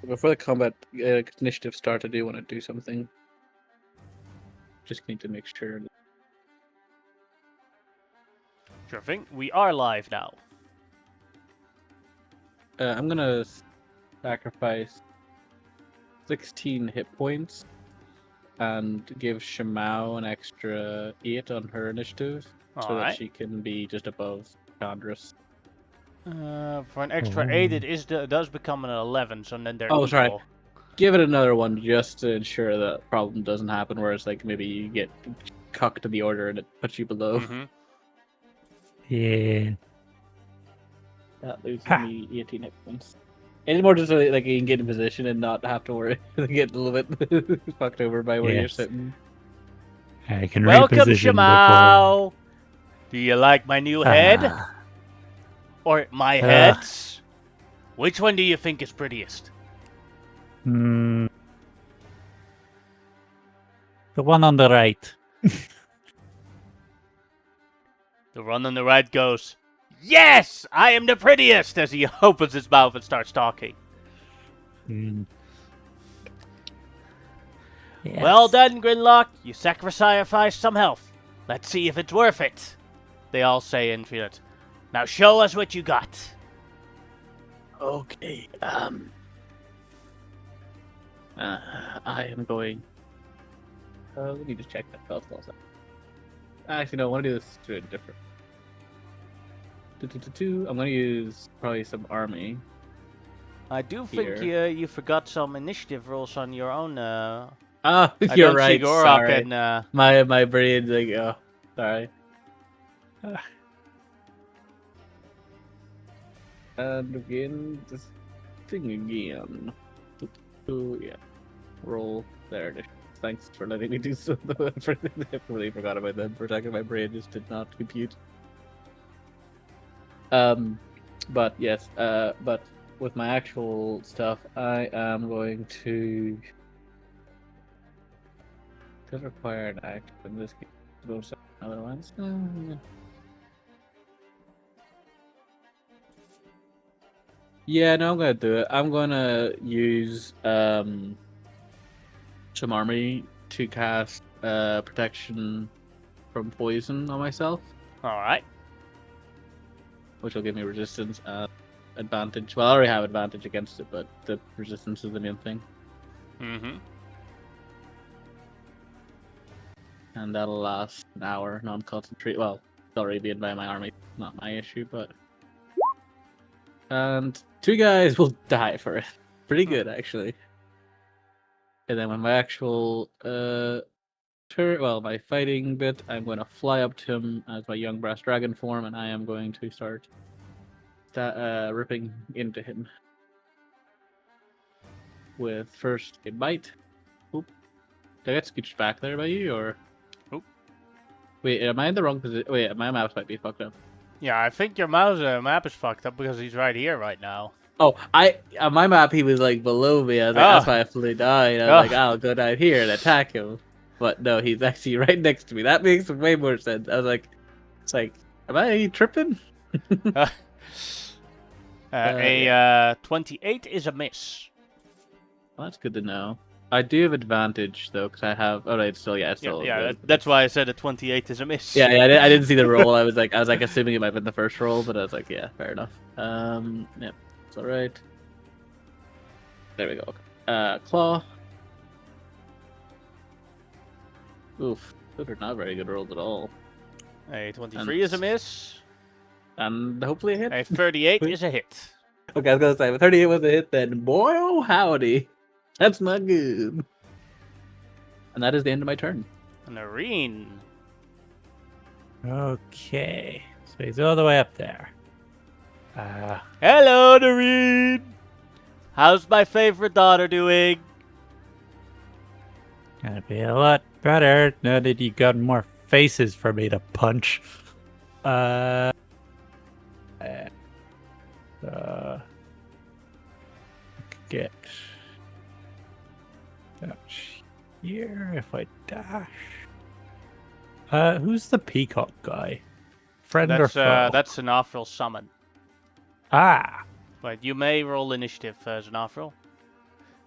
Before the combat initiative starts, I do want to do something. Just need to make sure. Sure thing. We are live now. I'm gonna sacrifice 16 hit points and give Shimao an extra 8 on her initiative so that she can be just above Chandra's. For an extra 8, it does become an 11, so then they're equal. Sorry. Give it another one just to ensure that problem doesn't happen where it's like maybe you get cucked to the order and it puts you below. Yeah. That loses me 18 hit points. It's more just so that, like, you can get in position and not have to worry. Get a little bit fucked over by where you're sitting. I can Welcome, reposition Shimao! Do you like my new head? Or my heads? Which one do you think is prettiest? The one on the right. The one on the right goes, "Yes! I am the prettiest!" as he opens his mouth and starts talking. Yes. Well done, Grinlock. You sacrificed some health. Let's see if it's worth it. They all say in Fiat. Now show us what you got. Okay, I am going... let me just check that spell also. Actually, no, I want to do this to a different... I'm going to use probably some army. I do think you forgot some initiative rolls on your own. You're right, sorry. And, my brain's like, oh, sorry. And again, this thing again. Yeah. Roll. There it is. Thanks for letting me do so. I really forgot about that for a second. My brain just did not compute. But yes, but with my actual stuff, I am going to... It does require an act in this case. Go to other ones. Yeah, no, I'm gonna do it. I'm gonna use some army to cast protection from poison on myself. Alright. Which will give me resistance and advantage. Well, I already have advantage against it, but the resistance is the main thing. And that'll last an hour, non-concentrate. Well, it's already being by my army, not my issue, but... And 2 guys will die for it. Pretty good, actually. And then with my actual my fighting bit, I'm going to fly up to him as my young brass dragon form, and I am going to start ripping into him. With first a bite. Oop. Did I get scooched back there by you, or? Oop. Wait, am I in the wrong position? Wait, my mouse might be fucked up. Yeah, I think your map is fucked up because he's right here right now. Oh, on my map he was like below me. I was like, that's why I flew down. I was like, I'll go down here and attack him. But no, he's actually right next to me. That makes way more sense. I was like, it's like, am I tripping? A 28 is a miss. Well, that's good to know. I do have advantage though, because I have. Oh, no, it's still Yeah. That's why I said a 28 is a miss. Yeah. I didn't see the roll. I was like assuming it might have been the first roll, but I was like, yeah, fair enough. Yeah, it's all right. There we go. Claw. Oof, those are not very good rolls at all. A 23 is a miss. And hopefully a hit. A 38 is a hit. Okay, I was gonna say, if 38 was a hit, then boy, oh howdy, that's not good. And that is the end of my turn. Nareen. Okay, so he's all the way up there. Hello, Nareen. How's my favorite daughter doing? Gonna be a lot better now that you got more faces for me to punch. Get dash here if I dash. Who's the peacock guy? Friend or foe? That's an off-roll summon. Ah. Right, you may roll initiative, Zanafril.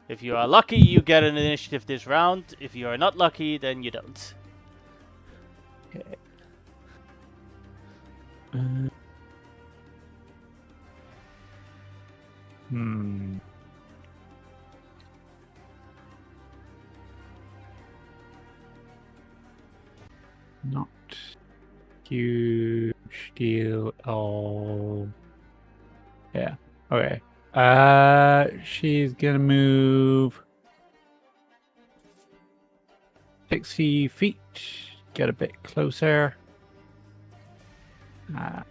If you are lucky, you get an initiative this round. If you are not lucky, then you don't. Okay. Not huge deal at all. Yeah. Okay. She's gonna move 60 feet. Get a bit closer. Yeah.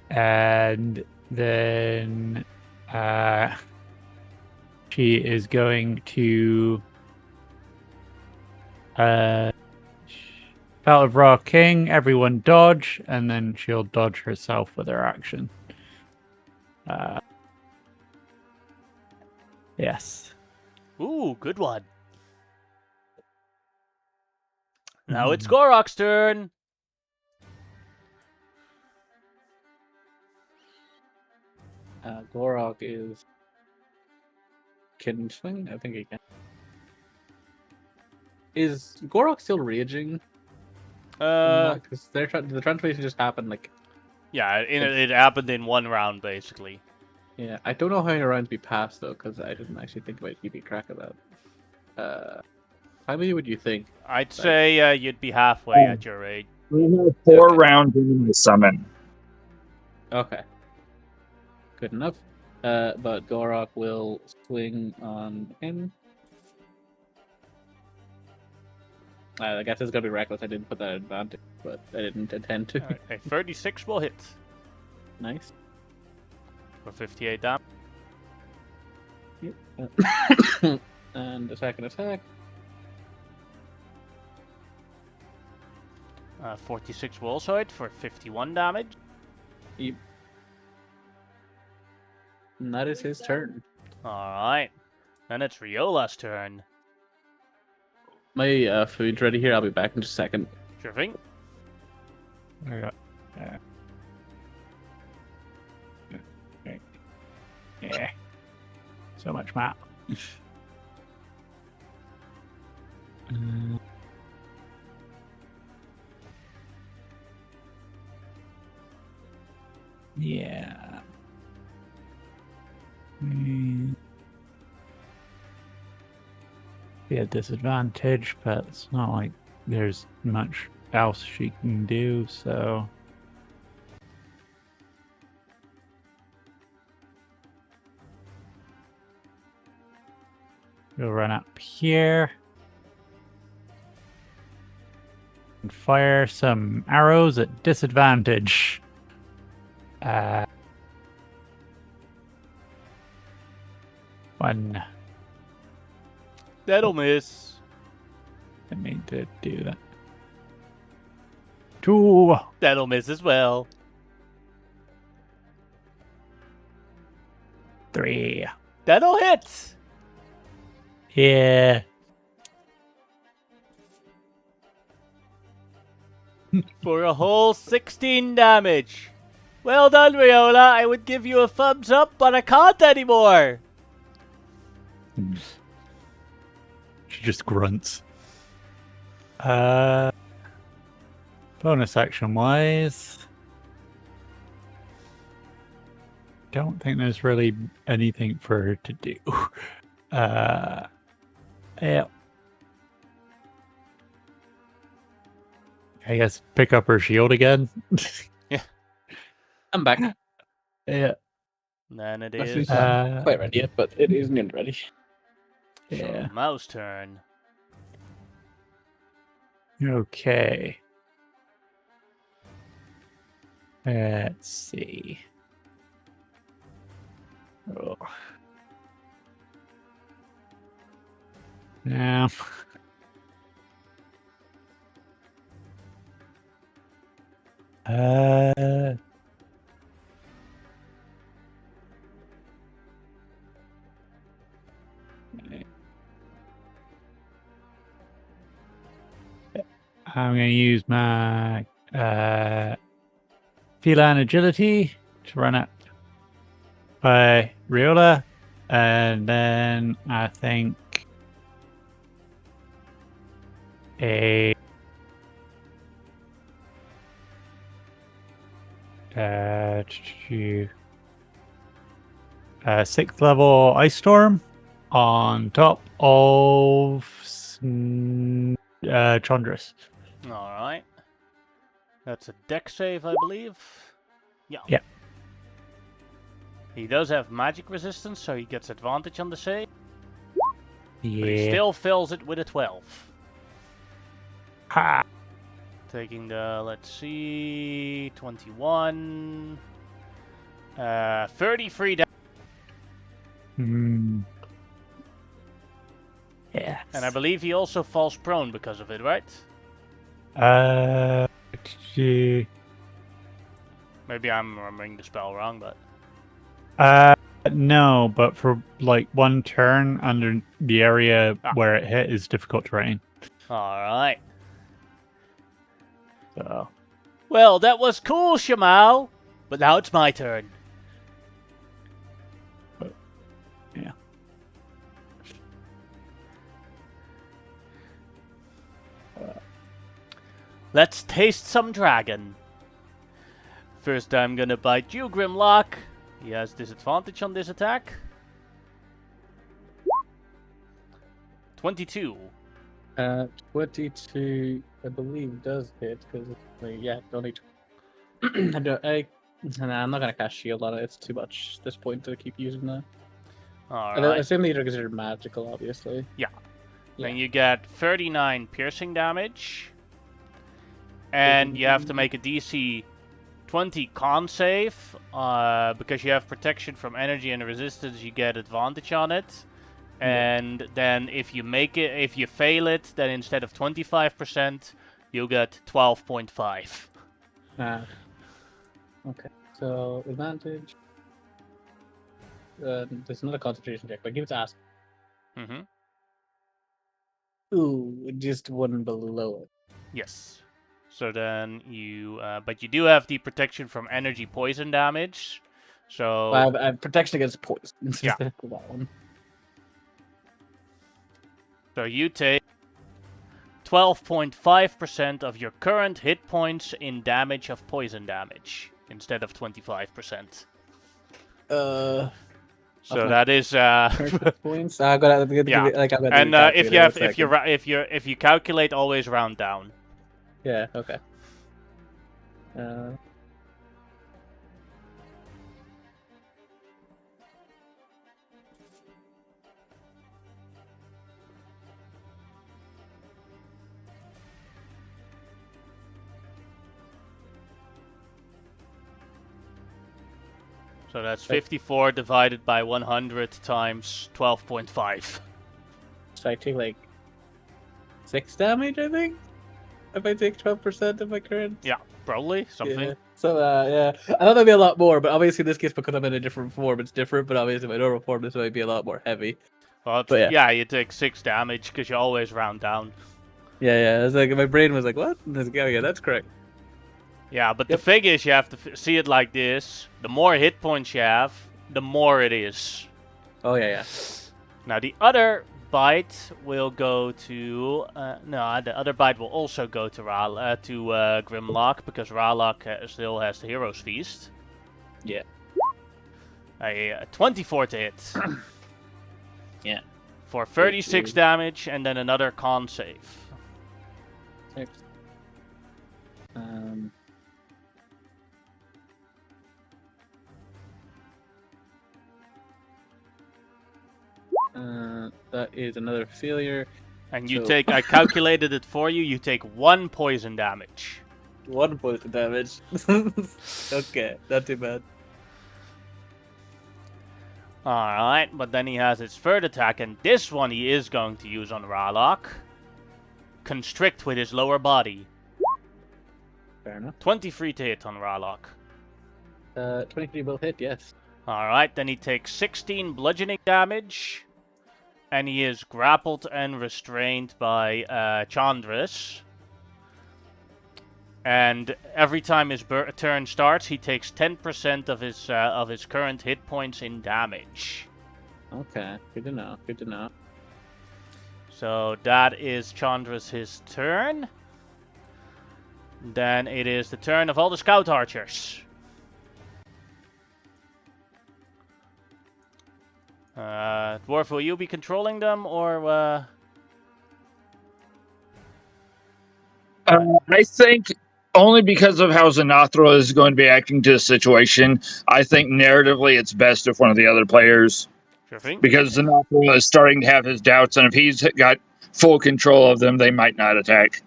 And then she is going to Battle of Raw King, everyone dodge, and then she'll dodge herself with her action. Yes. Ooh, good one. Now it's Gorok's turn. Gorok is... Can swing? I think he can. Is Gorok still raging? Because the transformation just happened, like... Yeah, it happened in one round, basically. Yeah, I don't know how many rounds we passed, though, because I didn't actually think about keeping track of that. How many would you think? I'd say you'd be halfway at your age. We have 4 rounds in my summon. Okay. Good enough. But Gorok will swing on him. I guess it's gonna be reckless. I didn't put that advantage, but I didn't intend to. Right, a 36 will hit. Nice. For 58 damage. Yep. And a second attack. 46 will also hit for 51 damage. Yep. And that is his turn. Alright. Then it's Riola's turn. My food's ready here. I'll be back in just a second. Sure thing. Yeah. So much map. Yeah. Be a disadvantage, but it's not like there's much else she can do, so... We'll run up here. And fire some arrows at disadvantage. One. That'll miss. I mean to do that. 2. That'll miss as well. 3. That'll hit. Yeah. For a whole 16 damage. Well done, Riola. I would give you a thumbs up, but I can't anymore. She just grunts. Bonus action wise, don't think there's really anything for her to do. Yeah. I guess pick up her shield again. Yeah. I'm back. Yeah. Then it Actually, is it's not quite ready yet, but it is nearly ready. Yeah. Mouse turn. Okay. Let's see. Oh. Now. I'm going to use my feline agility to run it by Riola, and then I think a sixth level Ice Storm on top of Chandras. Alright. That's a deck save, I believe. Yeah. Yeah. He does have magic resistance, so he gets advantage on the save. Yeah. But he still fills it with a 12. Ha! Taking the, let's see, 21. 33 damage. Hmm. Yes. And I believe he also falls prone because of it, right? Gee. Maybe I'm remembering the spell wrong, but... No, but for like one turn under the area Ah. where it hit is difficult terrain. Alright. So Well, that was cool, Shamal. But now it's my turn. yeah. Let's taste some dragon. First I'm gonna bite you, Grimlock. He has disadvantage on this attack. 22. 22, I believe, does hit because yeah, only. I'm not gonna cast shield on it. It's too much at this point to keep using that. I Alright. assume these are considered magical, obviously. Yeah. Yeah. Then you get 39 piercing damage. And you have to make a DC 20 con save. Because you have protection from energy and resistance, you get advantage on it. And then if you fail it, then instead of 25%, you'll get 12.5. Okay, so advantage. There's another concentration check, but give it to ask. Mm-hmm. Ooh, just one below it. Yes. So then you, but you do have the protection from energy poison damage. So I have protection against poison. Yeah. That one. So you take 12.5% of your current hit points in damage of poison damage instead of 25%. So my that is points. I got Yeah. like I'm and if you calculate, always round down. Yeah. Okay. So that's 54 divided by 100 times 12.5. So I take like 6 damage, I think. If I take 12% of my current. Yeah, probably something. Yeah. So yeah, I thought that'd be a lot more, but obviously in this case because I'm in a different form, it's different. But obviously my normal form, this might be a lot more heavy. Well, But yeah. you take 6 damage because you always round down. Yeah. It's like my brain was like, "What?" And I was like, yeah, that's correct. Yeah, but the thing is, you have to see it like this. The more hit points you have, the more it is. Oh yeah. Now the other bite will go to... no, the other bite will also go to Grimlock, because Ralock still has the Hero's Feast. Yeah. A 24 to hit. Yeah. For 36 damage, and then another con save. 6. That is another failure. And you So- take... I calculated it for you. You take 1 poison damage. 1 poison damage. Okay, not too bad. Alright, but then he has his third attack, and this one he is going to use on Ralock. Constrict with his lower body. Fair enough. 23 to hit on Ralock. 23 will hit, yes. Alright, then he takes 16 bludgeoning damage. And he is grappled and restrained by Chandras. And every time his turn starts, he takes 10% of his current hit points in damage. Okay, good to know. Good to know. So that is his turn. Then it is the turn of all the scout archers. Dwarf, will you be controlling them, or? I think only because of how Xanathra is going to be acting to the situation, I think narratively it's best if one of the other players, Sure thing. because Xanathra is starting to have his doubts, and if he's got full control of them, they might not attack.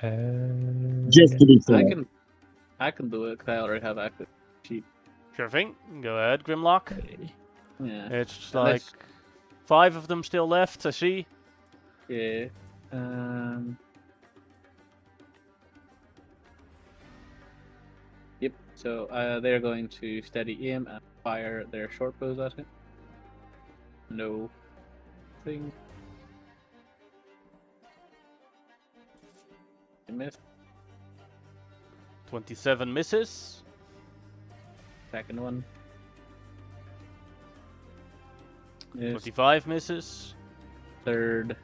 Just to be fair. I can do it because I already have active cheat. Sure thing. Go ahead, Grimlock. Yeah. It's like 5 of them still left, I see. Yeah. Yep. So they're going to steady aim and fire their short bows at him. No thing. I missed. 27 misses. Second one. 25 misses. Third.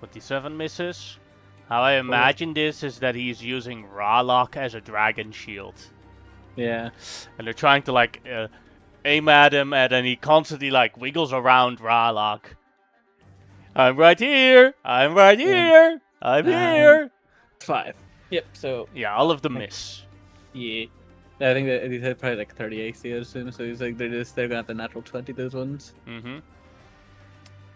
27 misses. How I imagine this is that he's using Ralok as a dragon shield. Yeah. And they're trying to like aim at him, and then he constantly like wiggles around Ralok. I'm right here! I'm right here! I'm here! 5. Yep, so... Yeah, all of them miss. Yeah. I think that he's had probably like 30 AC, I assume, so he's like, they're gonna have the natural 20, those ones. Mm-hmm.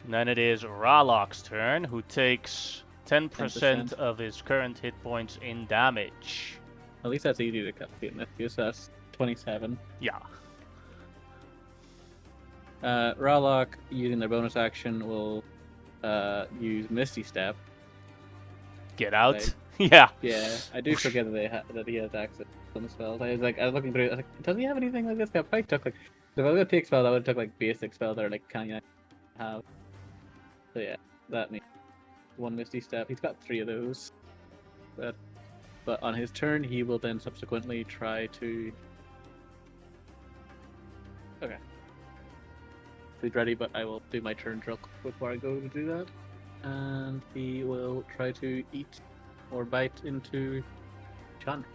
And then it is Ralok's turn, who takes 10% of his current hit points in damage. At least that's easy to calculate, Matthew, so that's 27. Yeah. Ralok, using their bonus action, will use Misty Step. Get out. Like, yeah. Yeah, I do forget that he has access to some spells. I was looking through it, I was like, does he have anything like this? I probably took like, if I was gonna take spells, I would have took like basic spells that are like kind of have. So yeah, that means 1 Misty Step. He's got 3 of those. But on his turn, he will then subsequently try to. Okay. He's ready, but I will do my turn drill before I go to do that. And he will try to eat or bite into Chandra.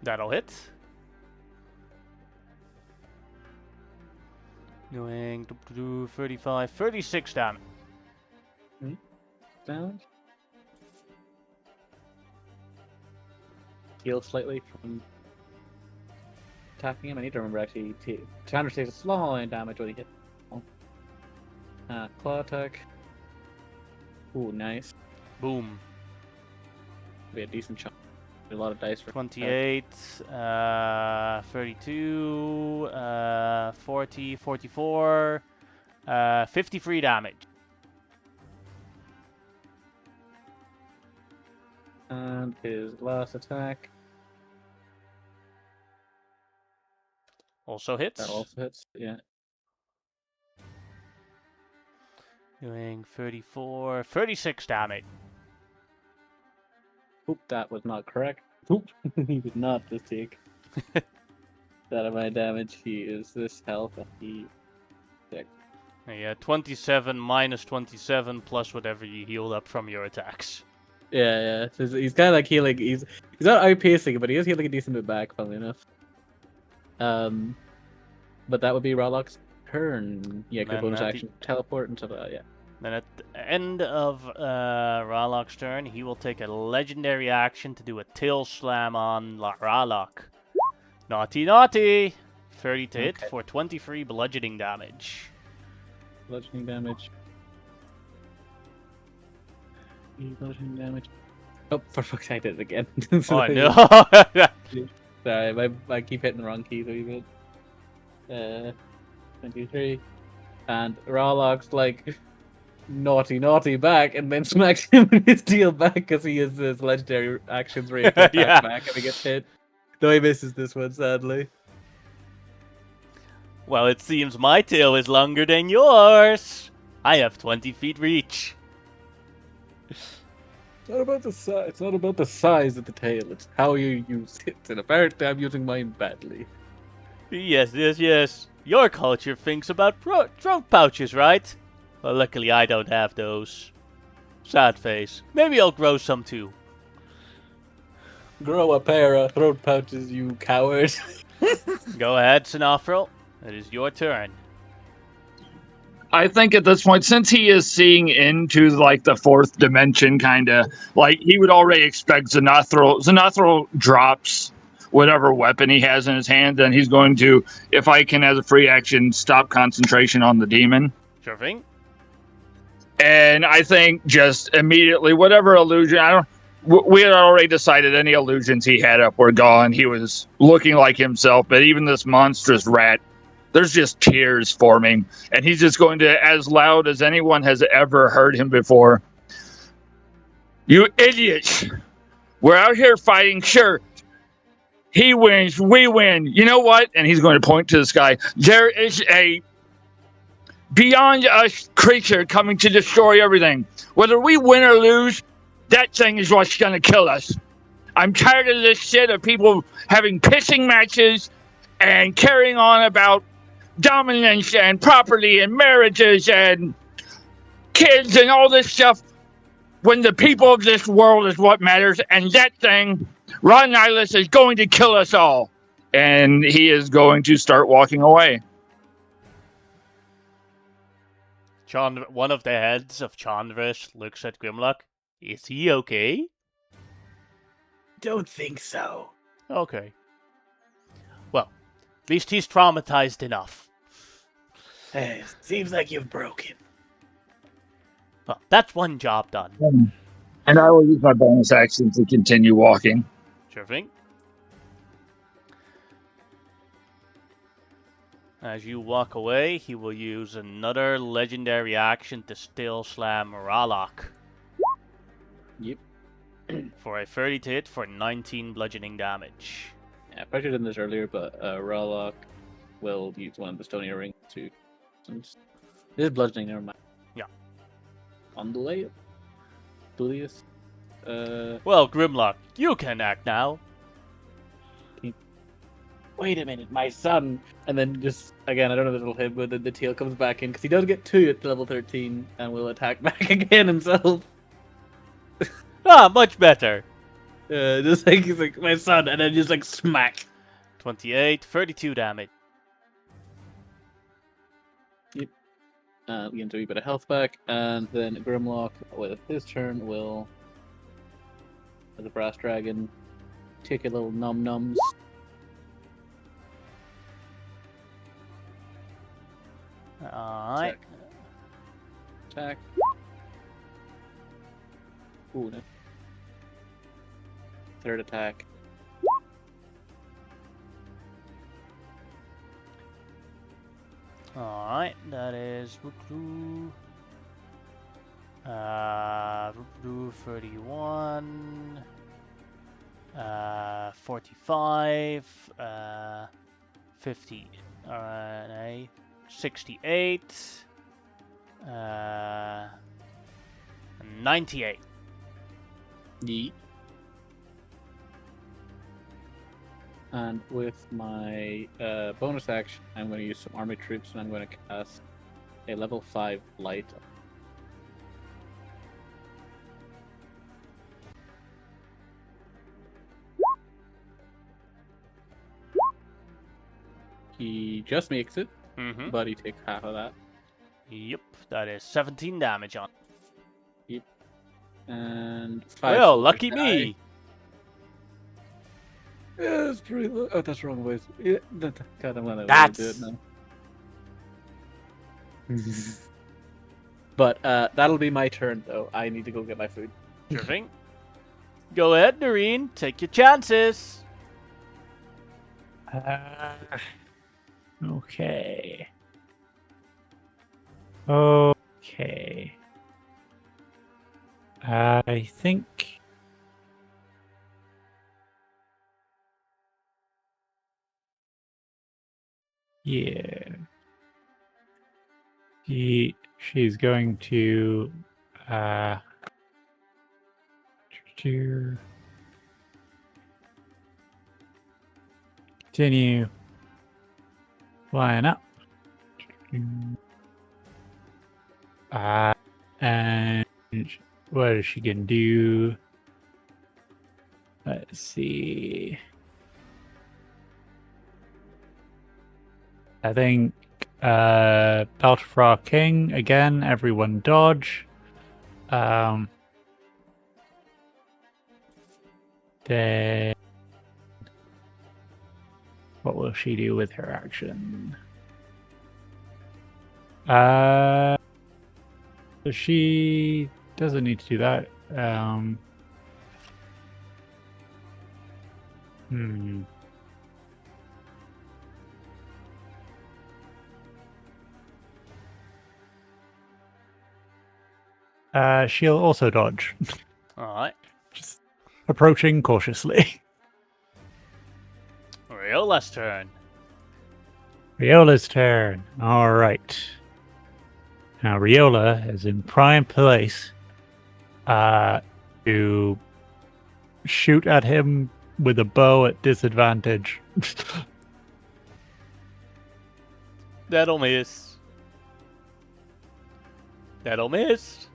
That'll hit. Doing 35, 36 damage. Damage. Heal slightly from attacking him. I need to remember actually. Chandra takes a small amount of damage when he hits. Claw attack. Ooh, nice. Boom. Be a decent chunk. A lot of dice for 28, 32, 40, 44, 53 damage. And his last attack. Also hits. That also hits, yeah. Doing 34, 36 damage. Oop, that was not correct. Oop, he did not just take that of my damage. He is this health and he... Yeah, 27 minus 27 plus whatever you healed up from your attacks. Yeah. So he's kind of like healing. He's not outpacing, but he is healing a decent bit back, funnily enough. But that would be Ralok's turn. Yeah, good bonus action, teleport and stuff like that. Yeah. Then at the end of Ralok's turn, he will take a legendary action to do a tail slam on Ralok. Naughty, naughty! 30 to hit for 23 bludgeoning damage. Bludgeoning damage. Bludgeoning damage. Oh, for fuck's sake, I did it again. Oh, no! Sorry, I keep hitting the wrong keys a wee bit. 23. And Ralok's like... naughty, naughty back, and then smacks him in his deal back because he has his legendary actions ready to attack back and he gets hit. No, he misses this one, sadly. Well, it seems my tail is longer than yours. I have 20 feet reach. It's not about the size. It's not about the size of the tail. It's how you use it. And apparently, I'm using mine badly. Yes. Your culture thinks about throat pouches, right? Well, luckily I don't have those. Sad face. Maybe I'll grow some too. Grow a pair of throat pouches, you coward. Go ahead, Sinafril. It is your turn. I think at this point, since he is seeing into like the fourth dimension, kind of like he would already expect Xenothril. Xenothril drops whatever weapon he has in his hand, and he's going to, if I can, as a free action, stop concentration on the demon. Sure thing. And I think just immediately, whatever illusion, we had already decided any illusions he had up were gone. He was looking like himself, but even this monstrous rat, there's just tears forming, and he's just going to, as loud as anyone has ever heard him before. You idiots! We're out here fighting, sure. He wins, we win. You know what? And he's going to point to the sky. There is a beyond us creature coming to destroy everything. Whether we win or lose, that thing is what's going to kill us. I'm tired of this shit of people having pissing matches and carrying on about dominance and property and marriages and kids and all this stuff when the people of this world is what matters. And that thing, Ron Nihilus, is going to kill us all. And he is going to start walking away. One of the heads of Chandrish looks at Grimlock. Is he okay? Don't think so. Okay. Well, at least he's traumatized enough. Seems like you've broken. Well, that's one job done. And I will use my bonus action to continue walking. Sure thing. As you walk away, he will use another legendary action to still slam Ralok. Yep. For a 30 to hit for 19 bludgeoning damage. Yeah, I probably done this earlier, but Ralok will use one of the stony rings to. This is bludgeoning, never mind. Yeah. On the layup. Julius. Well, Grimlock, you can act now. Wait a minute, my son! And then just, again, I don't know if it'll hit, but the tail comes back in, because he does get 2 at level 13, and will attack back again himself. Ah, much better. Just like, he's like, my son, and then just like, smack. 28, 32 damage. Yep. We get a wee bit of health back, and then Grimlock, with his turn, will, as a brass dragon, take a little num-nums. Alright. Attack. Ooh, no. Third attack. Alright, that is Ruklu. Ruklu 31. 45. 50. 68. 98. Yeet. And with my bonus action, I'm going to use some army troops, and I'm going to cast a level 5 light. He just makes it, but he takes half of that. Yep, that is 17 damage on. Yep. And 5. Well, lucky me. Yeah, that's pretty low. Oh, that's wrong ways. Yeah, God, I'm gonna do it now. But that'll be my turn, though. I need to go get my food. Sure thing. Go ahead, Noreen. Take your chances. Okay. Okay. I think. Yeah. She's going to Continue flying up. And what is she gonna do? Let's see. I think Beltefra King again. Everyone dodge. Then what will she do with her action? She doesn't need to do that. She'll also dodge. Alright. Just approaching cautiously. Riola's turn. Riola's turn. All right. Now Riola is in prime place to shoot at him with a bow at disadvantage. That'll miss. That'll miss.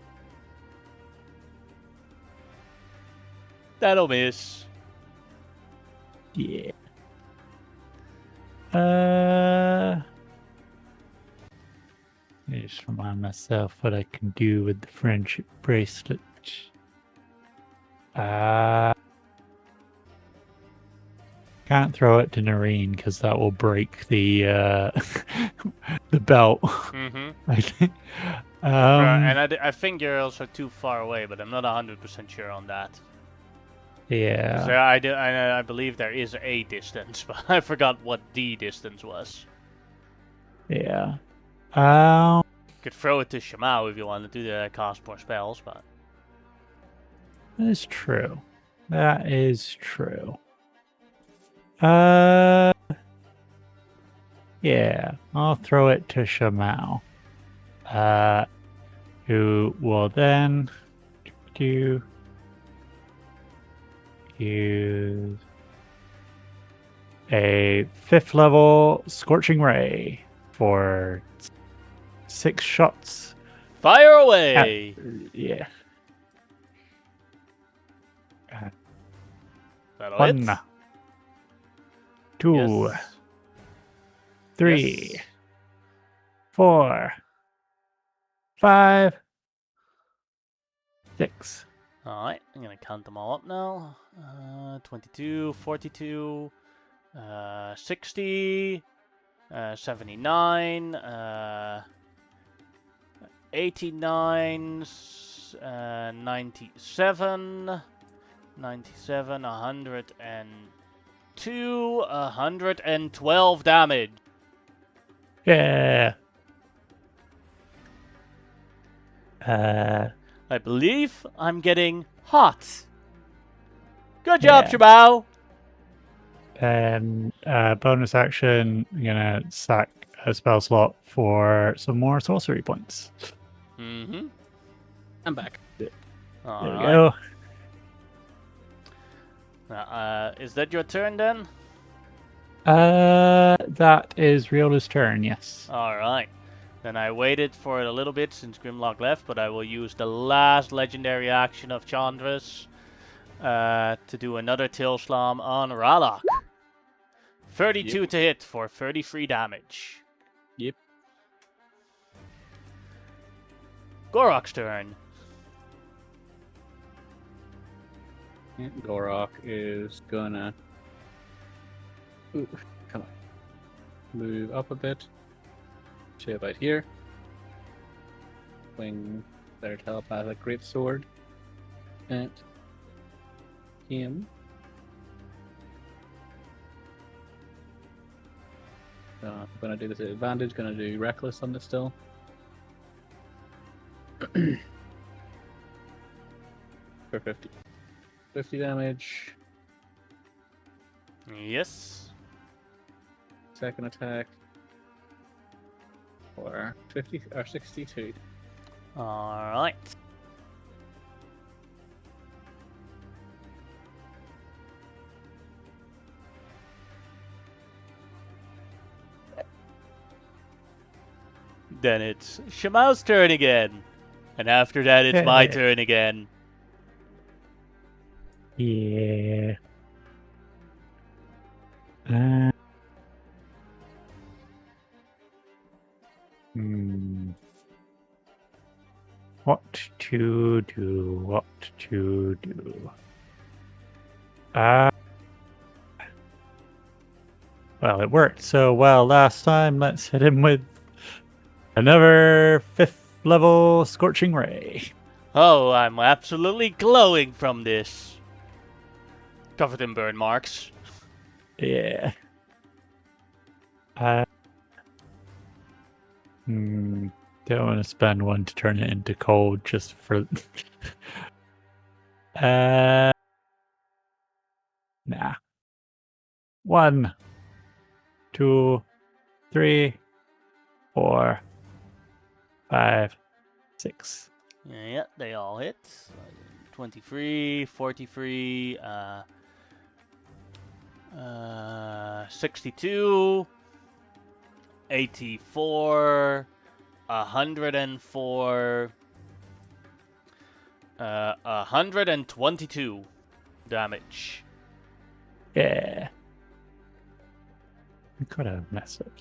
That'll miss. Yeah. I just remind myself what I can do with the friendship bracelet. Can't throw it to Noreen because that will break the the belt. I think. And I think you're also too far away, but I'm not 100% sure on that. Yeah. So I believe there is a distance, but I forgot what the distance was. Yeah. Could throw it to Shamao if you want to do the cast more spells, but that is true. That is true. Yeah, I'll throw it to Shamao. Who will then use a 5th level Scorching Ray for 6 shots. fire away! Yeah. That'll 1, hit. 2, Yes. 3, Yes. 4, 5, 6. Alright, I'm gonna count them all up now. 22, 42, 60, 79, 89, 97, 102, 112 damage. Yeah. I believe I'm getting hot. Good job, Yeah. Shabao. And bonus action, I'm gonna sack a spell slot for some more sorcery points. Mm-hmm. I'm back. There All we right. go. Is that your turn then? That is Riola's turn, yes. All right. Then I waited for it a little bit since Grimlock left, but I will use the last legendary action of Chandra's to do another Tail Slam on Ralok. 32 to hit for 33 damage. Yep. Gorok's turn. Yeah, Gorok is gonna come on, move up a bit to about here. Swing their telepathic greatsword at him. I'm gonna do this at advantage. Gonna do reckless on this still. For 50 damage. Yes. Second attack for 50 or 62. All right. Then it's Shemau's turn again. And after that, it's my turn again. Yeah. What to do? What to do? Well, it worked so well last time. Let's hit him with another 5th level Scorching Ray. Oh, I'm absolutely glowing from this. Covered in burn marks. Yeah. Don't want to spend one to turn it into cold just for. Nah. 1, 2, 3, 4, 5, 6. Yeah, they all hit. 23, 43, 62, 84, 104, 122 damage. Yeah. We could have messed up.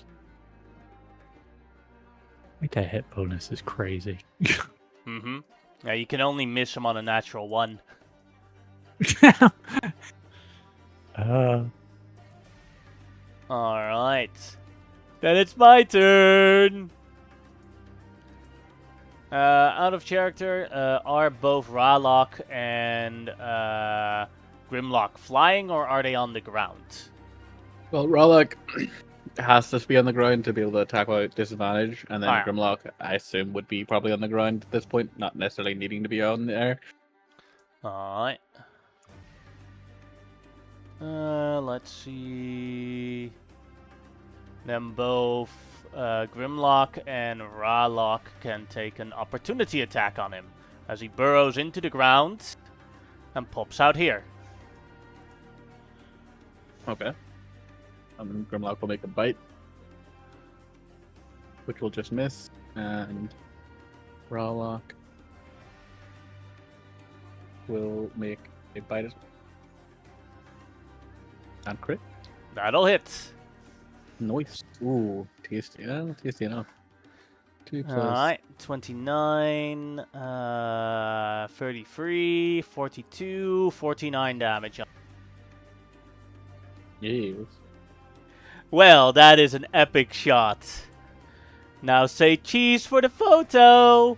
That hit bonus is crazy. Mm-hmm. Yeah, you can only miss him on a natural 1. Alright. Then it's my turn! Out of character, are both Ralok and Grimlock flying, or are they on the ground? Well, Ralok has to be on the ground to be able to attack without disadvantage, and then Alright. Grimlock, I assume, would be probably on the ground at this point, not necessarily needing to be on the air. Alright. Let's see. Then both Grimlock and Ralok can take an opportunity attack on him as he burrows into the ground and pops out here. Okay. Grimlock will make a bite, which will just miss, and Ralok will make a bite and crit. That'll hit. Nice. Ooh, tasty. Yeah, tasty enough. 2 plus. Alright, 29, 33, 42, 49 damage. Yes. Well, that is an epic shot. Now say cheese for the photo.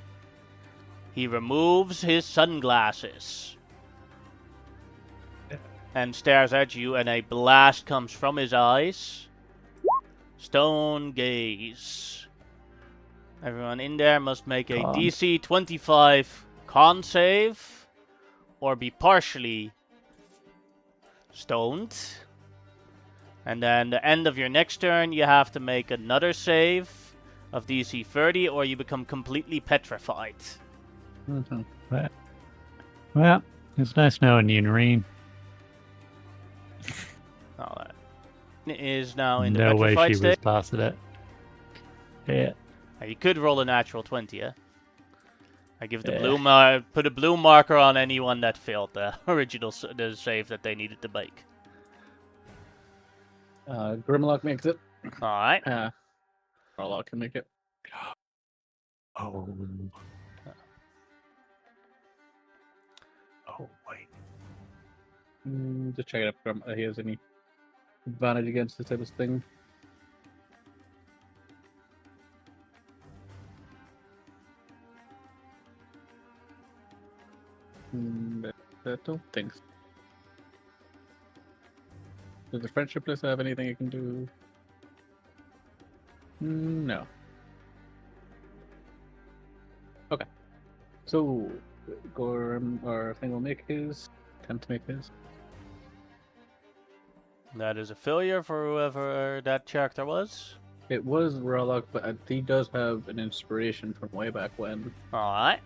He removes his sunglasses and stares at you, and a blast comes from his eyes. Stone gaze. Everyone in there must make a DC 25 con save or be partially stoned. And then the end of your next turn, you have to make another save of DC 30 or you become completely petrified. Mm-hmm. Well, it's nice knowing you, Noreen. All that is now in the no way petrified she state. was passing it. Yeah. You could roll a natural 20, yeah? I give the put a blue marker on anyone that failed the original the save that they needed to make. Grimlock makes it. Alright. Ralok can make it. Oh. Oh, wait. Just check it up if he has any advantage against this type of thing. I don't think so. Does the friendship list have anything you can do? No. Okay. So, Gorm or Thing will make his. Attempt to make his. That is a failure for whoever that character was. It was Ralok, but he does have an inspiration from way back when. Alright.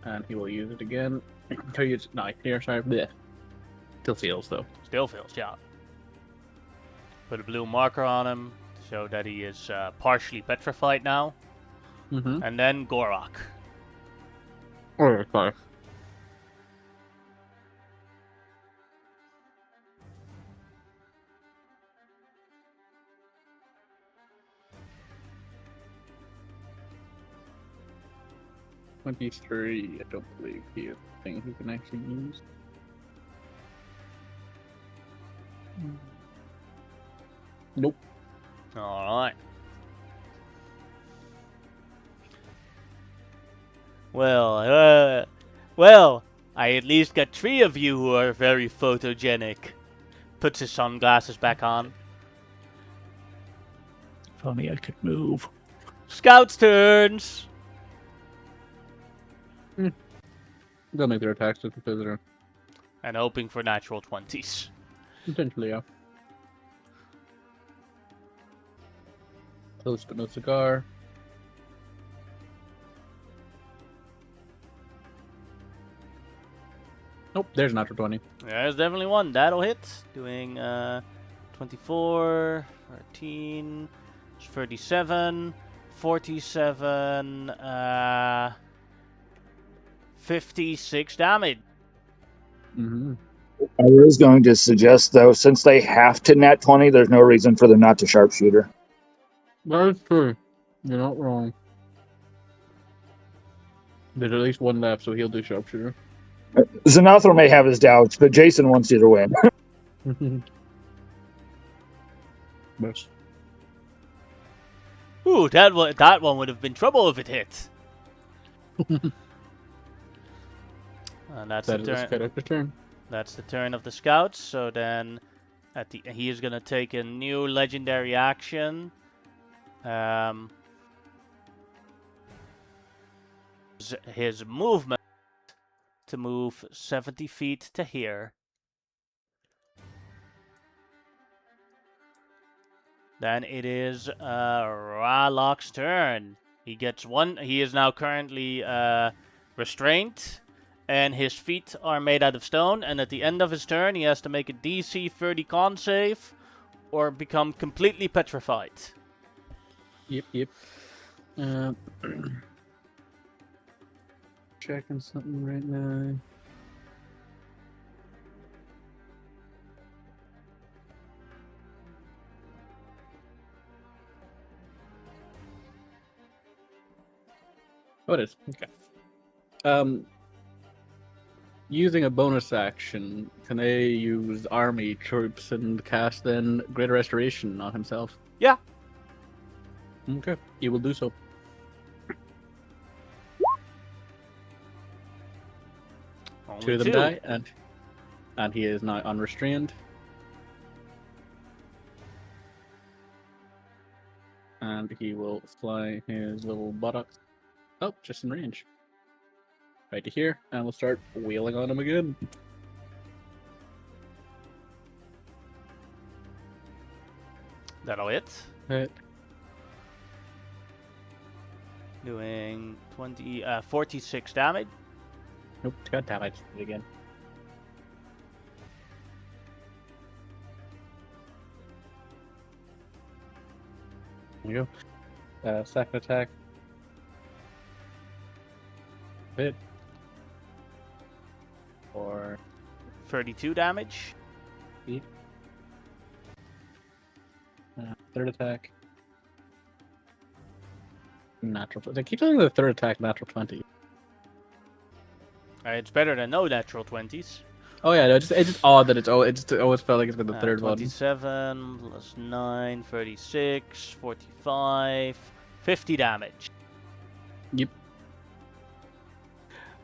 And he will use it again. Here, sorry. Blech. Still feels, though. Still feels, yeah. Put a blue marker on him to show that he is partially petrified now. And then Gorok. Oh, okay. $23. I don't believe he is a thing he can actually use. Nope. Alright. Well, I at least got 3 of you who are very photogenic. Puts his sunglasses back on. If only I could move. Scouts' turns! They'll make their attacks with the visitor. And hoping for natural 20s. Potentially, yeah. Close but no cigar. Nope, there's a natural 20. There's definitely one. That'll hit. Doing 24, 13, 37, 47, 56 damage. Mm-hmm. I was going to suggest, though, since they have to nat 20, there's no reason for them not to sharpshooter. That is true. You're not wrong. There's at least one left, so he'll do sharpshooter. Xanathar may have his doubts, but Jason wants you to win. Best. Ooh, that one would have been trouble if it hit. And that's That the is his turn. character turn. That's the turn of the scouts. So then, he is gonna take a new legendary action. His movement to move 70 feet to here. Then it is Ralok's turn. He gets one. He is now currently restrained, and his feet are made out of stone. And at the end of his turn, he has to make a DC 30 con save, or become completely petrified. Yep. Checking something right now. Oh, it is. Okay. Using a bonus action, can I use army troops and cast then Greater Restoration on himself? Yeah. Okay, he will do so. Only 2 of them 2. die, and he is now unrestrained. And he will fly his little buttocks. Oh, just in range. Right to here, and we'll start wheeling on him again. That'll hit. Right. Doing 46 damage. Nope, god damn, I just did it again. There you go. Second attack. Hit. Or 32 damage. Third attack. Natural. They keep telling the third attack natural 20. It's better than no natural 20s. Oh yeah, no, it's just odd that it always felt like it's been the third 27 plus 9, 36, 45, 50 damage. Yep.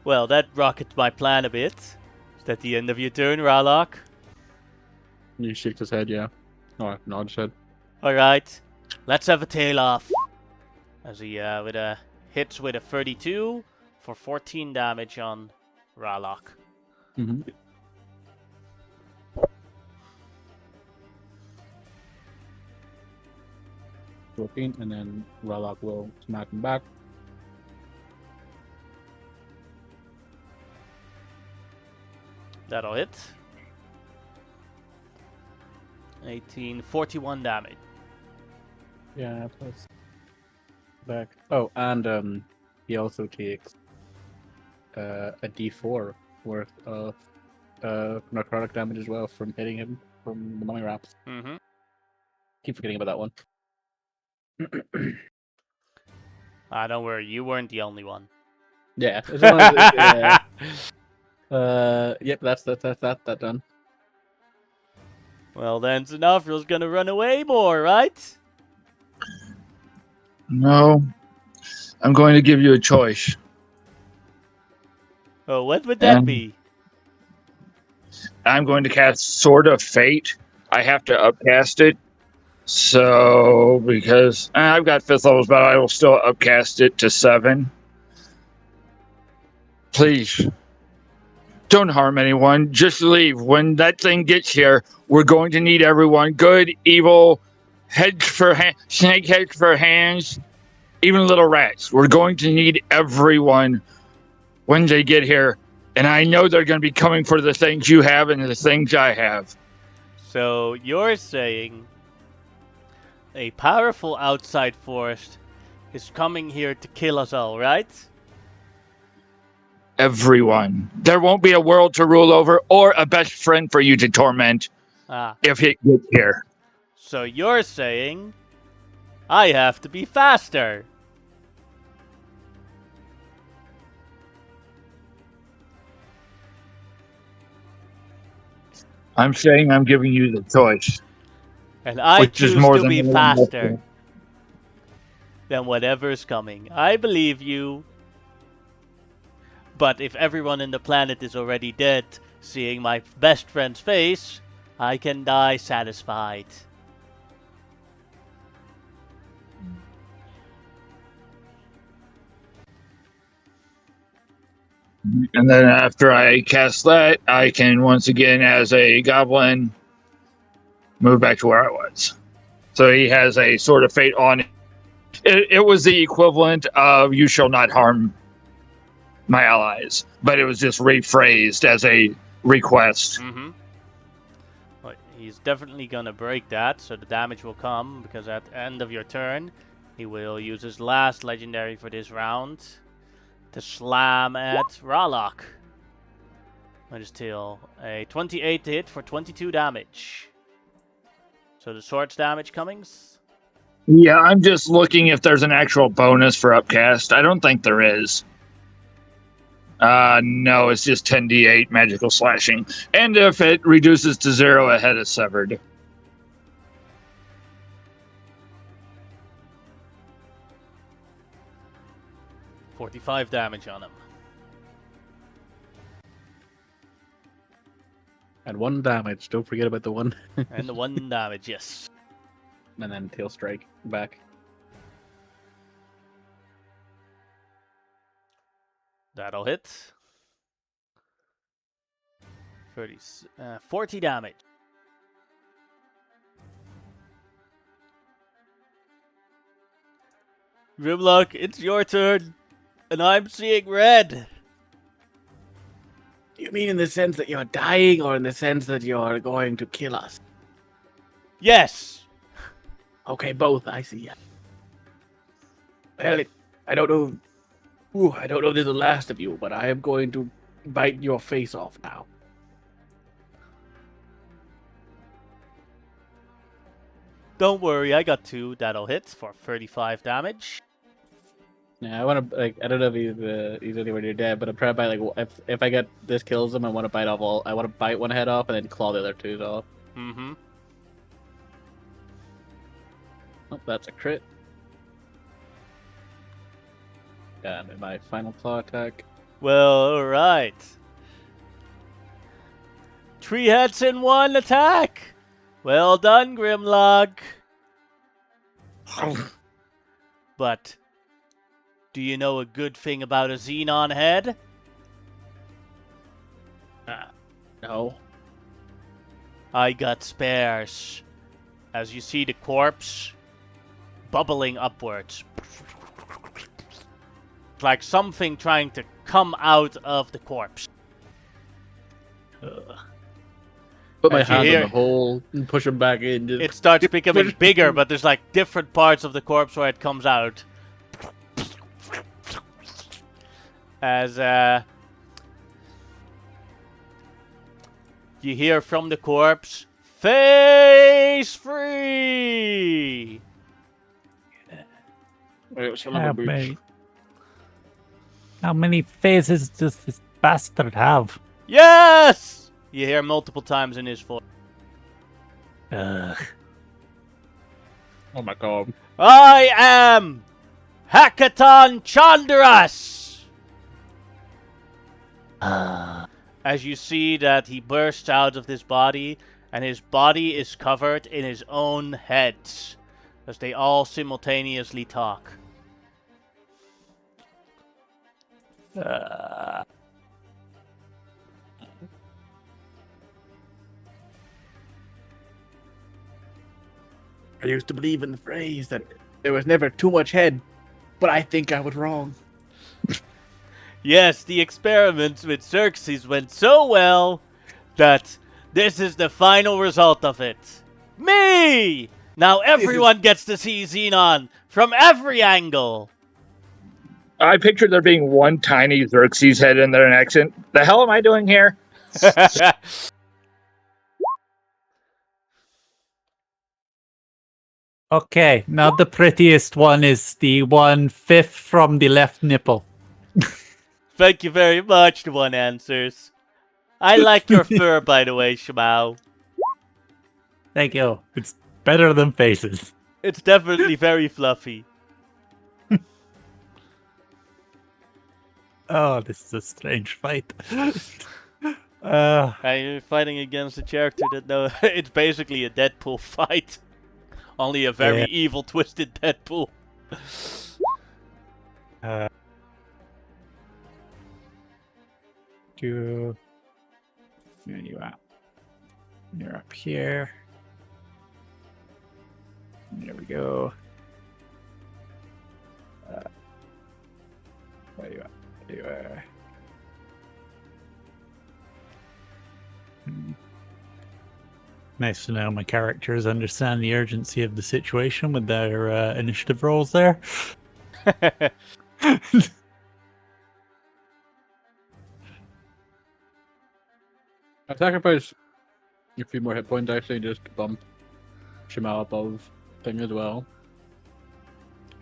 Well, that rockets my plan a bit. Is that the end of your turn, Ralok? He shook his head, yeah. Oh, no, his head. Alright, let's have a tail off. As he hits with a 32 for 14 damage on Ralok. Mm-hmm. And then Ralok will smack him back. That'll hit. 18, 41 damage. Yeah, plus back. Oh, and he also takes a D4 worth of necrotic damage as well from hitting him from the mummy wraps. Mm-hmm. Keep forgetting about that one. Don't worry, you weren't the only one. Yeah, as long as yep, that's that done. Well, then Zanafril's gonna run away more, right? No, I'm going to give you a choice. Oh, what would that be? I'm going to cast Sword of Fate. I have to upcast it. So, because I've got 5th levels, but I will still upcast it to 7. Please, don't harm anyone. Just leave. When that thing gets here, we're going to need everyone. Good, evil, heads for snake heads for hands, even little rats. We're going to need everyone when they get here. And I know they're going to be coming for the things you have and the things I have. So you're saying a powerful outside force is coming here to kill us all, right? Everyone. There won't be a world to rule over or a best friend for you to torment if it gets here. So you're saying I have to be faster. I'm saying I'm giving you the choice. And I which choose is more to than be anyone faster else. than whatever's coming. I believe you. But if everyone in the planet is already dead, seeing my best friend's face, I can die satisfied. And then after I cast that, I can once again, as a goblin, move back to where I was. So he has a Sword of Fate on. It was the equivalent of "You shall not harm my allies," but it was just rephrased as a request. Mm-hmm. Well, he's definitely gonna break that, so the damage will come, because at the end of your turn, he will use his last legendary for this round to slam at Ralok. With his tail. A 28 to hit for 22 damage. So the sword's damage comings? Yeah, I'm just looking if there's an actual bonus for upcast. I don't think there is. No, it's just 10d8 magical slashing. And if it reduces to 0, a head is severed. $45 damage on him. And 1 damage. Don't forget about the 1. And the 1 damage, yes. And then tail strike back. That'll hit. 40 damage. Grimlock, it's your turn. And I'm seeing red. You mean in the sense that you're dying, or in the sense that you're going to kill us? Yes. Okay, both. I see. Yeah. Well, I don't know. I don't know if this is the last of you, but I am going to bite your face off now. Don't worry, I got 2. That'll hit for 35 damage. Yeah, I want to I don't know if he's anywhere near dead, but I'm trying to bite if I get this kills him, I want to bite off all. I want to bite one head off and then claw the other 2 off. Mm-hmm. Oh, that's a crit. And my final claw attack. Well, alright. 3 hits in 1 attack. Well done, Grimlock. But do you know a good thing about a Xenon head? No. I got spares. As you see the corpse bubbling upwards. Like something trying to come out of the corpse. Put my As you hand hear- on the hole and push him back in. It starts becoming bigger, but there's like different parts of the corpse where it comes out. As you hear from the corpse, "Face free!" How many phases does this bastard have? Yes! You hear multiple times in his voice. Ugh. Oh my god. I am Hackathon Chandras! As you see that he bursts out of this body, and his body is covered in his own heads, as they all simultaneously talk. I used to believe in the phrase that there was never too much head, but I think I was wrong. Yes, the experiments with Xerxes went so well that this is the final result of it. Me! Now everyone gets to see Xenon from every angle. I picture there being one tiny Xerxes head in there in accent. The hell am I doing here? Okay, now the prettiest one is the 1/5 from the left nipple. Thank you very much, the one answers. I like your fur, by the way, Shimao. Thank you. It's better than faces. It's definitely very fluffy. Oh, this is a strange fight. You're fighting against a character that it's basically a Deadpool fight. Only a very evil, twisted Deadpool. Where you at? You're up here. There we go. Where you at? There you are. Nice to know my characters understand the urgency of the situation with their initiative rolls there. I sacrifice a few more hit points actually just to bump Shimao above thing as well.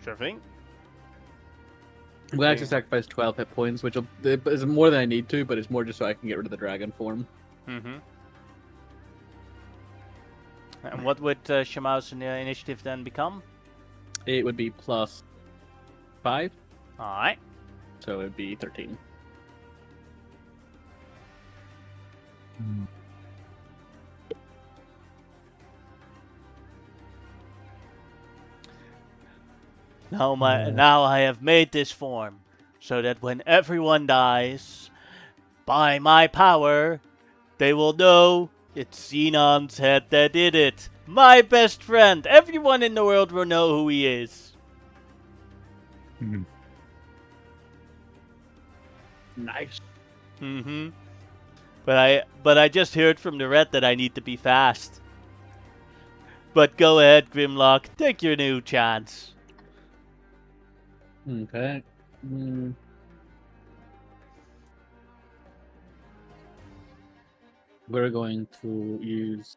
Sure thing. I'm gonna actually sacrifice 12 hit points, which is more than I need to, but it's more just so I can get rid of the dragon form. Mm-hmm. And what would Shimao's initiative then become? It would be plus 5. Alright. So it would be 13. Now I have made this form, so that when everyone dies, by my power, they will know it's Xenon's head that did it. My best friend. Everyone in the world will know who he is. Nice. Mm-hmm. But I just heard from the red that I need to be fast. But go ahead, Grimlock. Take your new chance. Okay. We're going to use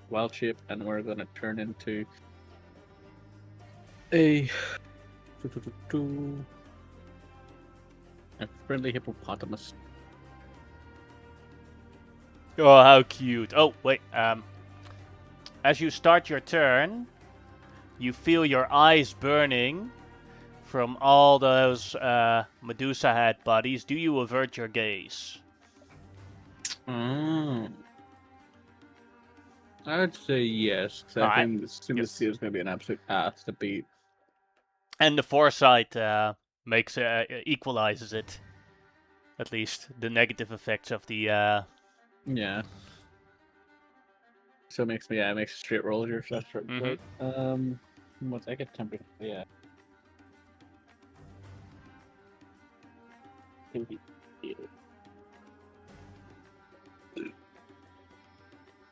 wild shape, and we're going to turn into a friendly hippopotamus. Oh, how cute. Oh, wait. As you start your turn, you feel your eyes burning from all those Medusa head bodies. Do you avert your gaze? I would say yes, because I think Sumacy is going to be an absolute ass to beat. And the foresight equalizes it. At least the negative effects of the Yeah. So it makes me it makes a straight roll here, so that's right. Once I get temperature, yeah.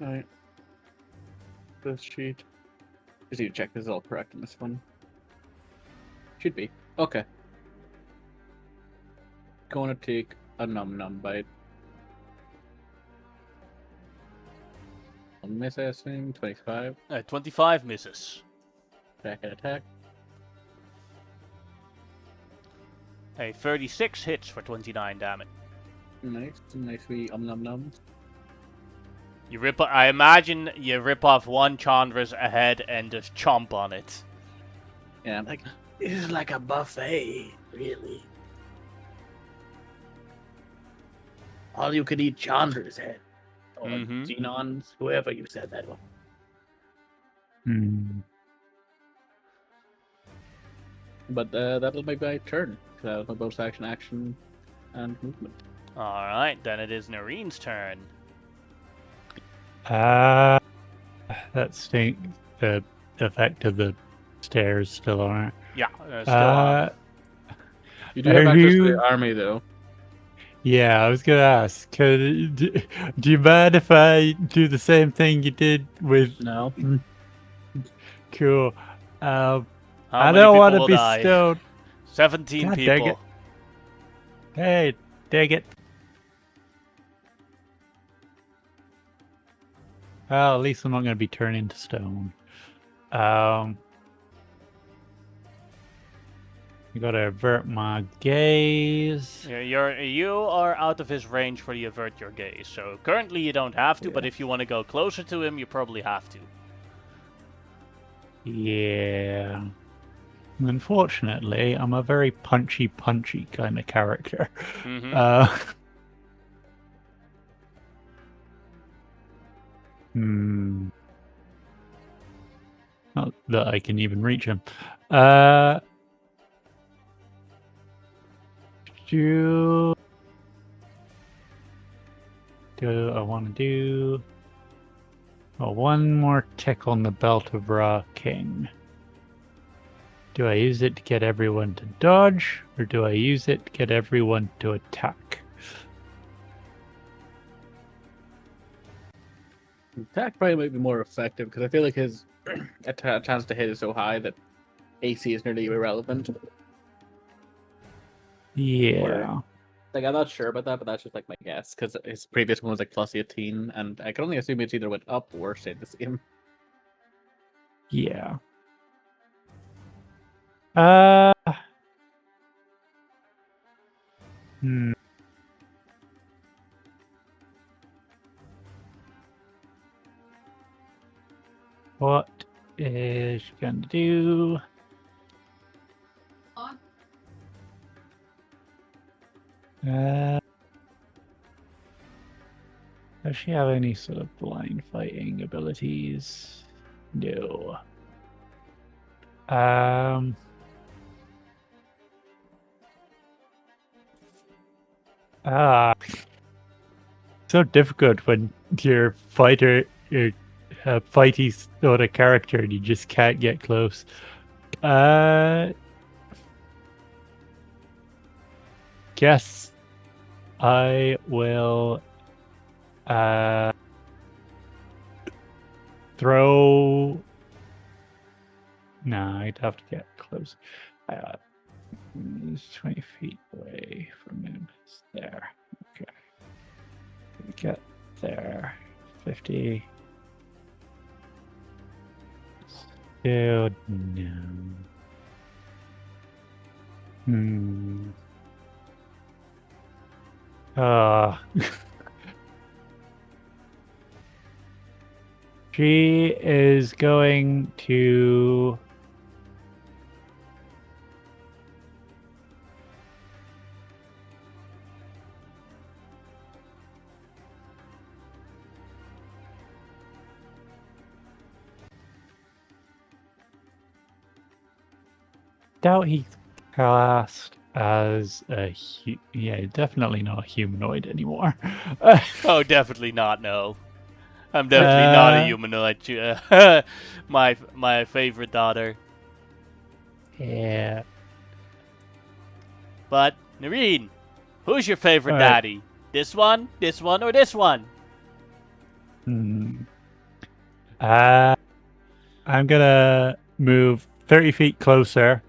Alright. This sheet. Just need to check this is all correct in this one. Should be. Okay. going to take a num bite. One miss, I assume. 25. 25 misses. Attack. A 36 hits for 29 damage. Nice wee nums. You rip. I imagine you rip off one Chandra's head and just chomp on it. Yeah, I'm like, this is like a buffet, really. All you could eat Chandra's head. Or Xenon's, whoever you said that one. But that'll make my turn. That was my bonus action, and movement. Alright, then it is Nareen's turn. That stinks. The effect of the stairs still on it. Yeah, still on. You do have access to the army, though. Yeah, I was gonna ask. Do you mind if I do the same thing you did with? No. Cool. I How don't want to be die? stoned. 17 God people. dang it. Hey, dang it. Well, at least I'm not going to be turned into stone. You got to avert my gaze. Yeah, you are out of his range for the avert your gaze. So currently you don't have to, but if you want to go closer to him, you probably have to. Yeah. Unfortunately, I'm a very punchy kind of character. Not that I can even reach him. Do I want to do one more tick on the Belt of Ra King? Do I use it to get everyone to dodge, or do I use it to get everyone to attack? Attack probably might be more effective, because I feel like his chance to hit is so high that AC is nearly irrelevant. Yeah. Like, I'm not sure about that, but that's just like my guess, because his previous one was like plus 18, and I can only assume it's either went up or stayed the same. Yeah. What is she going to do? Does she have any sort of blind fighting abilities? No. So difficult when your fighter, your fighty sort of character, and you just can't get close. Guess I will throw. No, I'd have to get close. It's 20 feet away from him. It's there. Okay. Get there. 50. Still no. She is going to doubt he classed as a definitely not a humanoid anymore. Oh, definitely not. No, I'm definitely not a humanoid. My favorite daughter. Yeah. But Nareen, who's your favorite daddy? This one, or this one? I'm gonna move 30 feet closer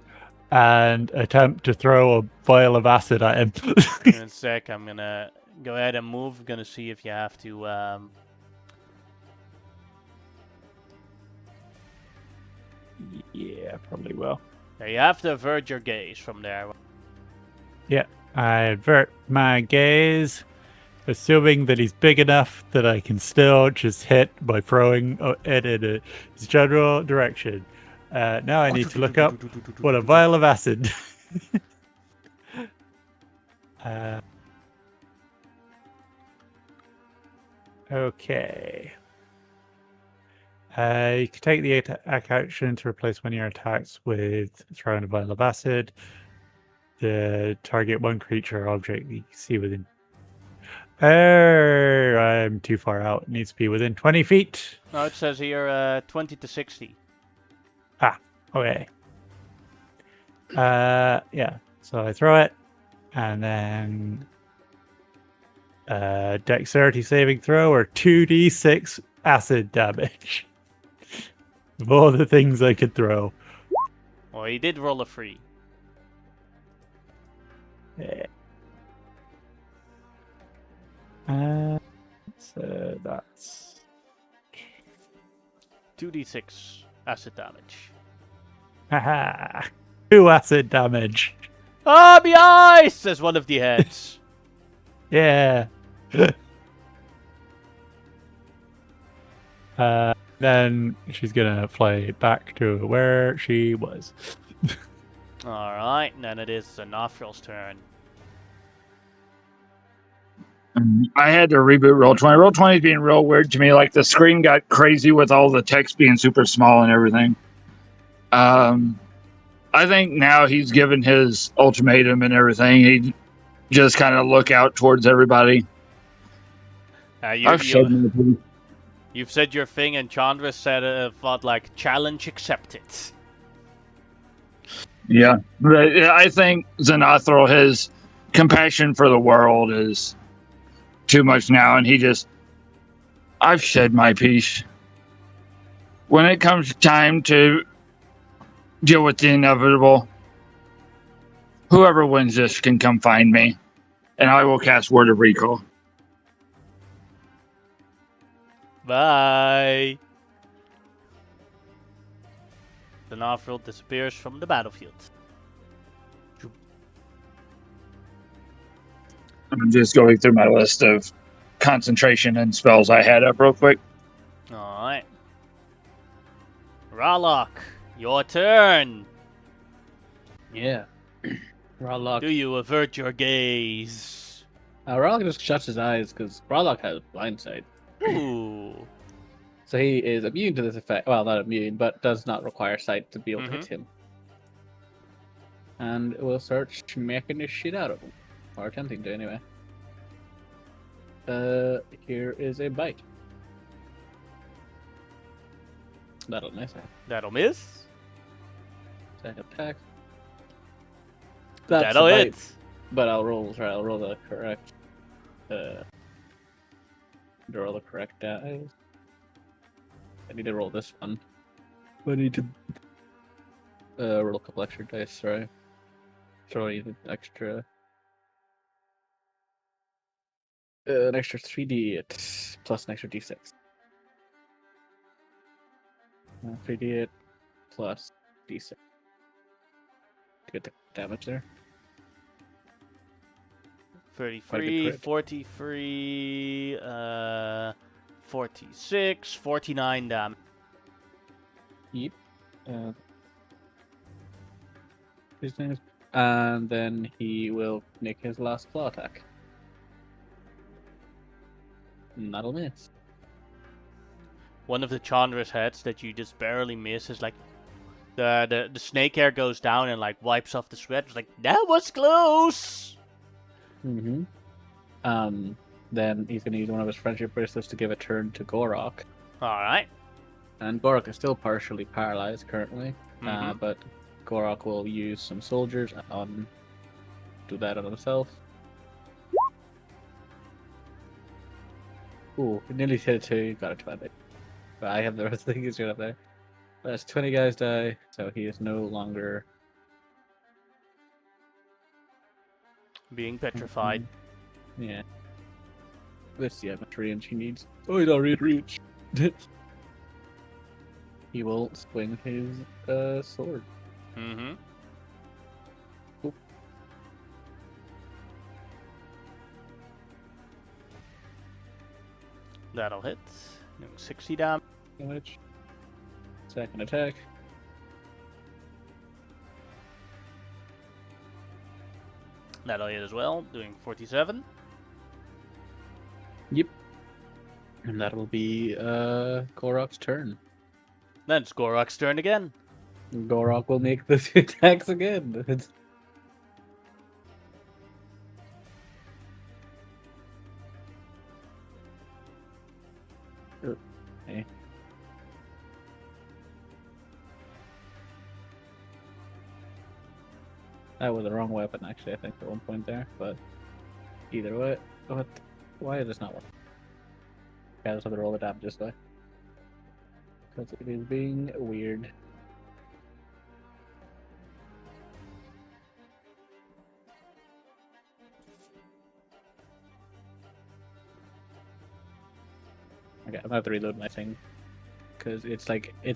and attempt to throw a vial of acid at him. In a sec, I'm gonna go ahead and move. Gonna see if you have to. Yeah, probably will. You have to avert your gaze from there. Yeah, I avert my gaze, assuming that he's big enough that I can still just hit by throwing it in his general direction. Now I need to look up what a vial of acid. Okay. You can take the attack action to replace one of your attacks with throwing a vial of acid. The target one creature or object you see within. I'm too far out. It needs to be within 20 feet. No, it says here 20 to 60. Ah, okay. Yeah. So I throw it, and then dexterity saving throw or 2d6 acid damage. Of all the things I could throw. Well, he did roll a 3. Yeah. So that's 2d6 acid damage. haha 2 acid damage. Ah, be ice! Says one of the heads. Yeah. Then she's gonna fly back to where she was. Alright, then it is Nafril's turn. I had to reboot Roll20. Roll20 is being real weird to me. Like the screen got crazy with all the text being super small and everything. I think now he's given his ultimatum and everything. He just kind of look out towards everybody. You've said your thing, and Chandra said thought like challenge accepted. Yeah, but I think Xenothril, his compassion for the world is too much now, and I've said my piece. When it comes time to deal with the inevitable, whoever wins this can come find me, and I will cast Word of Recall. Bye. The Nafril disappears from the battlefield. I'm just going through my list of concentration and spells I had up real quick. Alright. Ralok, your turn. Yeah. Ralok. Do you avert your gaze? Ralok just shuts his eyes because Ralok has blind sight. Ooh. So he is immune to this effect. Well, not immune, but does not require sight to be able to hit him. And it will start smacking the shit out of him. Or attempting to, anyway. Here is a bite. That'll miss. That'll miss. Second attack. That'll hit. But I'll roll the correct. Roll the correct dice. I need to roll this one. I need to roll a couple extra dice. Sorry. So I need an extra. An extra 3d8 plus an extra d6. 3d8 plus d6 to get the damage there. 33, 43, 46, 49 damage. Yep. His name is... And then he will make his last claw attack. And that'll miss. One of the Chandra's heads that you just barely miss is like the snake hair goes down and like wipes off the sweat. It's like, that was close. Mm-hmm. Then he's gonna use one of his friendship bracelets to give a turn to Gorok. Alright. And Gorok is still partially paralyzed currently. But Gorok will use some soldiers do that on himself. Ooh, he nearly hit it too. Got it 20. But I have the rest of the things right up there. That's 20 guys die, so he is no longer Being petrified. Yeah. Let's see how much range he needs. Oh, he don't reach. He will swing his sword. Mm-hmm. Oop. That'll hit. Doing 60 damage. Second attack. That'll hit as well, doing 47. Yep. And that'll be Gorok's turn. Then it's Gorok's turn again. Gorok will make the attacks again. Okay. That was the wrong weapon, actually, I think, at one point there. But either way, why is this not working? Okay, I just have to roll the damage this way. Because it is being weird. Okay, I'm gonna have to reload my thing. Because it's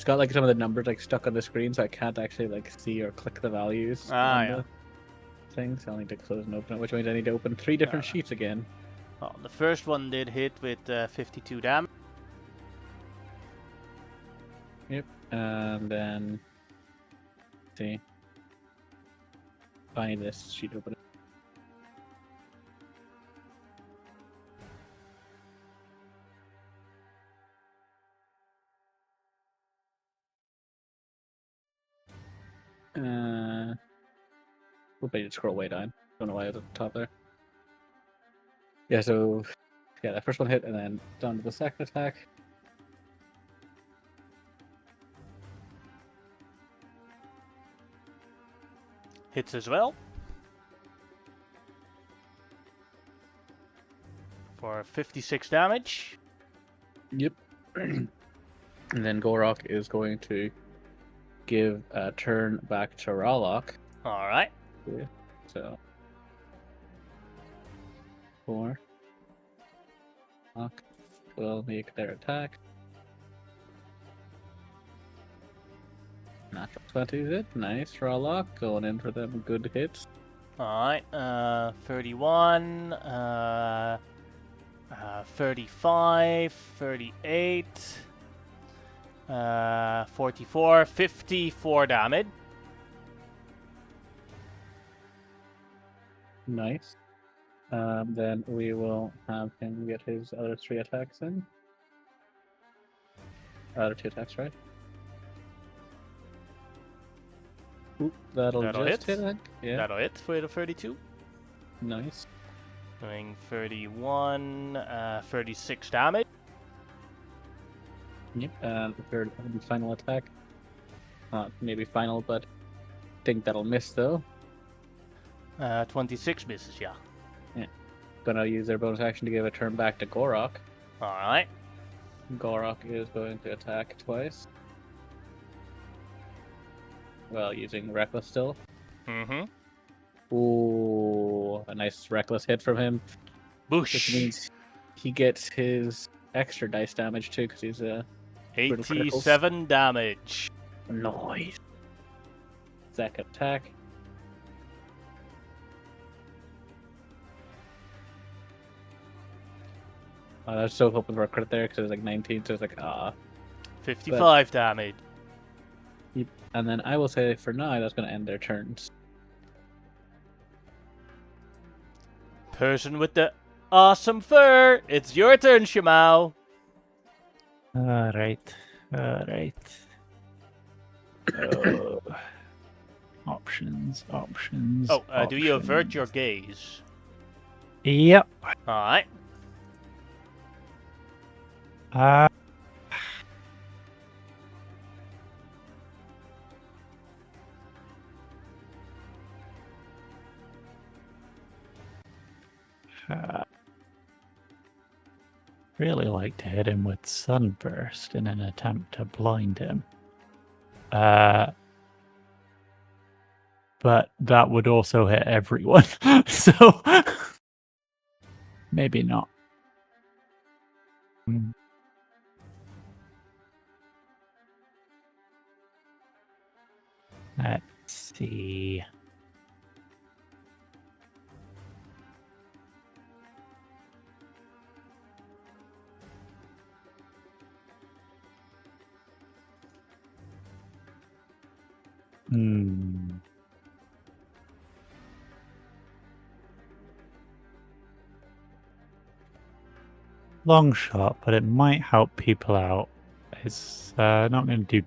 got like some of the numbers like stuck on the screen, so I can't actually like see or click the values on the thing. So I'll need to close and open it, which means I need to open 3 different sheets again. Well, the first one did hit with 52 damage. Yep, and then see, find this sheet open. Hope I did scroll way down. Don't know why it was at the top there. Yeah, so yeah, that first one hit, and then down to the second attack. Hits as well. For 56 damage. Yep. And then Gorok is going to give a turn back to Ralok. Alright. Yeah. So 4. Lock will make their attack. Natural 20 is it. Nice, Ralok. Going in for them good hits. Alright, 31, 35, 38, 44, 54 damage. Nice. Then we will have him get his other 3 attacks in. Other 2 attacks, right? Oop, that'll just hit. Yeah. That'll hit for the 32. Nice. Doing 31, 36 damage. Yep. And the third and final attack. Maybe final, but I think that'll miss though. 26 misses, yeah. Yeah. Gonna use their bonus action to give a turn back to Gorok. Alright. Gorok is going to attack twice. Well, using Reckless still. Mm-hmm. Ooh, a nice Reckless hit from him. Boosh. Which means he gets his extra dice damage too, because he's a 87 damage. Nice. Second attack. I was so hoping for a crit there because it was like 19, so it's like 55 damage. Yep. And then I will say for now that's going to end their turns. Person with the awesome fur. It's your turn, Shimao. Alright. Options. Oh, do you avert your gaze? Yep. Alright. Really like to hit him with Sunburst in an attempt to blind him. but that would also hit everyone. So maybe not. Let's see. Long shot, but it might help people out. It's not going to do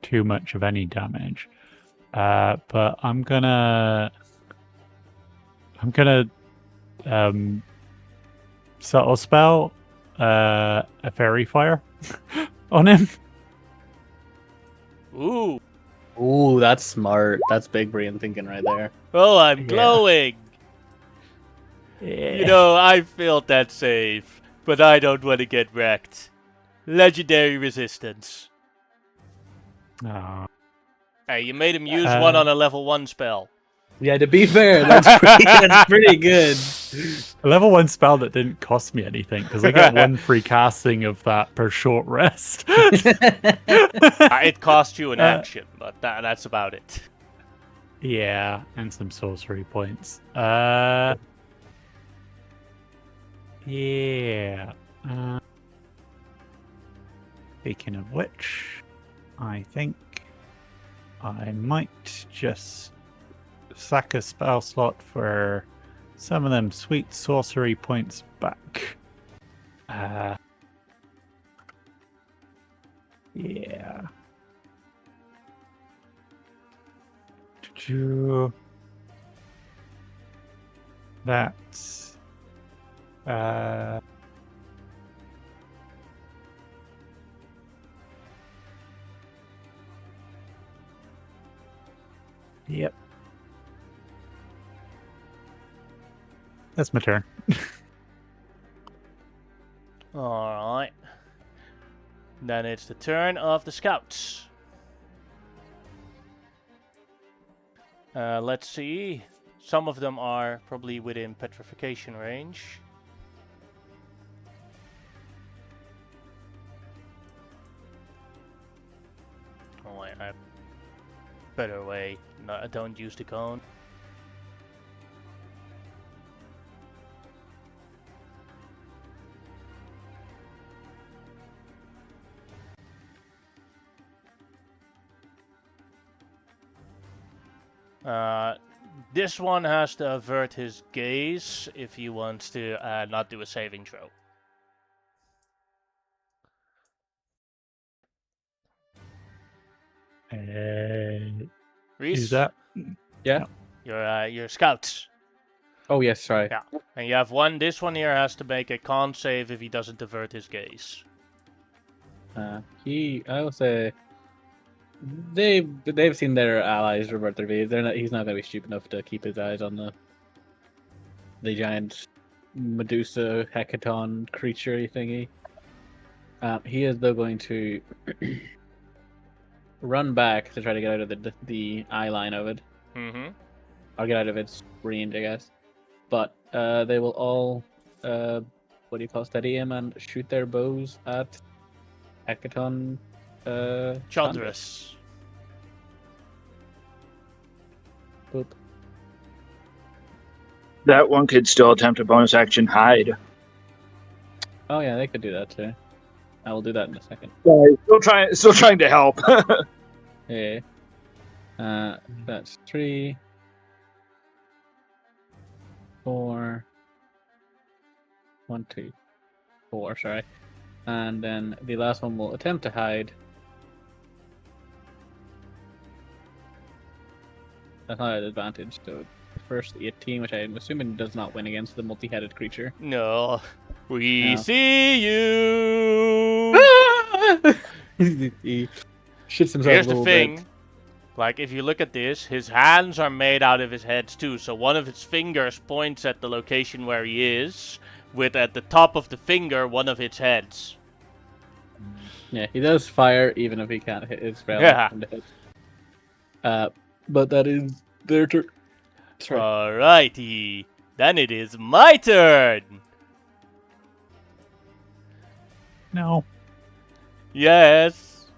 too much of any damage. But I'm gonna subtle spell a fairy fire on him. Ooh, that's smart. That's big brain thinking right there. Oh, I'm glowing. Yeah. You know, I failed that save, but I don't want to get wrecked. Legendary resistance. Oh. Hey, you made him use one on a level 1 spell. Yeah, to be fair, that's pretty good. A level 1 spell that didn't cost me anything, because I get 1 free casting of that per short rest. It cost you an action, but that's about it. Yeah, and some sorcery points. Yeah. Speaking of which, I think I might just sack a spell slot for some of them sweet sorcery points back. Yeah. That's yep. That's my turn. Alright. Then it's the turn of the scouts. Let's see. Some of them are probably within petrification range. Oh wait, I have better way. No, I don't use the cone. This one has to avert his gaze if he wants to not do a saving throw. Reese? Is that? Yeah. Your scouts. Oh yes, sorry. Yeah, and you have one. This one here has to make a con save if he doesn't avert his gaze. I will say, they've seen their allies revert their gaze. He's not gonna be stupid enough to keep his eyes on the giant Medusa hecaton creature thingy. He is though going to run back to try to get out of the eye line of it. I'll get out of its range, I guess. But they will all steady aim and shoot their bows at Hecaton Chandras. Boop. That one could still attempt a bonus action hide. Oh yeah, they could do that too. I will do that in a second. Still trying to help. Yeah. That's 3, 4, 1, 2, 4. Sorry, and then the last one will attempt to hide. That's not an advantage. So the first 18, which I'm assuming does not win against the multi-headed creature. No, we see you. He shits himself. Here's a the little thing. bit. Like, if you look at this, his hands are made out of his heads too. So one of his fingers points at the location where he is, with at the top of the finger one of its heads. Yeah, he does fire even if he can't hit his spell. Yeah. But that is Their turn. Sorry. Alrighty. Then it is my turn. No. Yes.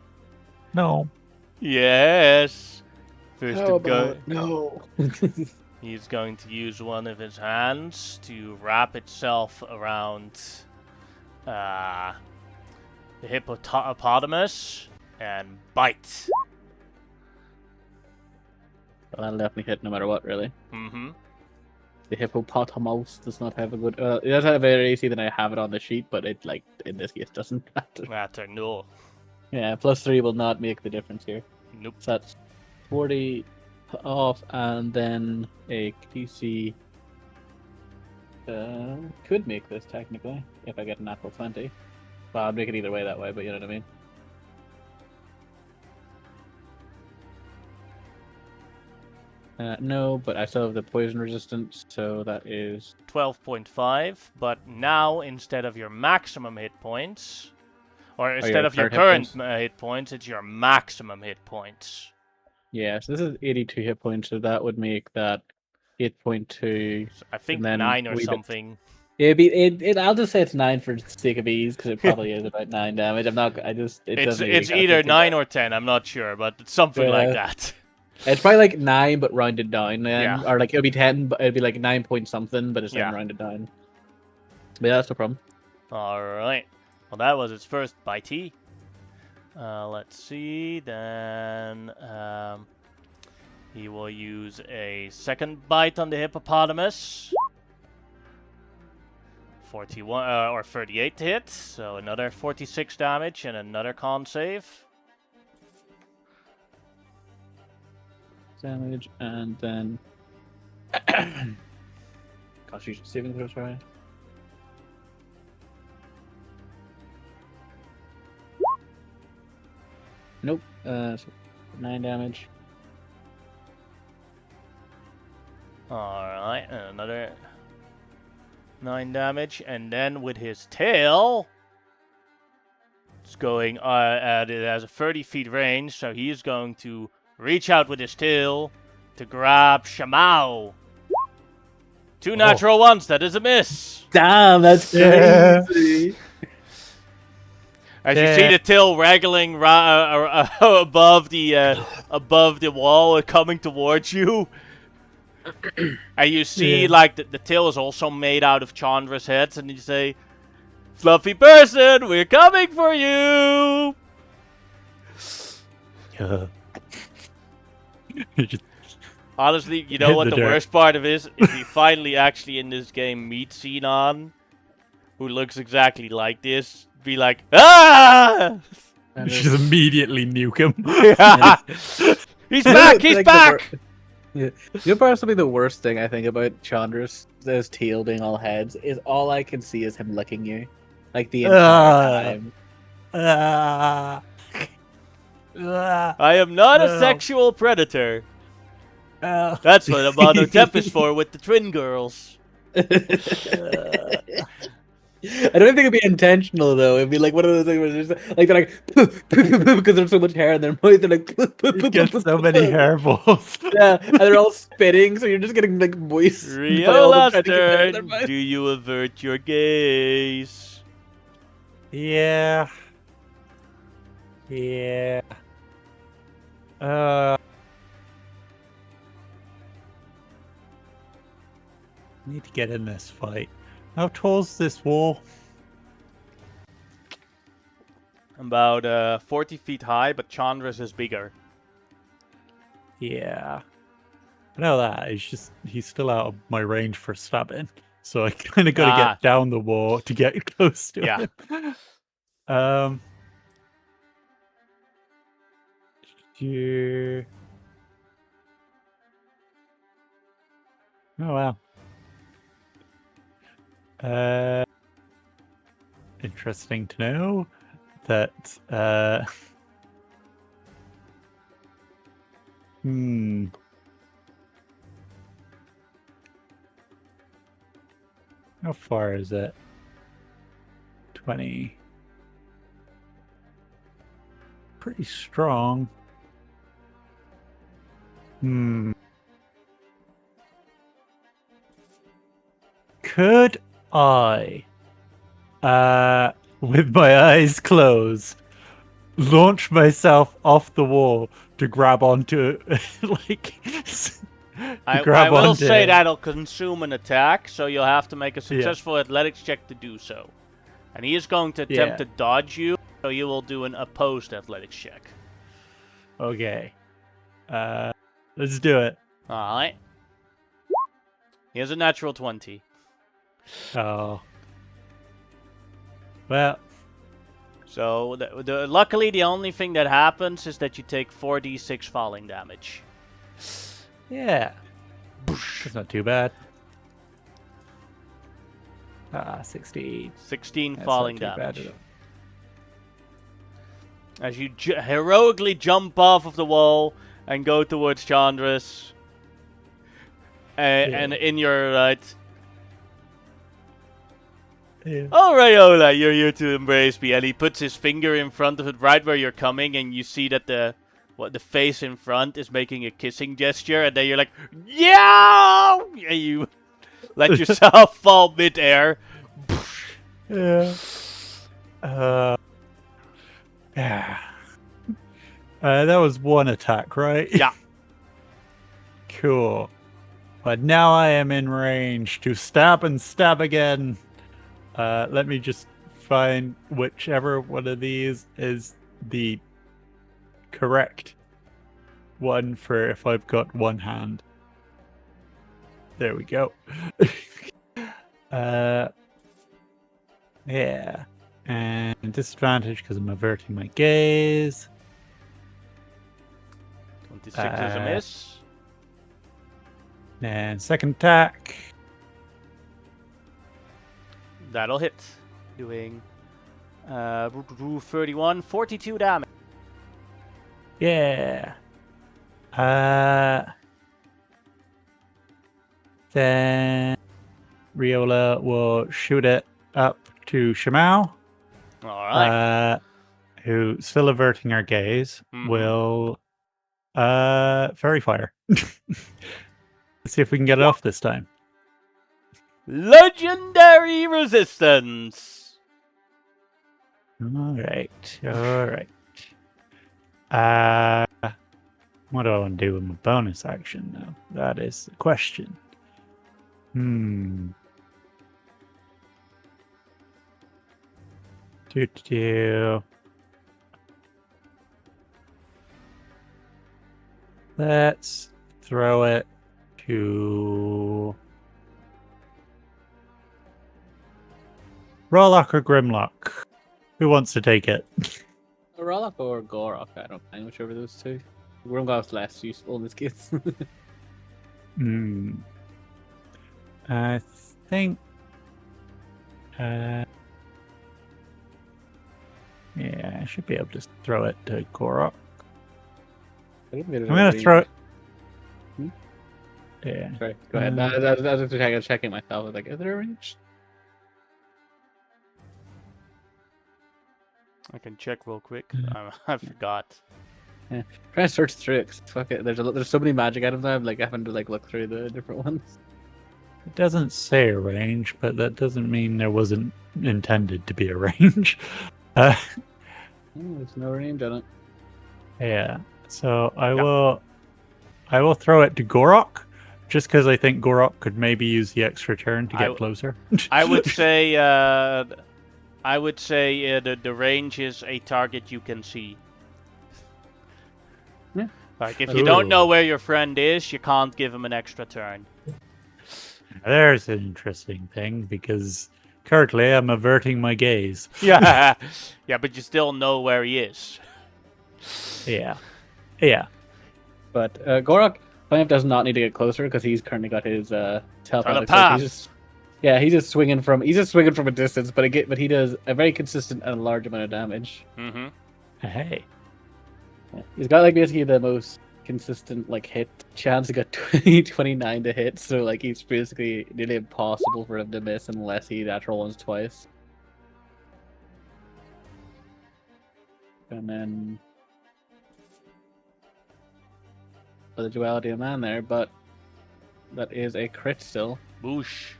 No. Yes. First How to go. about no? He's going to use one of his hands to wrap itself around the hippopotamus and bite. Well, that'll definitely hit no matter what, really. Mm-hmm. The hippopotamus does not have a good. It does have a better AC than I have it on the sheet, but it, like, in this case, doesn't matter. Matter, no. Yeah, +3 will not make the difference here. Nope. So that's 40 off, and then a DC could make this technically if I get a natural 20. Well, I'd make it either way that way, but you know what I mean. No, but I still have the poison resistance, so that is 12.5, but now instead of your maximum hit points, or instead your of your current current hit points, it's your maximum hit points. yeah. So this is 82 hit points, so that would make that 8.2. So I think And then 9 or we- something. It'd be it. I'll just say it's 9 for the sake of ease, because it probably is about 9 damage. I'm not. I just it It's doesn't. really kinda either fit 9 together. or 10, I'm not sure, but it's something like Yeah. that. It's probably like 9, but rounded down. Then, Yeah. or like it'll be 10, but it'd be like 9 point something, but it's then Yeah. rounded down. But yeah, that's no problem. Alright. Well, that was its first bitey. Let's see. Then he will use a second bite on the hippopotamus. 41 or 38 to hit, so another 46 damage and another con save. Damage, and then Constitution saving throw, sorry. Nope. So 9 damage. Alright, and another 9 damage, and then with his tail, it's going it has a 30 feet range, so he's going to reach out with his tail to grab Shamao. 2 natural ones, that is a miss. Damn, that's crazy. As you see the tail wraggling above the wall, coming towards you. And you see, like, the tail is also made out of Chandra's heads, and you say, "Fluffy person, we're coming for you!" Yeah. Honestly, you know what the dirt. worst part of is? If you finally actually in this game meet Xenon, who looks exactly like this, be like, "Ah!" Just immediately nuke him. Yeah. He's back! He's Like back! Yeah. You know, possibly the worst thing I think about Chandra's his tail being all heads is all I can see is him licking you, like the entire time. I am not a sexual predator. That's what I'm on Tempest for with the twin girls. I don't think it'd be intentional though. It'd be like one of those things where they're just, like they're like because there's so much hair in their mouth. They're like You get so many hairballs. Yeah, and they're all spitting, so you're just getting like moist. by all them trying to get hair in their Riolaster, mouth. do you avert your gaze? Yeah. Yeah. Need to get in this fight. How tall's this wall? About 40 feet high, but Chandra's is bigger. Yeah. I know that. It's just he's still out of my range for stabbing. So I kind of got to get down the wall to get close to him. Yeah. Oh wow. Interesting to know that how far is it? 20. Pretty strong. Could I, with my eyes closed, launch myself off the wall to grab onto, like, I will say that'll consume an attack, so you'll have to make a successful athletics check to do so. And he is going to attempt to dodge you, so you will do an opposed athletics check. Okay. Let's do it. Alright. He has a natural 20. Oh. Well. So, luckily, the only thing that happens is that you take 4d6 falling damage. Yeah. That's not too bad. 16. 16 That's falling not too bad damage. at all. As you heroically jump off of the wall and go towards Chandras. And in your right. Yeah. Oh, Rayola, you're here to embrace me. And he puts his finger in front of it right where you're coming, and you see that the face in front is making a kissing gesture, and then you're like, yeah! And you let yourself fall midair. Yeah. Yeah. That was one attack, right? Yeah. Cool. But now I am in range to stab and stab again. Let me just find whichever one of these is the correct one for if I've got one hand. There we go. Yeah. And disadvantage because I'm averting my gaze. 26 is a miss. And second attack. That'll hit. Doing 31, 42 damage. Yeah. Then Riola will shoot it up to Shamao. Alright. Who, still averting our gaze, will fairy fire. Let's see if we can get it off this time. Legendary resistance. All right. What do I want to do with my bonus action now? That is the question. Let's throw it to Rawlock or Grimlock. Who wants to take it? Rawlock or Gorok, I don't mind whichever of those two. Grimlock's less useful in this case. I think. Yeah, I should be able to throw it to Gorok. I'm gonna throw it. Yeah. Sorry, go ahead. I was checking myself. I was like, is there a range? I can check real quick. I forgot. Yeah. Trying to search through it. Fuck it. There's so many magic items. I'm like having to look through the different ones. It doesn't say a range, but that doesn't mean there wasn't intended to be a range. There's no range on it. Yeah. So I will throw it to Gorok, just because I think Gorok could maybe use the extra turn to get closer. I would say the range is a target you can see. Yeah. Like if you don't know where your friend is, you can't give him an extra turn. There's an interesting thing because currently I'm averting my gaze. Yeah, but you still know where he is. Yeah. But Gorok does not need to get closer because he's currently got his telepathic. He's just swinging from a distance, but he does a very consistent and large amount of damage. Hey. Yeah. He's got basically the most consistent hit chance to get 29 to hit, so it's basically nearly impossible for him to miss unless he natural ones twice. And then the duality of man there, but that is a crit still. Boosh.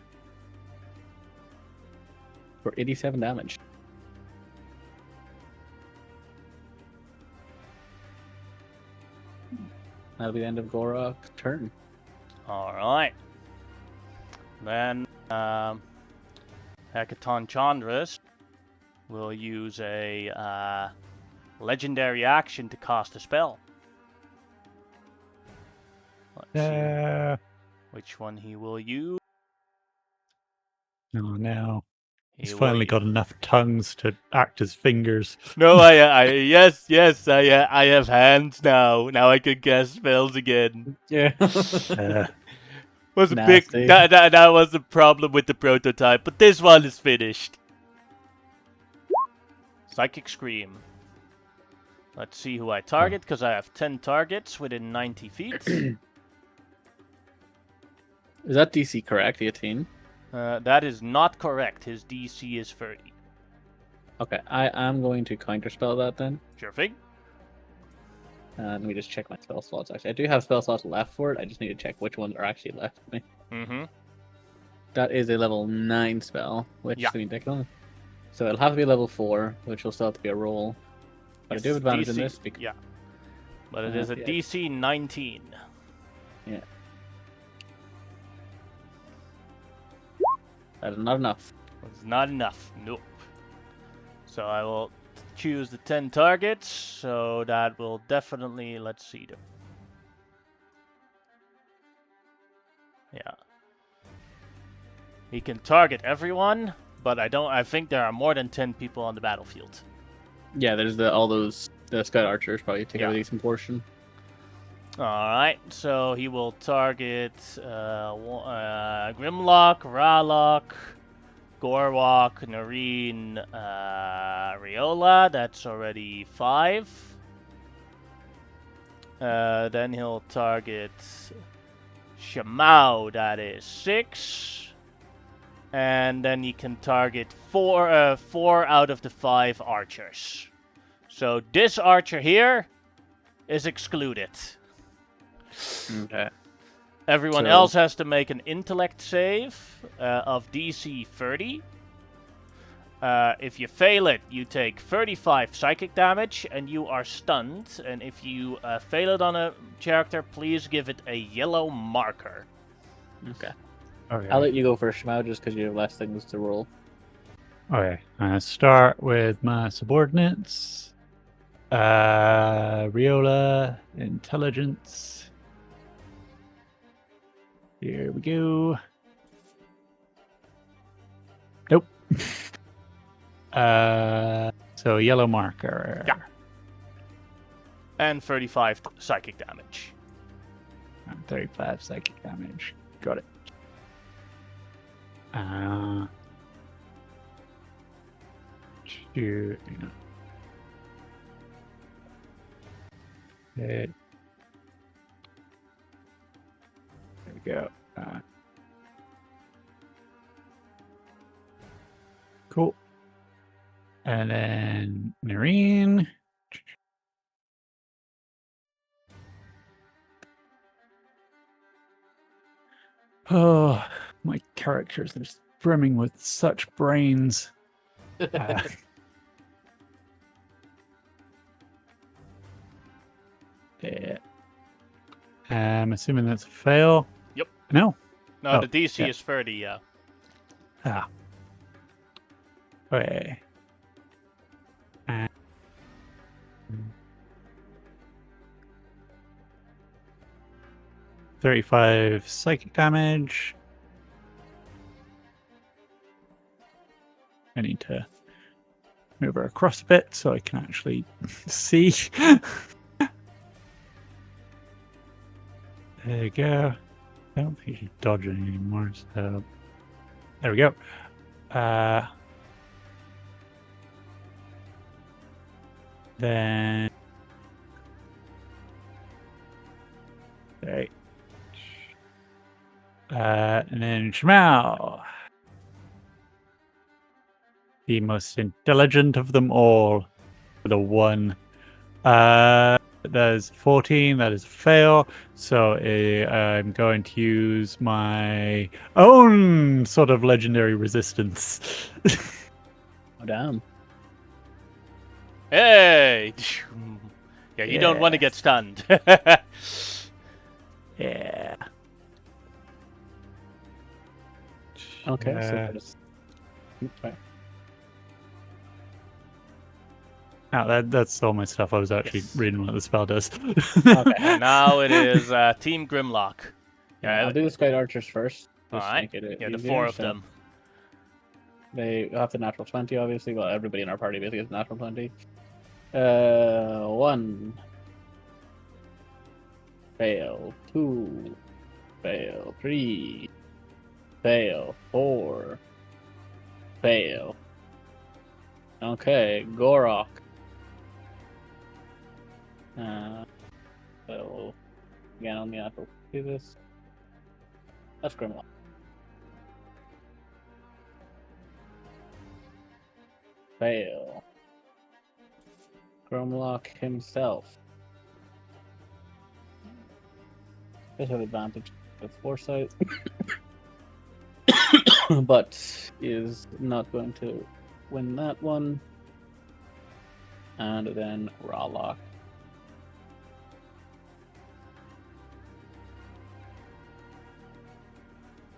for 87 damage. That'll be the end of Gorok's turn. Alright. Then, Hekaton Chandras will use a legendary action to cast a spell. Let's see which one he will use. Oh no. He He's will finally got enough tongues to act as fingers. No, yes, I have hands now. Now I can cast spells again. Yeah. Was a Nasty. big that was the problem with the prototype, but this one is finished. Psychic Scream. Let's see who I target, because I have 10 targets within 90 feet. Is that DC correct, 18? That is not correct. His DC is 30. Okay, I am going to counterspell that then. Sure thing. Let me just check my spell slots. Actually, I do have spell slots left for it. I just need to check which ones are actually left for me. Mm-hmm. That is a level 9 spell, which Yeah. So it'll have to be level 4, which will still have to be a roll. But I do have advantage in this. Yeah. But it is a DC 19. Yeah. That is not enough. It's not enough. Nope. So I will choose the 10 targets. So that will definitely, let's see them. Yeah. He can target everyone, but I think there are more than 10 people on the battlefield. Yeah, there's all those Scout Archers probably take a decent portion. Alright, so he will target Grimlock, Ralok, Gorwalk, Noreen, Riola. That's already 5. Then he'll target Shamao. That is 6. And then he can target 4 out of the 5 archers. So this archer here is excluded. Okay. Everyone else has to make an intellect save of DC 30. If you fail it, you take 35 psychic damage and you are stunned. And if you fail it on a character, please give it a yellow marker. Okay. Okay. I'll let you go first, Shmao, just because you have less things to roll. Okay. I'm going to start with my subordinates. Riola, intelligence. Here we go. Nope. So yellow marker. Yeah. And 35 psychic damage. 35 psychic damage. Got it. Shoot. Okay. There we go. Cool. And then Marine. Oh, my characters are just brimming with such brains. Yeah. I'm assuming that's a fail. Yep. No. No, Oh, the DC yeah. is 30, yeah. Ah. Okay. 35 psychic damage. I need to move her across a bit so I can actually see. There you go. I don't think she's dodging anymore, so there we go. Then right. And then Shmao. The most intelligent of them all with a 1. That is 14. That is a fail. So I'm going to use my own sort of legendary resistance. Oh, damn. Hey! Yeah, you don't want to get stunned. Yeah. Okay, so there's... Okay. Oh, that's all my stuff. I was actually reading what the spell does. Okay. And now it is Team Grimlock. Yeah, I'll do the Sky Archers first. Just Alright. make it Yeah, the easier, 4 of so them. They have the natural 20, obviously. Well, everybody in our party basically has natural 20. 1. Fail. 2. Fail. 3. Fail. 4. Fail. Okay, Gorok. So, again, on the natural. Do this. That's Grimlock. Fail. Grimlock himself. Does have advantage with foresight, but is not going to win that one. And then Rawlock.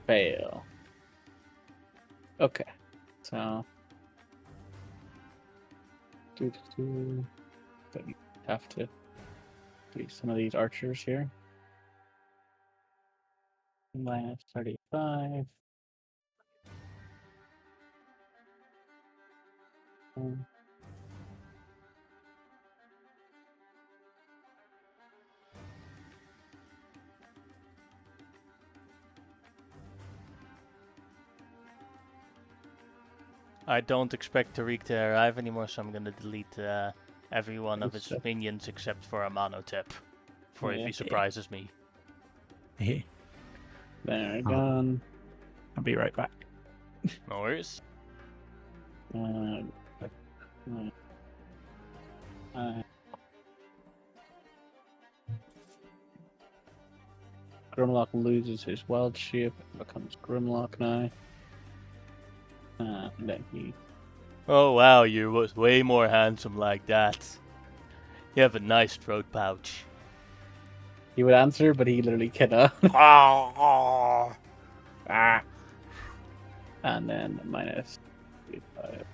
Fail. Okay, so but you have to do some of these archers here. Minus 35. I don't expect Tariq to arrive anymore, so I'm gonna delete every one of his Except- minions except for a Monotip. For if Yeah. he surprises me. They're gone. I'll be right back. No worries. Uh, Grimlock loses his wild shape, becomes Grimlock now. And then he... Oh wow, you was way more handsome like that. You have a nice throat pouch. He would answer, but he literally cannot. Ah. And then minus 35.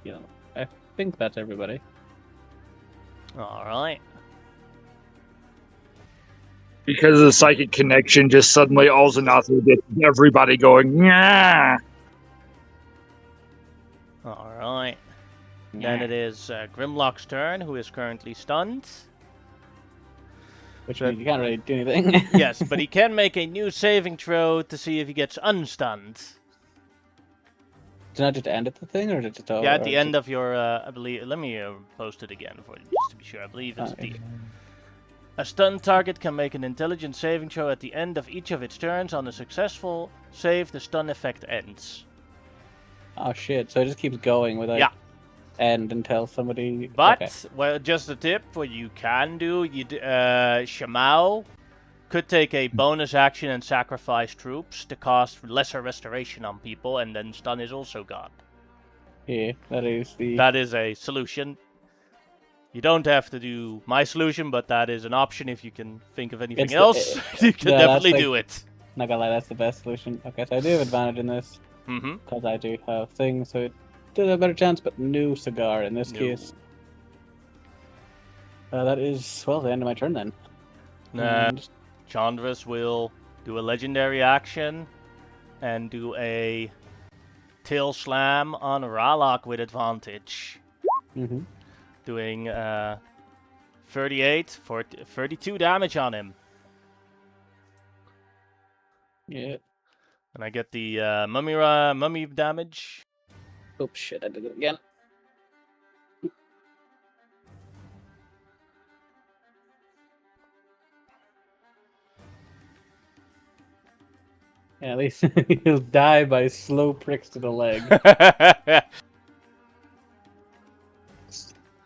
Yeah, I think that's everybody. Alright. Because of the psychic connection, just suddenly Ozanath gets everybody going, yeah. Alright. Then it is Grimlock's turn, who is currently stunned. Which means you can't really do anything. Yes, but he can make a new saving throw to see if he gets unstunned. Did I just end at the thing, or did it? Yeah, at the end of your, I believe. Let me post it again for you, just to be sure. I believe it's Okay. A stunned target can make an intelligence saving throw at the end of each of its turns. On a successful save, the stun effect ends. Oh shit! So it just keeps going without end until somebody. But Okay. well, just a tip: what you can do, Shamao could take a bonus action and sacrifice troops to cast lesser restoration on people, and then stun is also gone. Yeah, that is a solution. You don't have to do my solution, but that is an option. If you can think of anything else, you can definitely do it. Not gonna lie, that's the best solution. Okay, so I do have advantage in this. Mm-hmm. Because I do have things, so it does have a better chance, but no cigar in this case. That is, well, the end of my turn then. Chandras will do a legendary action and do a tail slam on Ralok with advantage. Mm-hmm. Doing 32 damage on him. Yeah. And I get the mummy damage. Oh shit, I did it again. Yeah, at least he'll die by slow pricks to the leg.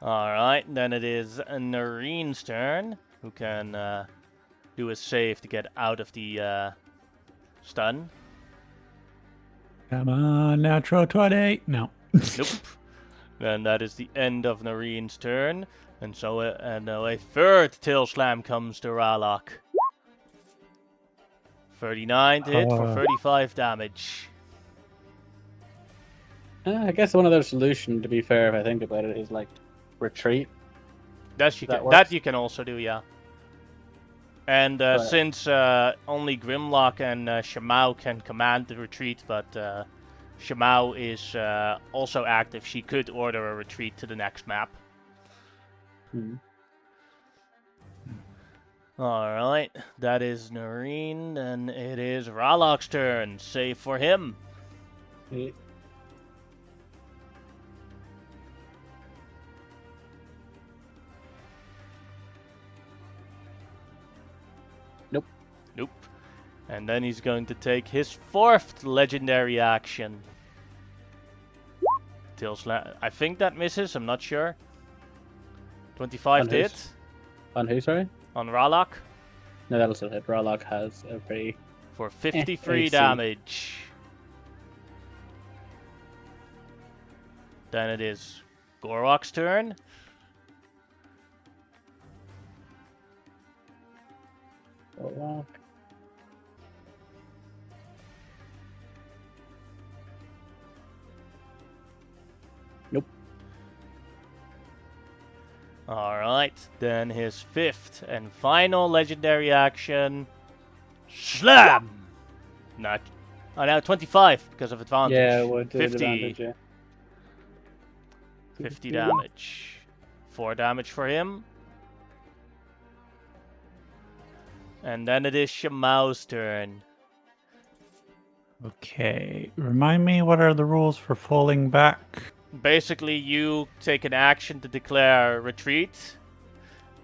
Alright, then it is Noreen's turn, who can do a save to get out of the stun. Come on, natural 20. No. Nope. Then that is the end of Noreen's turn. And so now a third tail slam comes to Ralok. 39 to hit for 35 damage. I guess one other solution, to be fair, if I think about it, is like retreat. That you can also do, yeah. And since only Grimlock and Shamao can command the retreat, but Shamao is also active, she could order a retreat to the next map. Alright, that is Noreen, and it is Ralok's turn. Save for him. Yeah. Nope. And then he's going to take his fourth legendary action. Tail slam. I think that misses, I'm not sure. 25 to hit. On who, sorry? On Ralok. No, that'll still hit. Ralok has a pretty... For 53 AC. damage. Then it is Gorok's turn. Ralok. Nope. Alright, then his fifth and final legendary action. Slam! Not. Oh, now 25 because of advantage. Yeah, what 50. advantage, yeah. 50 damage. 4 damage for him. And then it is Shamao's turn. Okay. Remind me, what are the rules for falling back? Basically, you take an action to declare retreat.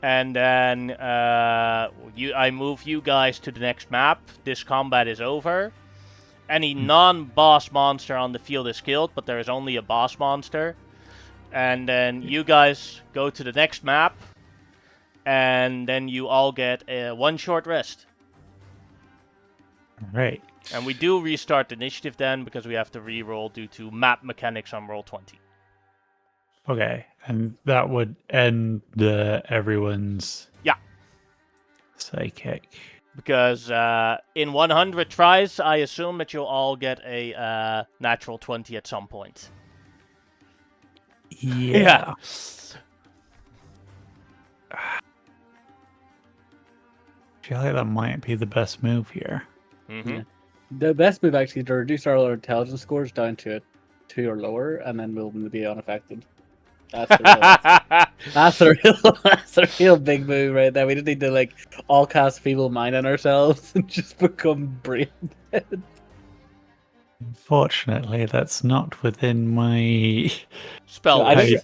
And then I move you guys to the next map. This combat is over. Any non-boss monster on the field is killed, but there is only a boss monster. And then you guys go to the next map. And then you all get one short rest. Right. And we do restart the initiative then, because we have to re-roll due to map mechanics on roll 20. Okay, and that would end everyone's psychic. Because in 100 tries, I assume that you'll all get a natural 20 at some point. Yeah. I feel like that might be the best move here. Mm-hmm. Yeah. The best move actually is to reduce our intelligence scores down to a 2 or lower, and then we'll be unaffected. That's the real big move right there. We just need to like all cast feeble mind on ourselves and just become brain dead. Unfortunately, that's not within my spell. I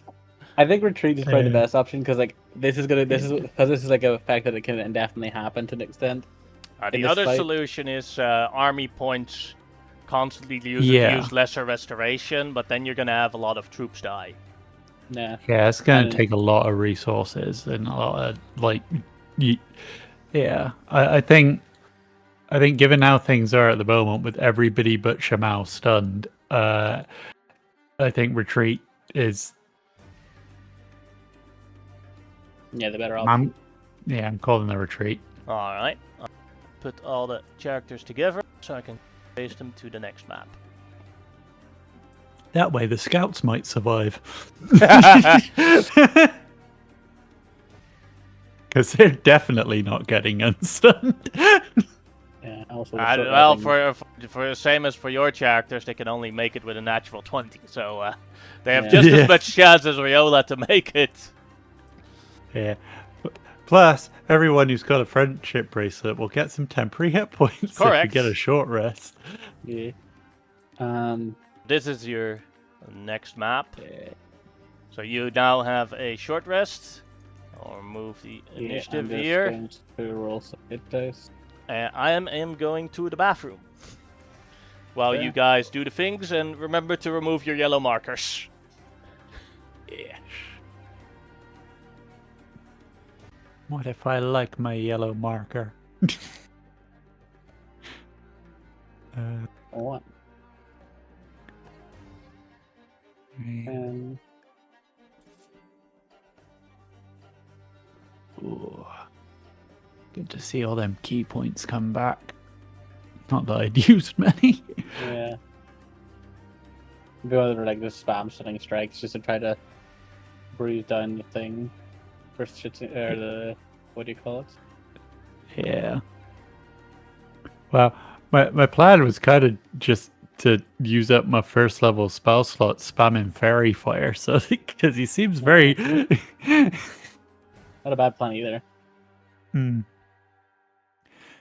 think retreat is probably the best option because like this is like an effect that it can indefinitely happen to an extent. The other solution is army points constantly use lesser restoration, but then you're gonna have a lot of troops die. Yeah, it's going to take a lot of resources and a lot of I think given how things are at the moment with everybody but Shamao stunned, I think retreat is the better option. I'm calling the retreat. All right, I'll put all the characters together so I can paste them to the next map. That way the scouts might survive. Because they're definitely not getting unstunned. Yeah, also well, for the same as for your characters, they can only make it with a natural 20. So they have just as much chance as Riola to make it. Yeah. Plus, everyone who's got a friendship bracelet will get some temporary hit points. Correct. If you get a short rest. Yeah. This is your next map. So you now have a short rest. I'll move the initiative here. To roll some hit dice. I am going to the bathroom. while Sure. you guys do the things, and remember to remove your yellow markers. Yeah. What if I like my yellow marker? One. And Ooh. Good to see all them key points come back. Not that I'd used many. yeah. Go over like just spam stunning strikes just to try to breathe down the thing. First shit or the what do you call it? Yeah. Well, my plan was kind of just to use up my first level spell slot spamming Fairy Fire, so because he seems very Not a bad plan either.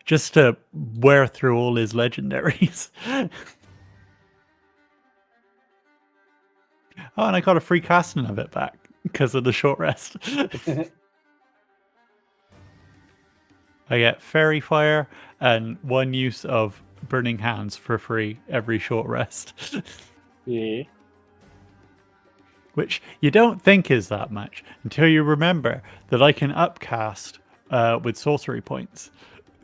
Just to wear through all his legendaries. Oh, and I got a free casting of it back because of the short rest. I get Fairy Fire and 1 use of Burning Hands for free every short rest. Yeah. Which you don't think is that much until you remember that I can upcast with sorcery points.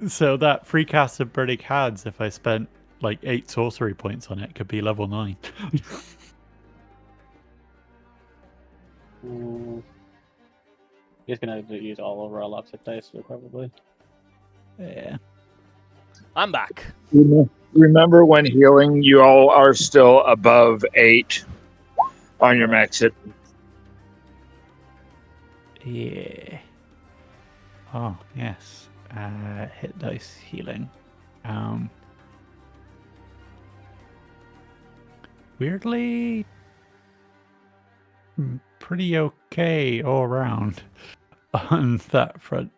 So that free cast of Burning Hands, if I spent like 8 sorcery points on it, could be level 9. He's gonna use all over our lots of dice, probably. Yeah. I'm back. Remember when healing, you all are still above 8 on your max hit. Yeah. Oh, yes. Hit dice healing. Weirdly, pretty okay all around on that front.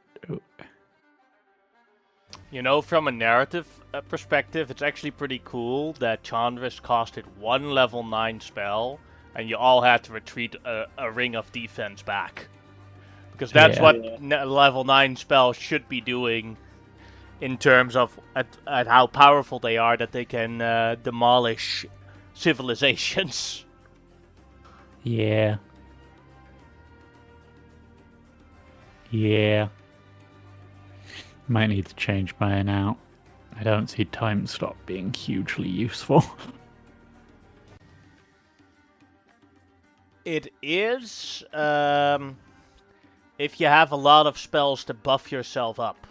You know, from a narrative perspective, it's actually pretty cool that Chandris casted 1 level 9 spell, and you all had to retreat a ring of defense back. Because that's what level 9 spells should be doing in terms of at how powerful they are, that they can demolish civilizations. Yeah. Yeah. Might need to change mine out. I don't see time stop being hugely useful. It is if you have a lot of spells to buff yourself up.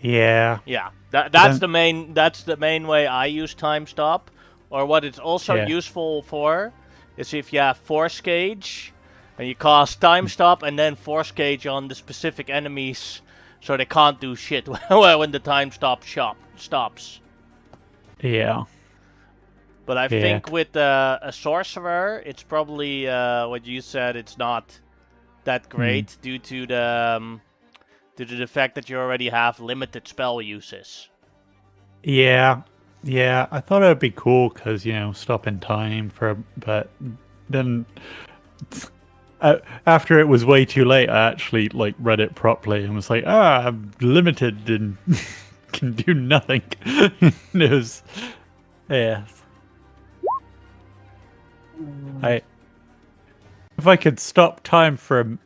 Yeah. Yeah, that's the main way I use time stop. Or what it's also useful for is if you have Force Gauge and you cast time stop and then Force Gauge on the specific enemies, so they can't do shit when the time stop stops. Yeah. But I think with a sorcerer, it's probably what you said. It's not that great due to the fact that you already have limited spell uses. Yeah. Yeah, I thought it would be cool because, stopping time but then after it was way too late, I actually read it properly and was like, I'm limited and can do nothing. It was, yes. If I could stop time for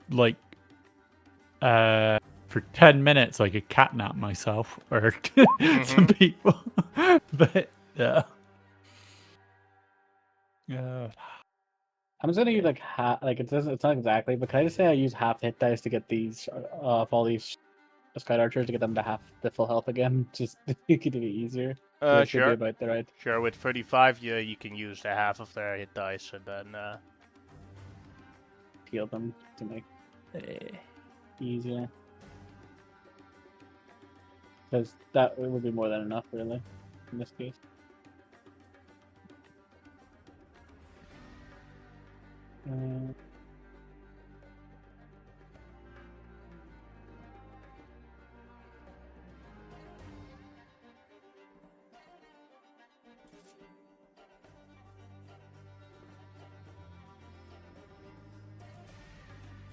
10 minutes, I could catnap myself or some people. But yeah. I'm just gonna use half. It's not exactly, but can I just say I use half hit dice to get these all these Sky Archers to get them to half the full health again? Just you could do it easier. Sure. About the right. Sure. With 35, you can use the half of their hit dice and then heal them to make easier. Because that would be more than enough, really, in this case.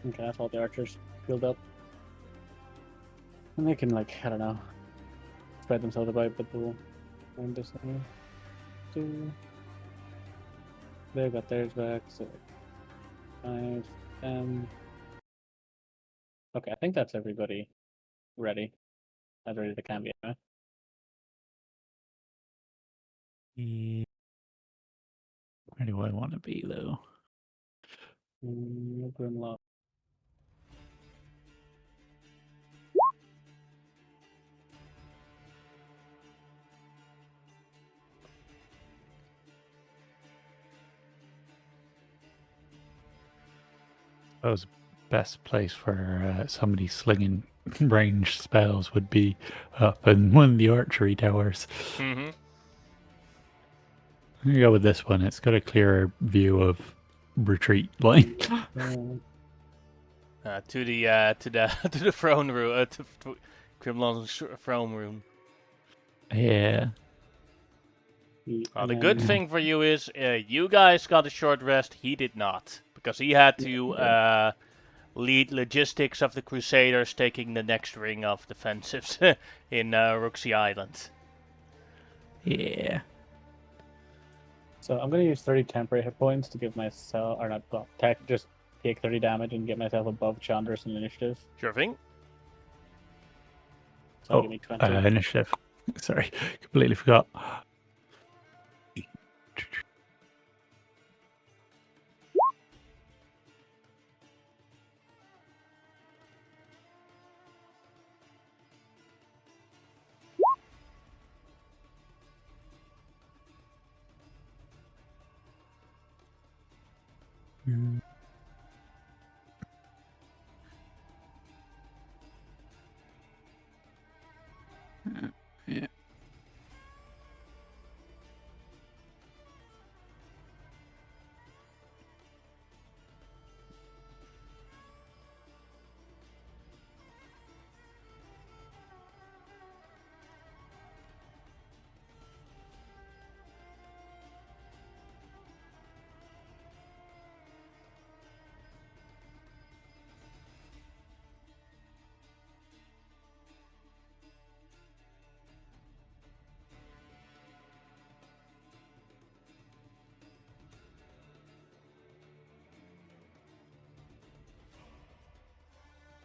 Okay, that's all the archers build up. And they can, I don't know, spread themselves about, but they'll find this anyway. 2. They got theirs back, so 5, 10. Okay, I think that's everybody ready. As ready as they can be, anyway. Where do I want to be, though? Grimlock. That was the best place for somebody slinging range spells would be up in one of the archery towers. Mm-hmm. I'm gonna go with this one. It's got a clearer view of retreat line. To the throne room, to Grimlon's throne room. Yeah. The good thing for you is you guys got a short rest. He did not, because he had to lead logistics of the Crusaders taking the next ring of defensives in Roxy Island. Yeah. So I'm gonna use 30 temporary hit points to give myself, or not, well, just take 30 damage and get myself above Chandras in initiative. Sure thing. So give me 20. Initiative. Sorry, completely forgot. Yeah.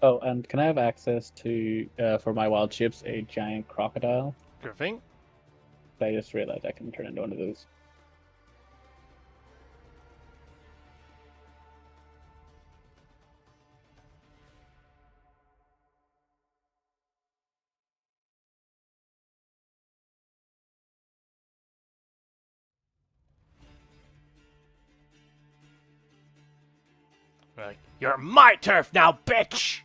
Oh, and can I have access to, for my wild shapes, a giant crocodile? Sure thing. I just realized I can turn into one of those. Like, you're my turf now, bitch!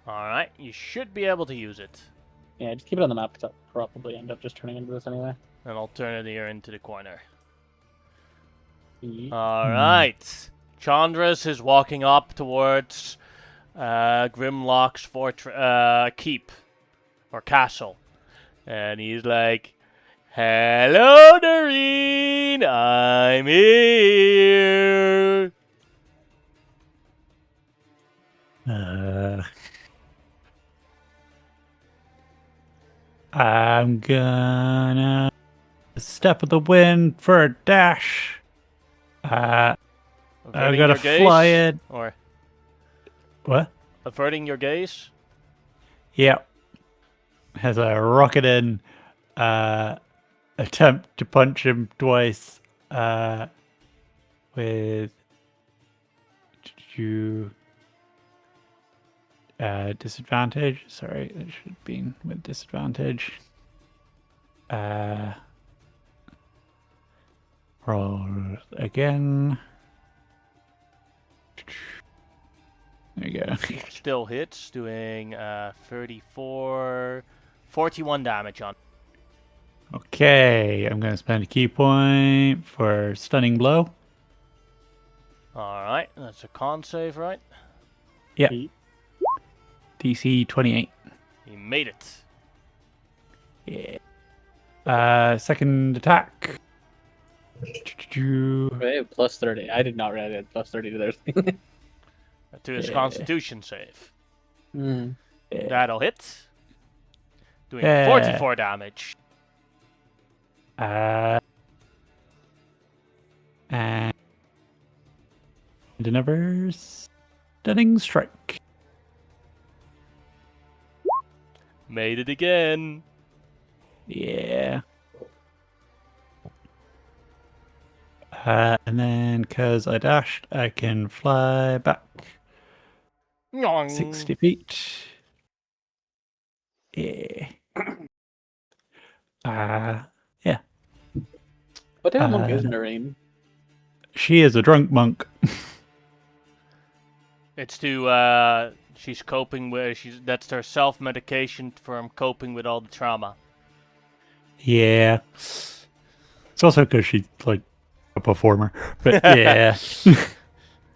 Alright, you should be able to use it. Yeah, just keep it on the map because I'll probably end up just turning into this anyway. And I'll turn it here into the corner. Yeah. Alright. Chandras is walking up towards Grimlock's keep. Or castle. And he's like, "Hello, Doreen! I'm here!" I'm gonna step of the wind for a dash. I gotta fly it. Or What? averting your gaze? Yep. As I rocket in, attempt to punch him twice, with disadvantage. Sorry, it should have been with disadvantage. Roll again. There you go. Still hits, doing 41 damage on. Okay, I'm going to spend a key point for stunning blow. Alright, that's a con save, right? Yep. DC 28. He made it. Yeah. Second attack. They have plus 30. I did not realize they had plus 30 to their thing. To his Constitution save. Mm. That'll hit. Doing Yeah. 44 damage. And another stunning strike. Made it again. Yeah. And then, because I dashed, I can fly back 60 feet. Yeah. Yeah. What type of monk is Noreen? She is a drunk monk. It's to, she's coping with, that's her self-medication from coping with all the trauma. Yeah. It's also because she's, like, a performer. But, yeah.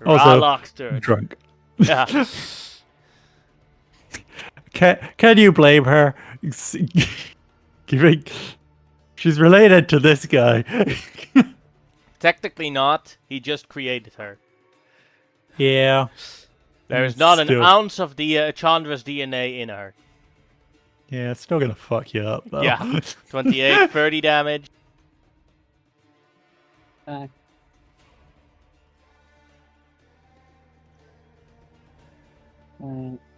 Also, drunk. Yeah. Can you blame her? She's related to this guy. Technically not. He just created her. Yeah. There's not an ounce of the Chandra's DNA in her. Yeah, it's still gonna fuck you up, though. Yeah. 28, 30 damage.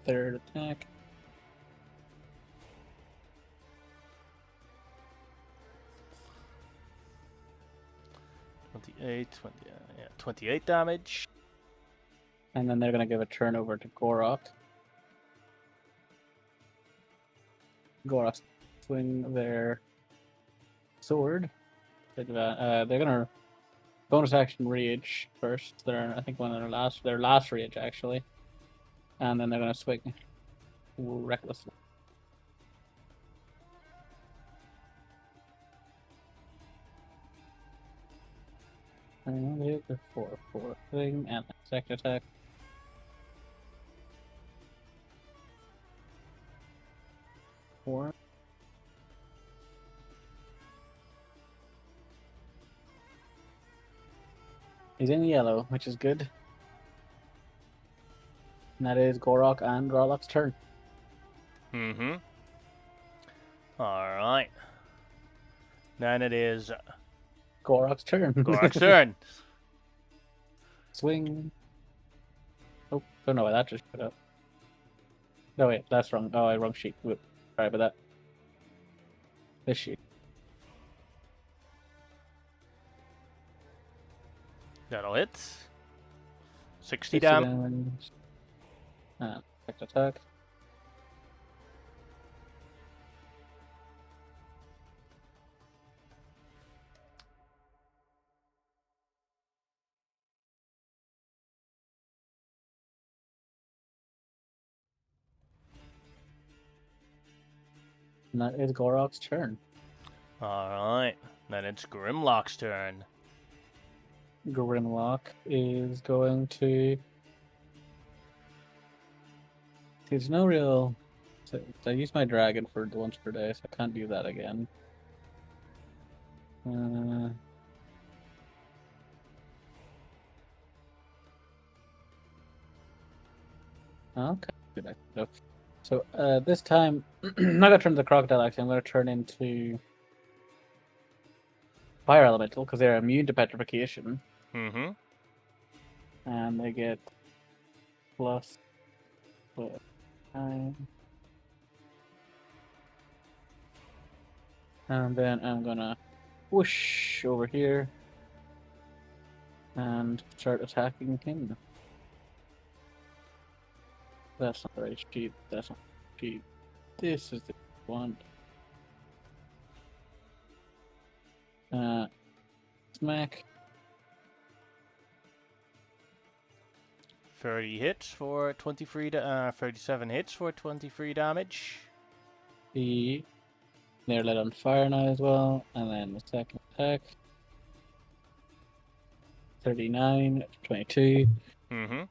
Third attack. Yeah, 28 damage. And then they're going to give a turn over to Gorok. Gorok swing their sword. They're going to bonus action rage first. I think one of their last rage actually. And then they're going to swing recklessly. And they hit the 4 thing and second attack. Four. He's in yellow, which is good. And that is Gorok and Rorlok's turn. Mm-hmm. Alright. Then it is Gorok's turn. Gorok's turn. Swing. Oh, don't know why that just put up. No, wait, that's wrong. Oh, wrong sheet. Whoop. Sorry about that. This sheet. That'll hit. 60 damage. Attack. And that is Gorok's turn. Alright. Then it's Grimlock's turn. Grimlock is going to... There's no real... I use my dragon for once per day, so I can't do that again. Okay, good. So this time, I'm not going to turn to the crocodile, actually. I'm going to turn into fire elemental, because they're immune to petrification. Mm-hmm. And they get plus 9. And then I'm going to whoosh over here and start attacking him. That's not the right sheet. That's not the sheet. This is the one. Smack. 30 hits for 37 hits for 23 damage. They're lit on fire now as well. And then the second attack. 39, 22. Mm-hmm.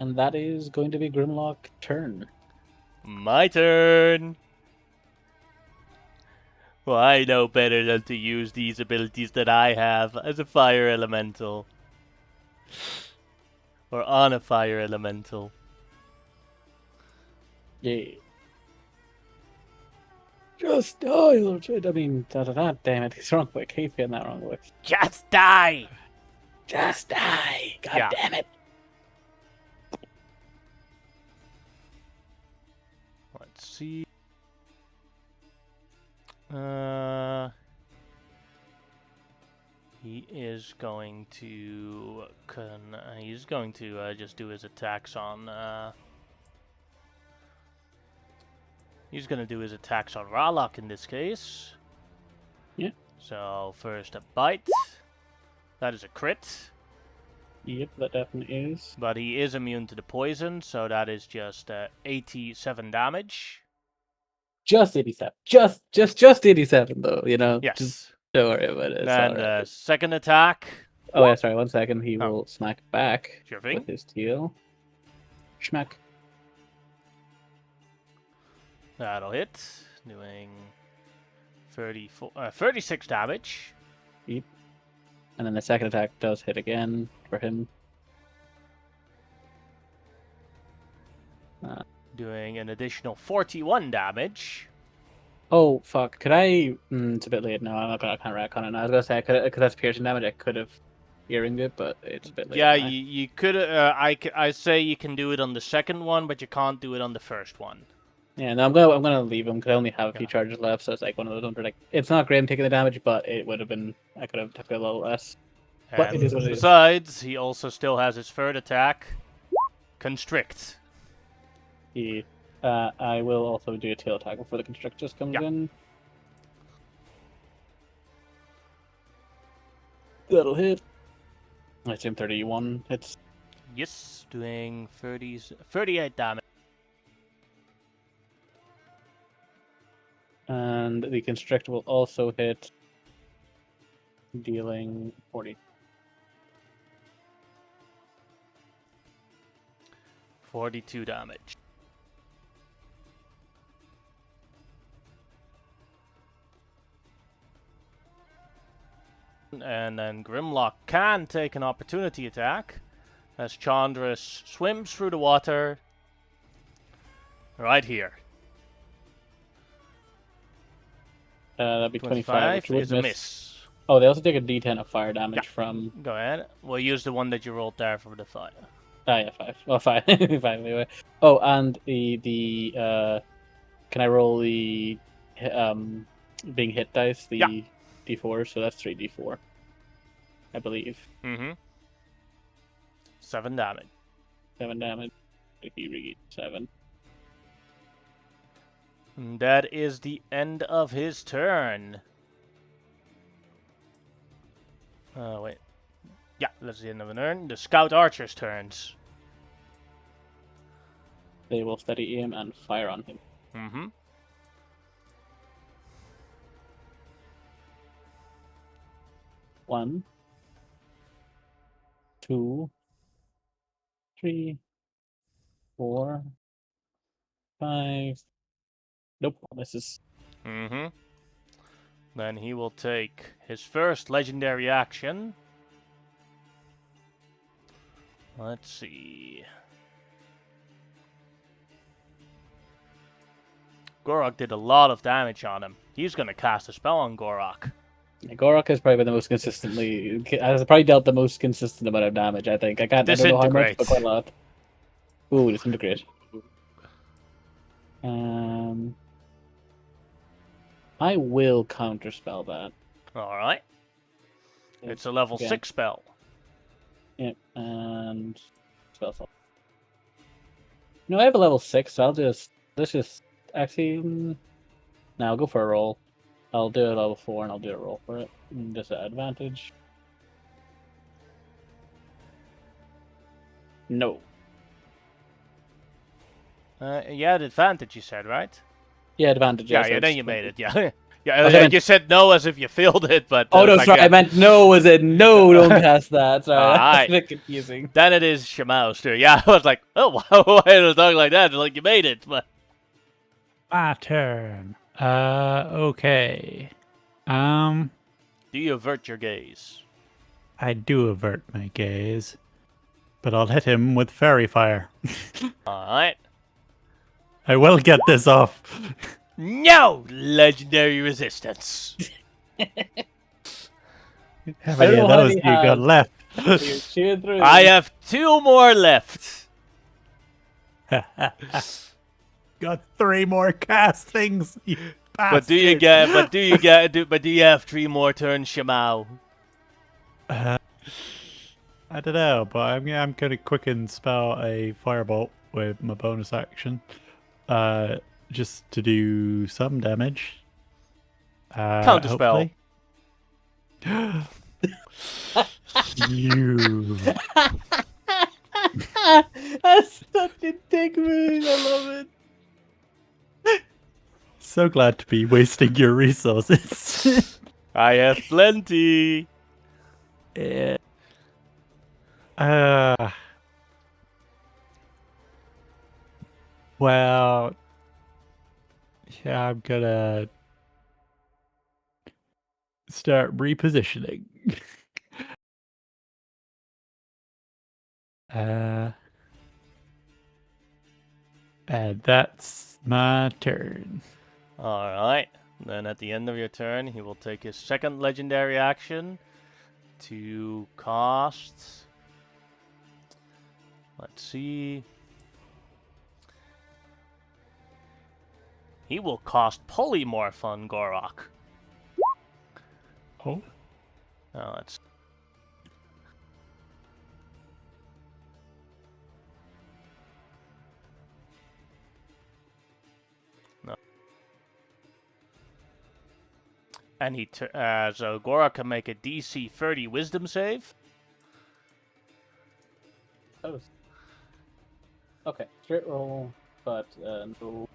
And that is going to be Grimlock's turn. My turn. Well, I know better than to use these abilities that I have as a fire elemental. Or on a fire elemental. Yeah. Just die, Lord. I mean, damn it. He's wrong quick. He's getting that wrong quick. Just die! Just die. God damn it. Let's see. He is going to just do his attacks on he's gonna do his attacks on Ralok in this case. Yeah. So first a bite. That is a crit. Yep, that definitely is. But he is immune to the poison, so that is just 87 damage. Just 87. Just 87 though, you know. Yes. Just don't worry about it. Then the second attack. Oh yeah, sorry, 1 second. He will smack back Sure thing. with his teal. Schmack. That'll hit, doing 36 damage. Yep. And then the second attack does hit again for him. Doing an additional 41 damage. Oh fuck! Could I? It's a bit late now. I can't rack on it now. I was gonna say because that's piercing damage. I could have earringed it, but it's a bit late. Yeah, now. you could. I say you can do it on the second one, but you can't do it on the first one. Yeah, no, I'm gonna leave him because I only have a few charges left, so it's like one of those ones where like it's not great in taking the damage, but it would have been. I could have taken a little less. But it is what it is. Besides, he also still has his third attack, Constrict. I will also do a tail attack before the constrict just comes in. That'll hit. I assume 31 hits. Yes, doing 38 damage. And the constrict will also hit, dealing 40. 42 damage. And then Grimlock can take an opportunity attack as Chandras swims through the water right here. That'd be 25, which is would a miss. miss. Oh, they also take a d10 of fire damage from... Go ahead. We'll use the one that you rolled there for the fire. Ah, yeah, 5. Well, 5. 5 anyway. Oh, and the can I roll the being hit dice, the d4, so that's 3d4, I believe. Mm-hmm. 7 damage. 7 damage. If you read 7. And that is the end of his turn. Wait. Yeah, that's the end of an turn. The Scout Archer's turns. They will steady aim and fire on him. Mm-hmm. One, 2, 3, 4, 5. Nope, misses. Mm-hmm. Then he will take his first legendary action. Let's see. Gorok did a lot of damage on him. He's going to cast a spell on Gorok. Yeah, Gorok has probably been the most has probably dealt the most consistent amount of damage, I think. I don't know how much, but quite a lot. Ooh, disintegrate. I will counterspell that. Alright. Yeah. It's a level 6 spell. Yep, and spell slot. No, I have a level 6, so let's just actually no, I'll go for a roll. I'll do a level 4 and I'll do a roll for it. Just an advantage. No. You had advantage, you said, right? Yeah, advantage. Yeah, then you made it, yeah. Yeah, you said no as if you failed it, but... Oh, no, sorry, I meant no as in no, don't cast that. Sorry, that's a bit confusing. Then it is Shamao's turn. Yeah, I was like, oh, why did I talk like that? Like, you made it, but... My turn. Okay. Do you avert your gaze? I do avert my gaze, but I'll hit him with fairy fire. Alright. I will get this off. No legendary resistance. How many of those you got left? I have 2 more left. Got 3 more castings. You But do you have 3 more turns, Shamao? I don't know, but I'm gonna quicken spell a firebolt with my bonus action, just to do some damage. Counterspell. You. That's such a dick move. I love it. So glad to be wasting your resources. I have plenty. Yeah. Well, yeah, I'm gonna start repositioning. And that's my turn. Alright. Then at the end of your turn, he will take his second legendary action to cast. Let's see. He will cast Polymorph on Gorok. Oh. Oh, that's. No. And so Gorok can make a DC 30 Wisdom save. Oh. Okay, straight roll, but no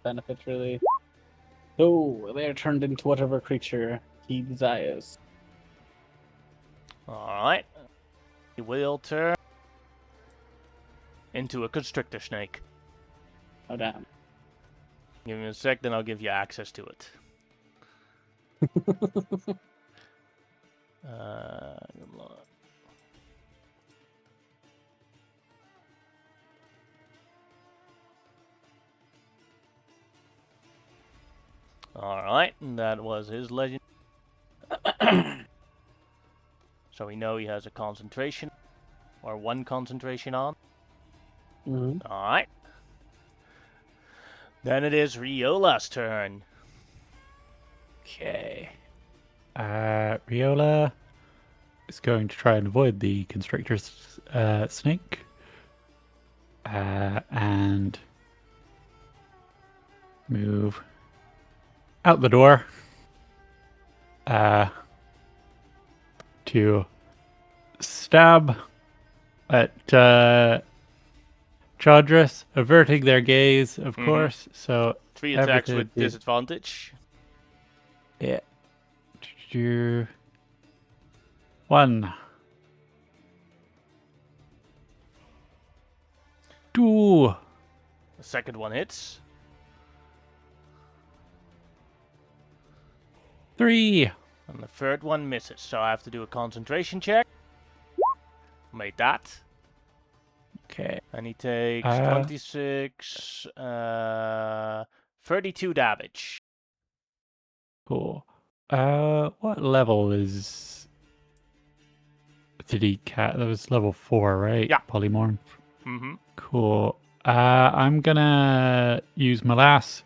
benefits really. So they're turned into whatever creature he desires. Alright. He will turn into a constrictor snake. Oh damn. Give me a sec, then I'll give you access to it. Alright, that was his legend. So we know he has a concentration, or 1 concentration on. Mm-hmm. Alright. Then it is Riola's turn. Okay. Riola is going to try and avoid the constrictor's snake. And move out the door. To stab at Chadris, averting their gaze, of course. So 3 attacks with disadvantage. Yeah. 1. 2. The second one hits. 3. And the third one misses, so I have to do a concentration check. Made that. Okay. And he takes 26, 32 damage. Cool. What level is... Did he cat? That was level 4, right? Yeah. Polymorph. Mm-hmm. Cool. I'm gonna use my last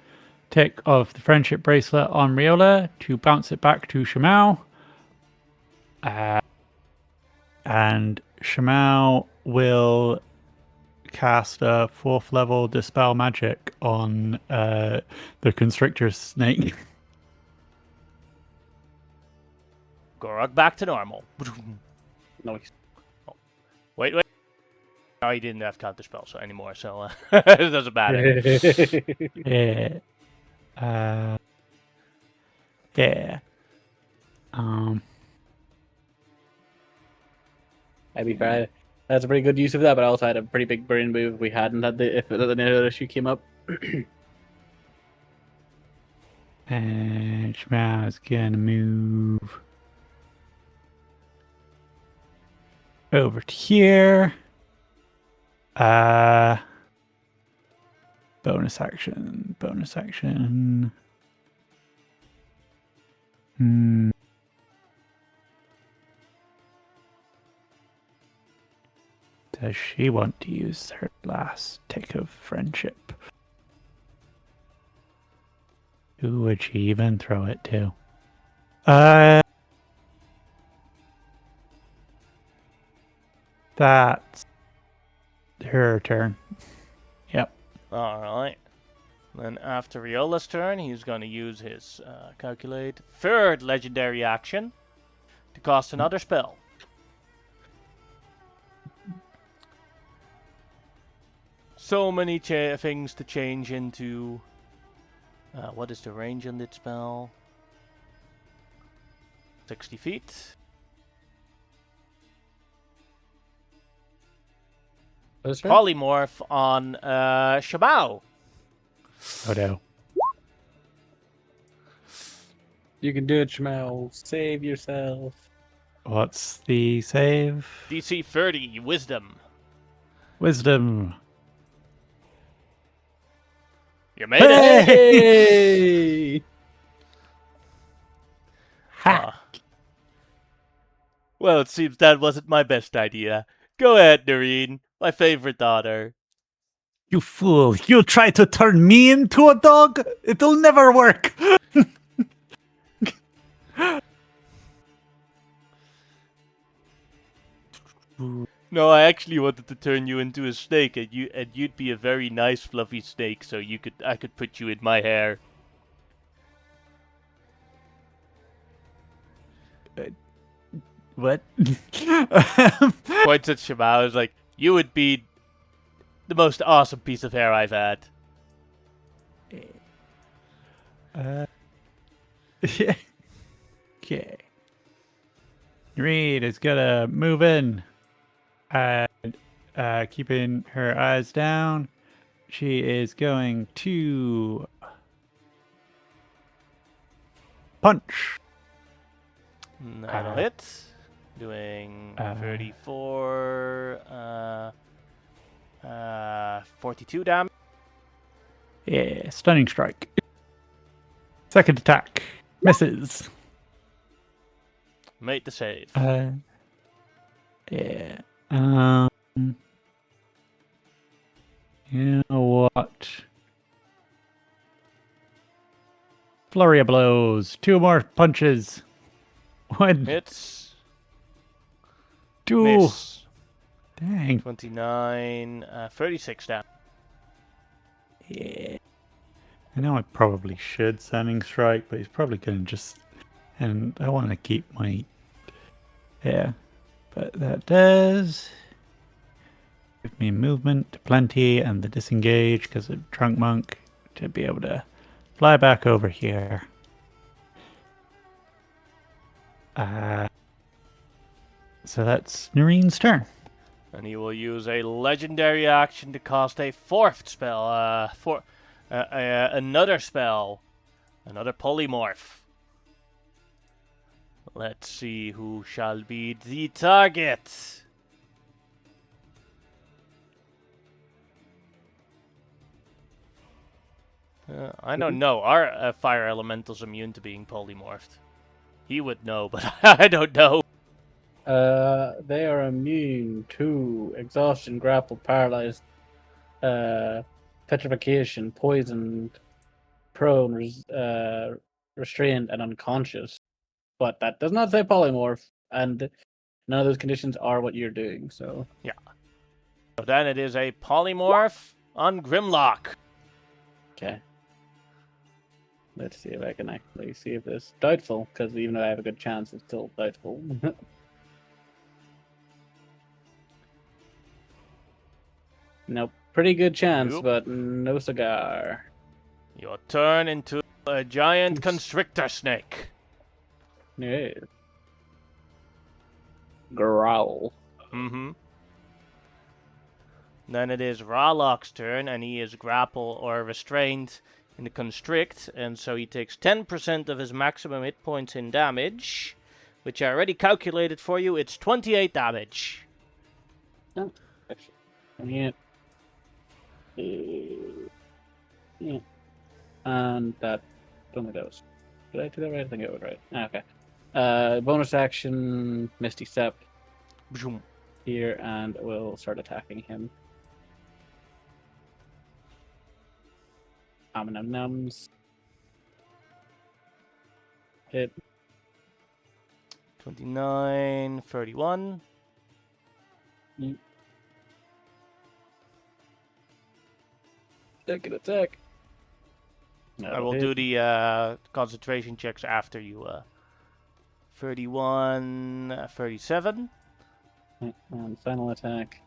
tick of the friendship bracelet on Riola to bounce it back to Shamao. And Shamao will cast a 4th level Dispel Magic on the Constrictor Snake. Gorok back to normal. Nice. Oh. Wait. No, he didn't have counterspell so anymore, so it doesn't matter. Yeah. Yeah. I'd be fair. That's a pretty good use of that, but I also had a pretty big brain move. We hadn't had if another issue came up. And Shmau's gonna move over to here. Bonus action. Does she want to use her last tick of friendship? Who would she even throw it to? That's her turn. Yep. Alright. Then after Riola's turn, he's going to use his calculate third legendary action to cast another spell. So many things to change into. What is the range on that spell? 60 feet. Polymorph on Shabao. Oh no. You can do it, Shmau. Save yourself. What's the save? DC 30, Wisdom. Wisdom. You made it! Hey! Ha! Well, it seems that wasn't my best idea. Go ahead, Noreen, my favorite daughter. You fool! You'll try to turn me into a dog? It'll never work! No, I actually wanted to turn you into a snake, and you'd be a very nice, fluffy snake. So I could put you in my hair. What? Points at Shabao. I was like, you would be the most awesome piece of hair I've had. Okay. Reed is gonna move in and keeping her eyes down. She is going to punch. That'll hit. Doing 34, 42 damage. Yeah, stunning strike. Second attack. Misses. Made the save. Yeah. You know what? Flurry of blows. 2 more punches. 1, Hits. 2. Miss. Dang. 29, 36 damage. Yeah. I know I probably should Stunning Strike, but he's probably going to just... And I want to keep my... Yeah. But that does... Give me movement plenty and the disengage because of Trunk Monk to be able to fly back over here. So that's Noreen's turn. And he will use a legendary action to cast a fourth spell. Another spell. Another polymorph. Let's see who shall be the target. I don't know. Are fire elementals immune to being polymorphed? He would know, but I don't know. They are immune to exhaustion, grapple, paralyzed, petrification, poisoned, prone, restrained, and unconscious. But that does not say polymorph, and none of those conditions are what you're doing. So yeah. So then it is a polymorph on Grimlock. Okay. Let's see if I can actually see if this doubtful, because even though I have a good chance, it's still doubtful. Nope. Pretty good chance, Nope. but no cigar. Your turn into a giant constrictor snake. Yeah. Growl. Mm-hmm. Then it is Rawlock's turn, and he is grapple or restrained. in the constrict, and so he takes 10% of his maximum hit points in damage, which I already calculated for you. It's 28 damage. Oh, actually, yeah. And that, don't think that was. Did I do that right? I think it was right. Okay. Bonus action, Misty Step here, and we'll start attacking him. Nums. Hit. 29, 31. Second attack. I will do the concentration checks after you. 31, 37. And final attack.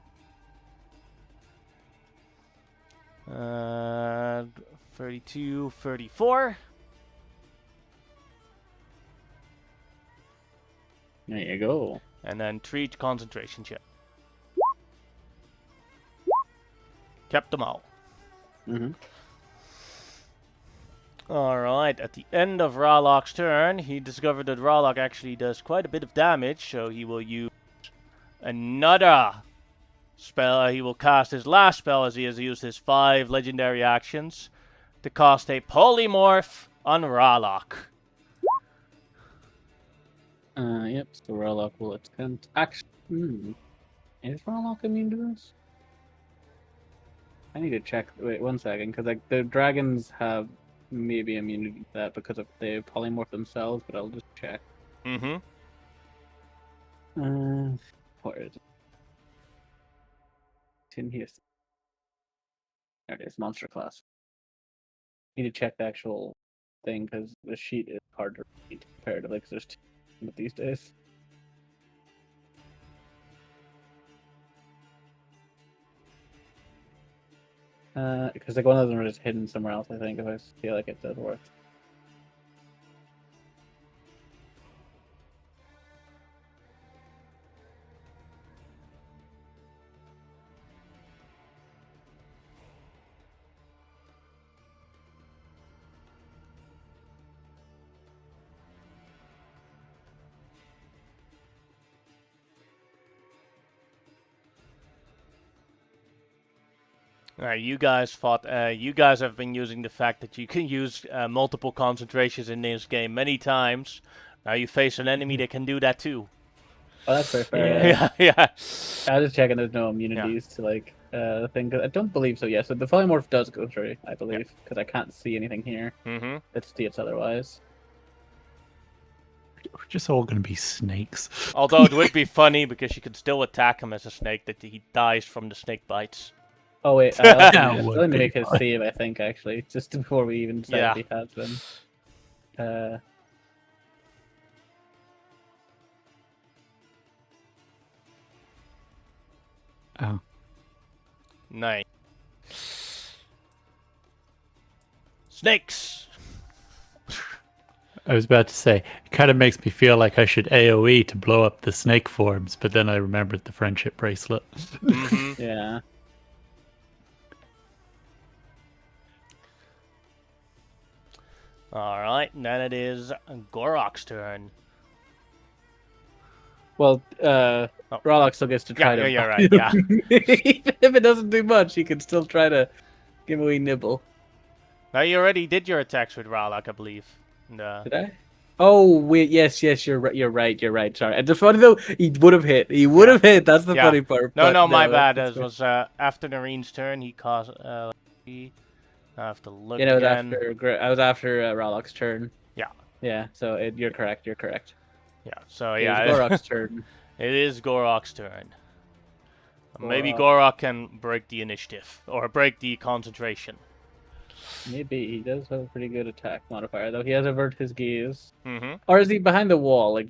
32, 34. There you go. And then 3 concentration check. Kept them all. Mm-hmm. Alright, at the end of Ralok's turn, he discovered that Ralok actually does quite a bit of damage, so he will use another spell. He will cast his last spell as he has used his 5 legendary actions to cast a polymorph on Ralok. Yep, so Ralok will attempt. Actually, is Ralok immune to this? I need to check. Wait 1 second, because like the dragons have maybe immunity to that because of they polymorph themselves, but I'll just check. Mm-hmm. Where is it? It's in here. There it is, monster class. Need to check the actual thing because the sheet is hard to read comparatively because there's 2 of these days. Because like one of them is hidden somewhere else, I think, if I feel like it does work. Alright, you guys fought. You guys have been using the fact that you can use multiple concentrations in this game many times. Now you face an enemy that can do that too. Oh, that's very fair. Yeah, yeah. I was just checking there's no immunities to like the thing. I don't believe so. Yeah, so the polymorph does go through, I believe, because I can't see anything here that states otherwise. We're just all going to be snakes. Although it would be funny because you could still attack him as a snake, that he dies from the snake bites. Oh wait, let me make his save. I think actually, just before we even decide if he has them. Oh. Nice. Snakes! I was about to say, it kind of makes me feel like I should AoE to blow up the snake forms, but then I remembered the friendship bracelet. Mm-hmm. Yeah. Alright, then it is Gorok's turn. Well, Ralok still gets to try to. Yeah, you're right, yeah. Even if it doesn't do much, he can still try to give a wee nibble. Now, you already did your attacks with Ralok, I believe. Did I? Oh, wait, yes, you're right. Sorry. And the funny though, he would have hit. He would have hit. That's the funny part. No, my bad. It was after Noreen's turn. He caused. I have to look again. I was after Ralok's turn. Yeah. Yeah. So you're correct. You're correct. Yeah. So It's yeah. Gorok's turn. It is Gorok's turn. Maybe Gorok can break the initiative or break the concentration. Maybe he does have a pretty good attack modifier, though. He has avert his gaze. Mm-hmm. Or is he behind the wall, or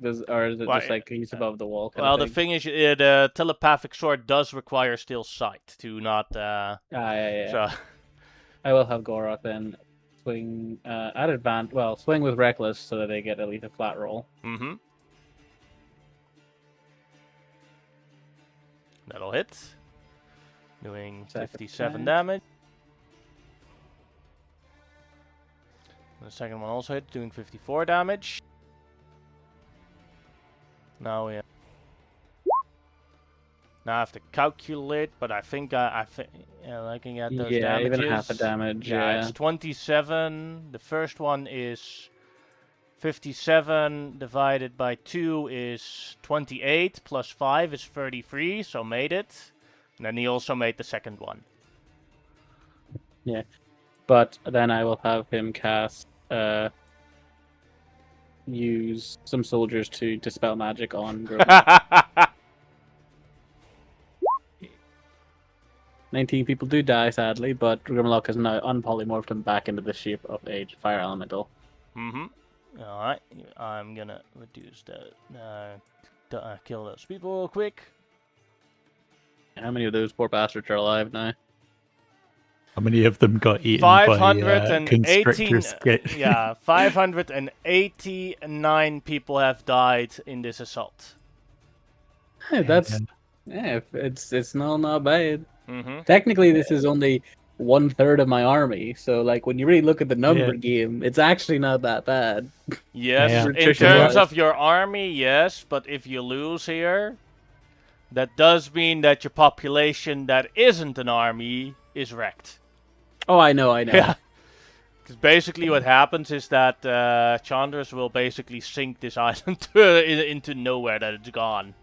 is it just like he's above the wall? Well, the thing is, the telepathic sword does require still sight to not. Yeah. So I will have Gorok then swing at advantage. Well, swing with reckless so that they get at least a flat roll. Mm-hmm. That'll hit. Doing 57 damage. The second one also hit, doing 54 damage. Now we I have to calculate, but I think looking at those damages. Even half a damage. Yeah, it's 27. The first one is 57 divided by 2 is 28, plus 5 is 33, so made it. And then he also made the second one. Yeah. But then I will have him cast, use some soldiers to dispel magic on Grimlock. 19 people do die, sadly, but Grimlock has now unpolymorphed him back into the shape of a fire elemental. Alright, I'm gonna reduce that. Kill those people real quick. How many of those poor bastards are alive now? How many of them got eaten by constrictors? 589 people have died in this assault. Hey, it's not bad. Mm-hmm. Technically, this is only 1/3 of my army, so like when you really look at the number game, it's actually not that bad. Yes, in terms of your army, yes, but if you lose here, that does mean that your population that isn't an army is wrecked. Oh, I know. Yeah. Because basically what happens is that Chandras will basically sink this island into nowhere, that it's gone.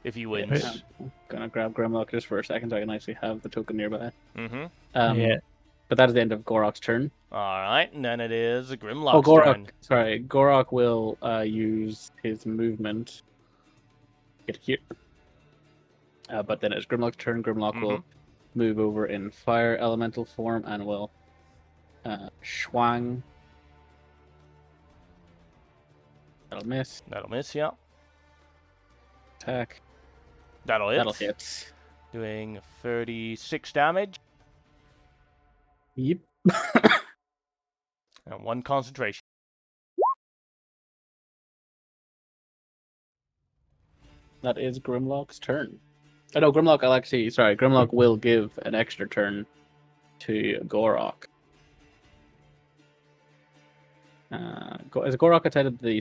If he wins. I'm gonna grab Grimlock just for a second so I can actually have the token nearby. Mm-hmm. But that is the end of Gorok's turn. Alright, and then it is Grimlock's turn. Sorry, Gorok will use his movement to get here. But then it's Grimlock's turn. Grimlock will move over in fire elemental form and will Schwang. That'll miss. That'll miss, yeah. Attack. That'll hit. That'll hit. Doing 36 damage. Yep. And 1 concentration. That is Grimlock's turn. Oh no, Grimlock will give an extra turn to Gorok. Is Gorok outside of the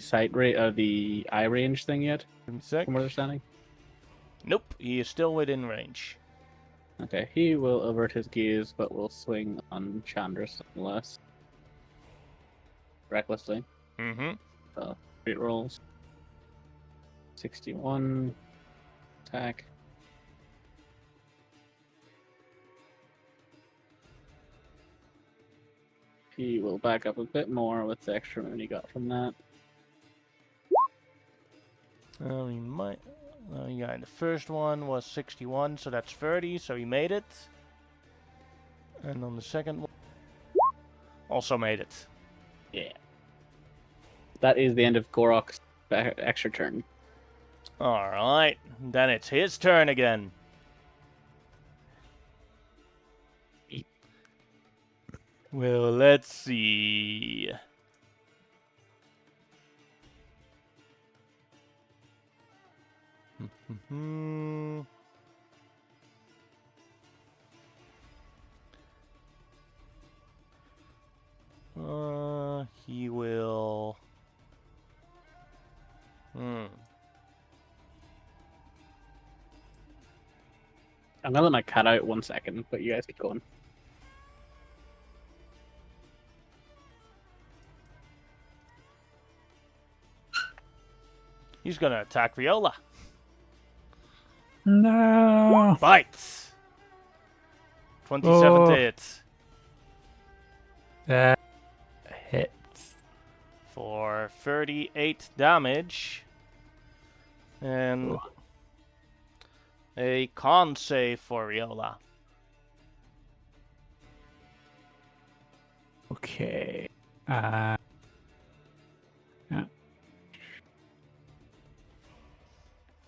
the eye range thing yet? From where they're standing? Nope, he is still within range. Okay, he will avert his gaze, but will swing on Chandras nonetheless. Recklessly. Mm-hmm. 3 rolls. 61. Attack. He will back up a bit more with the extra moon he got from that. He might. Yeah, the first one was 61, so that's 30, so he made it. And on the second one, also made it. Yeah. That is the end of Gorok's extra turn. Alright, then it's his turn again. Well, let's see. He will. I'm gonna let my cat out 1 second, but you guys keep going. He's gonna attack Viola. No. Bites. 27 to hit. That hits. For 38 damage. And a con save for Viola. Okay. Yeah.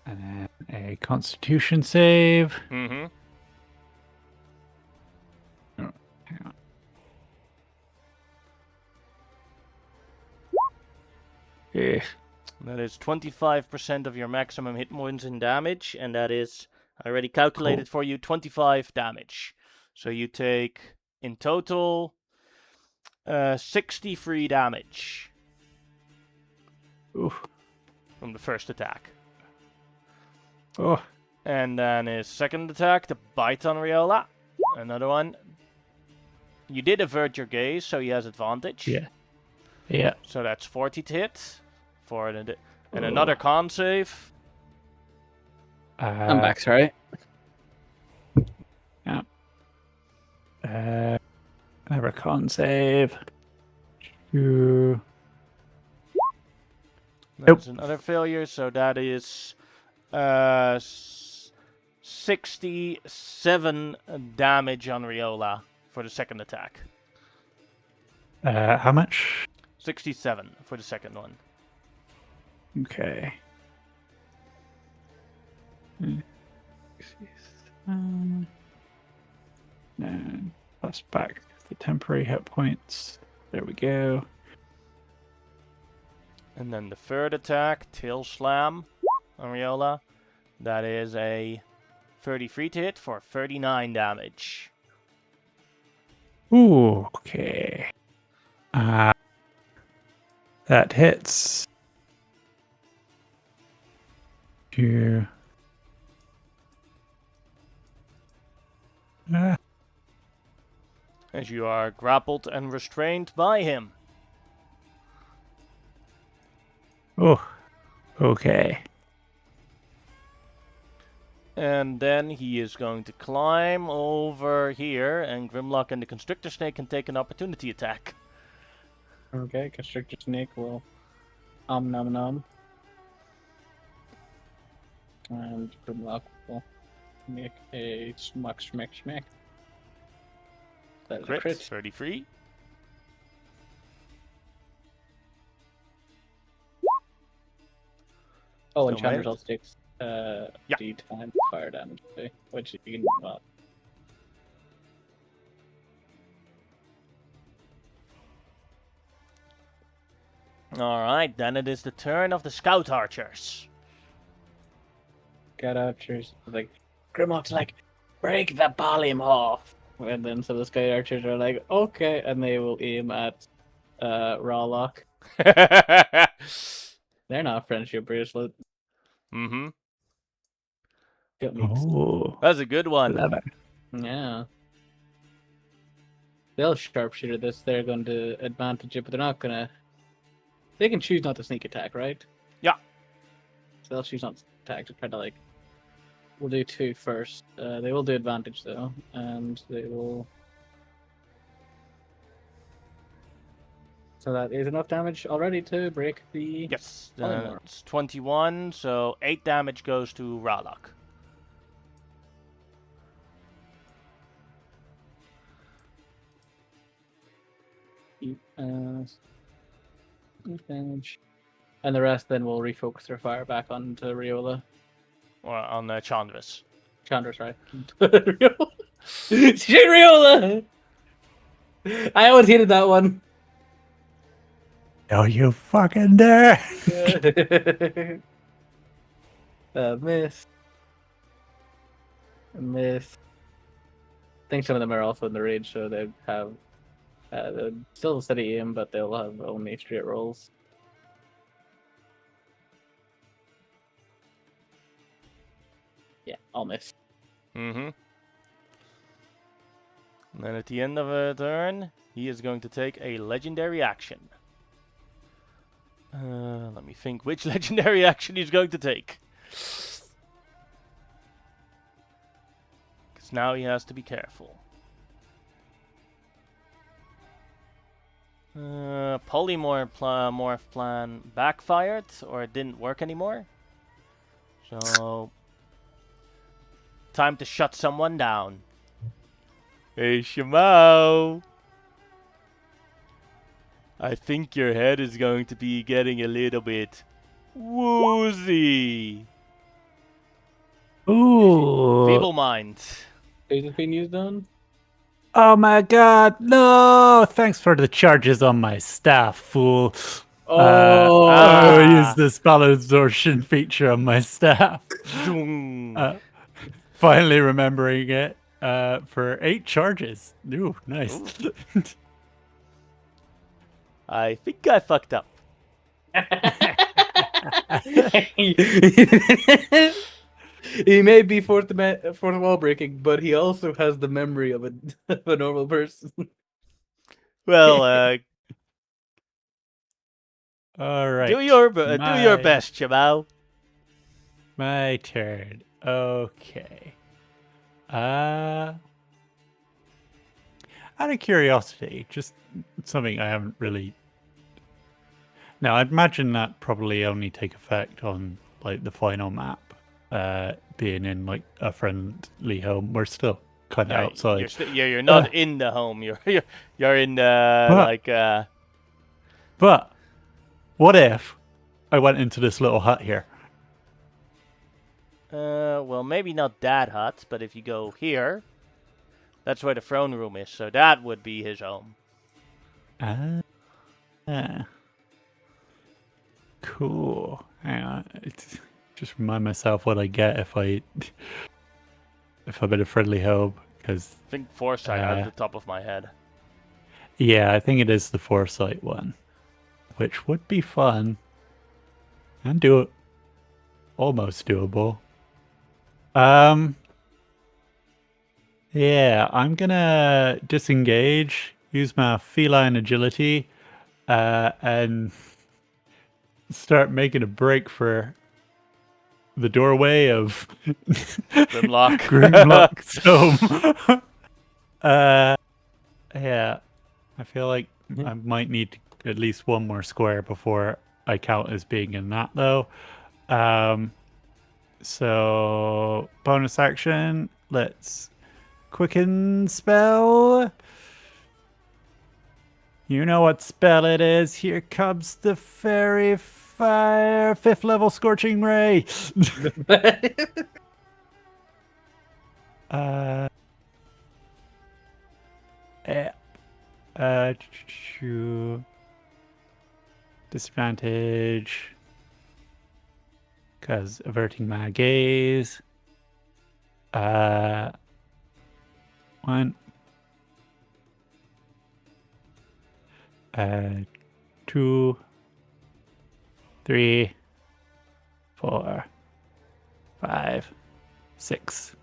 And then a Constitution save. Mm-hmm. Oh, hang on. Yeah. That is 25% of your maximum hit points in damage, and that is, I already calculated for you, 25 damage. So you take, in total, 63 damage. Ooh. From the first attack. Oh. And then his second attack, the bite on Riola. Another one. You did avert your gaze, so he has advantage. Yeah. Yeah. So that's 40 to hit. And another con save. I'm back, sorry. Yeah. Another con save. Nope. That's another failure, so that is 67 damage on Riola for the second attack. How much? 67 for the second one. Okay. And plus back the temporary hit points. There we go. And then the third attack, Tail Slam on Riola. That is a 33 to hit for 39 damage. Ooh, okay. That hits. Here. As you are grappled and restrained by him. Oh, okay. And then he is going to climb over here, and Grimlock and the Constrictor Snake can take an opportunity attack. Okay, Constrictor Snake will nom nom. And Grimlock will make a schmuck. That is a crit. 33. Oh, and Still Chandler's made. also takes D10 fire damage, which you can Alright, then it is the turn of the Scout Archers. Scout Archers like Grimlock's like, break the volume off. And then so the Scout Archers are like, okay, and they will aim at Rawlock. They're not friendship bracelet. Mm-hmm. Oh, That's a good one. 11. Yeah. They'll sharpshooter this. They're going to advantage it, but they're not gonna. They can choose not to sneak attack, right? Yeah. So they'll choose not to attack to try to like. We'll do 2 first. They will do advantage though, and they will. So that is enough damage already to break the. Yes, polymorph. it's 21, so 8 damage goes to Ralok. Damage. And the rest then will refocus their fire back onto Riola. Or on Chandras. Chandra's right. Riola! Shoot Riola! I always hated that one. Oh, you fucking dare! Miss. Miss. I think some of them are also in the rage, so they have still a steady aim, but they'll have only straight rolls. Yeah, I'll miss. Mm-hmm. And then at the end of a turn, he is going to take a legendary action. Let me think which legendary action he's going to take. Because now he has to be careful. Polymorph plan backfired, or it didn't work anymore. So, time to shut someone down. Hey, Shimao! I think your head is going to be getting a little bit woozy. Ooh. Feeble mind. Is it being used on? Oh my god, no! Thanks for the charges on my staff, fool. I use the spell absorption feature on my staff. Finally remembering it for 8 charges. Ooh, nice. Ooh. I think I fucked up. He may be fourth wall breaking, but he also has the memory of a normal person. Well, All right. do your best, Jamal. My turn. Okay. Out of curiosity, just something I haven't really. Now, I'd imagine that probably only take effect on like the final map, being in like a friendly home. We're still kind of outside. You're not in the home. You're in the But what if I went into this little hut here? Well, maybe not that hut, but if you go here, that's where the throne room is. So that would be his home. Cool. Hang on. Just remind myself what I get if I'm in a friendly home, because I think foresight out of the top of my head. Yeah, I think it is the foresight one, which would be fun and almost doable. Yeah, I'm gonna disengage, use my feline agility, and start making a break for the doorway of Grimlock's home. Yeah, I feel like I might need at least one more square before I count as being in that, though. So bonus action, let's quicken spell. You know what spell it is. Here comes the fairy fire, 5th level scorching ray. Disadvantage. Because averting my gaze. 1. 2. 3. 4. 5. 6.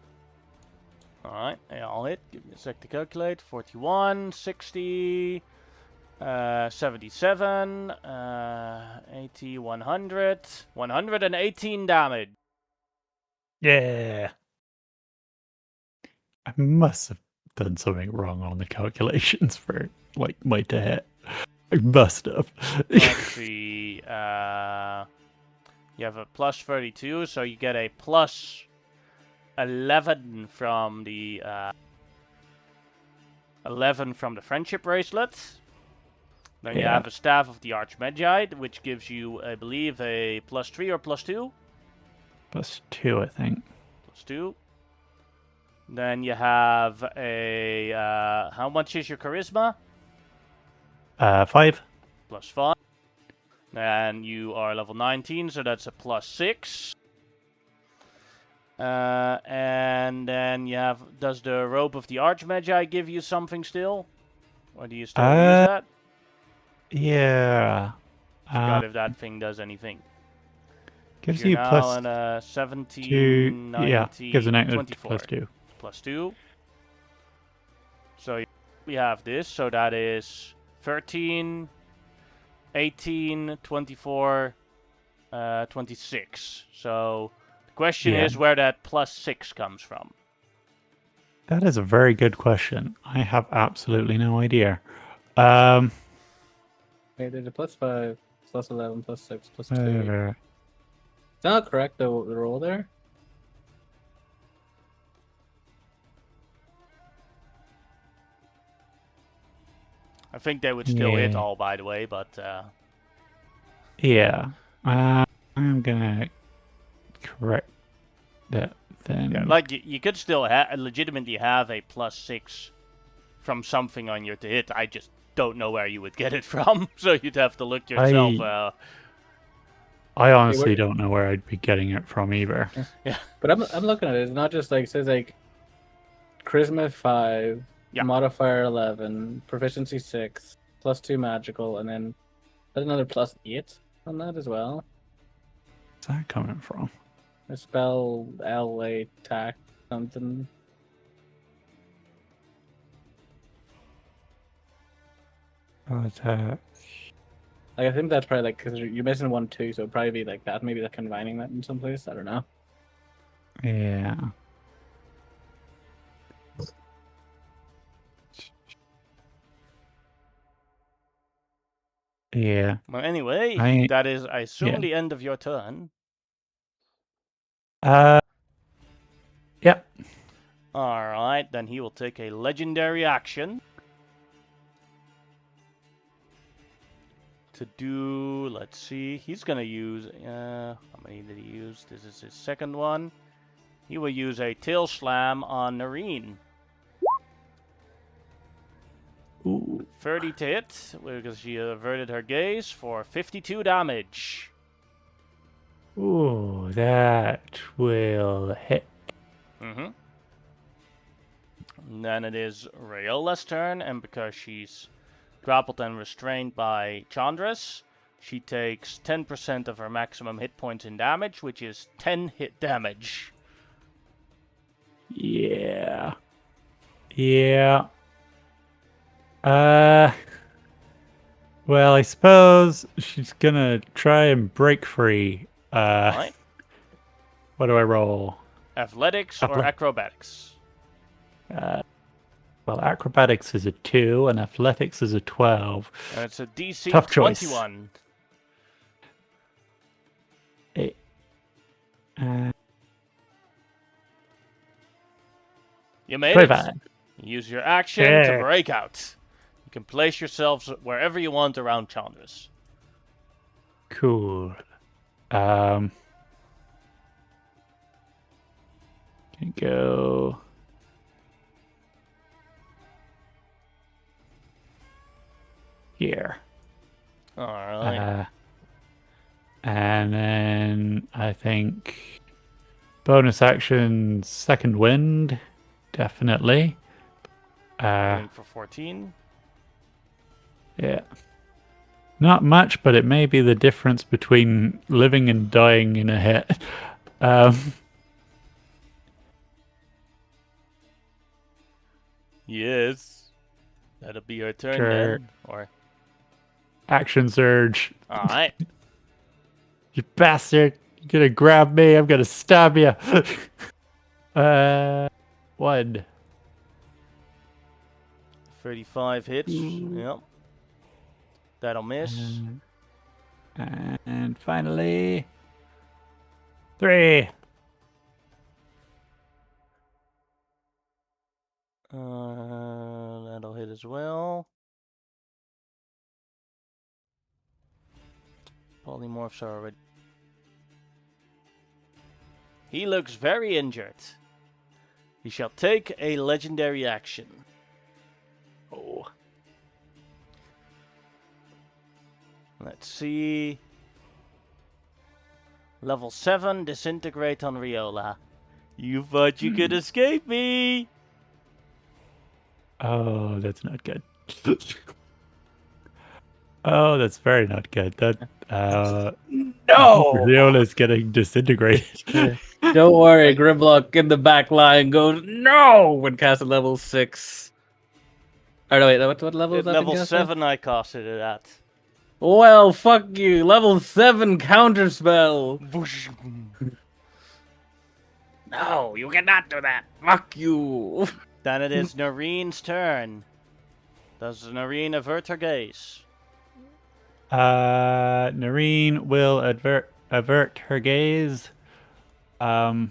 Alright, I'll hit. Give me a sec to calculate. 41, 60, 77, 80, 100. 118 damage. Yeah. I must have done something wrong on the calculations for like my to hit. I must have. Let's see. You have a plus 32, so you get a plus 11 from the 11 from the friendship bracelet. Then you have a staff of the Archmagi, which gives you, I believe, a plus 3 or plus 2. Plus 2, I think. Plus 2. Then you have a how much is your charisma? 5. Plus 5. And you are level 19, so that's a plus 6. And then you have, does the robe of the Archmagi give you something still? Or do you still use that? Yeah. Forgot if that thing does anything. Gives You're you now plus on 17, 2. 19, Yeah, gives an 24. plus 2. Plus 2. So we have this, so that is 13, 18, 24, 26. So the question is where that plus 6 comes from. That is a very good question. I have absolutely no idea. Okay, there's a plus 5, plus 11, plus 6, plus 2. Is that not correct, the roll there? I think they would still hit all, by the way, but... Yeah. I'm gonna correct that then. Yeah, like, you could still legitimately have a plus 6 from something on your to hit. I just don't know where you would get it from, so you'd have to look yourself. I honestly don't know where I'd be getting it from either. Yeah. But I'm looking at it. It's not just like, it says like charisma 5, modifier 11, proficiency 6, +2 magical, and then another +8 on that as well. Where's that coming from? A spell LA attack something. Attack. Like, I think that's probably like because you're missing 1, 2, so it'd probably be like that. Maybe they're combining that in some place. I don't know. Yeah. Yeah. Well, anyway, that is, I assume, yeah. the end of your turn. Yep. Alright, then he will take a legendary action to do, let's see, he's gonna use, how many did he use? This is his second one. He will use a tail slam on Noreen. Ooh. 30 to hit, because she averted her gaze, for 52 damage. Ooh, that will hit. Mm-hmm. And then it is Rayola's turn, and because she's grappled and restrained by Chandra's, she takes 10% of her maximum hit points in damage, which is 10 hit damage. Yeah. Yeah. Well, I suppose she's gonna try and break free. Right. What do I roll? Athletics or acrobatics? Well, acrobatics is a 2 and athletics is a 12. And it's a DC Tough 21. Choice. You made 25. it. Use your action to break out. You can place yourselves wherever you want around Chandra's. Cool. Can go here. All right. And then I think bonus action, second wind, definitely. Going for 14. Yeah. Not much, but it may be the difference between living and dying in a hit. Yes. That'll be your turn Sure. then. Or Action surge. alright. You bastard. You're gonna grab me. I'm gonna stab you. 1. 35 hits. Yep. That'll miss. And finally, 3. That'll hit as well. Polymorphs are already. He looks very injured. He shall take a legendary action. Oh. Let's see. Level 7, disintegrate on Riola. You thought you could escape me? Oh, that's not good. Oh, that's very not good. That No! Riola's getting disintegrated. Don't worry, Grimlock in the back line goes no when cast at level 6. Or no, wait, what level is that? Level 7 I casted it at. Well, fuck you. Level 7 counterspell. No, you cannot do that. Fuck you. Then it is Noreen's turn. Does Noreen avert her gaze? Noreen will avert her gaze. Yeah.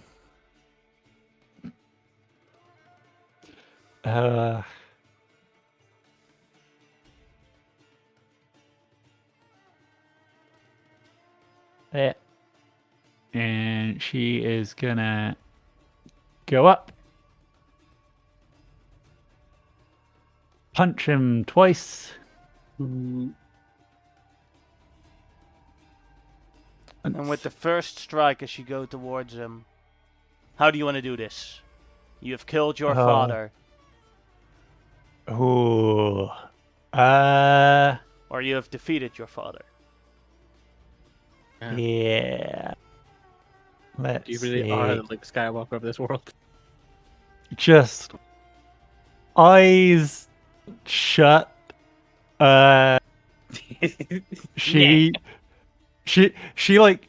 And she is gonna go up, punch him twice. And with the first strike as you go towards him, how do you want to do this? You have killed your father. Ooh. Or you have defeated your father. Yeah. Let's You really see. are the Luke Skywalker of this world. Just eyes shut. She like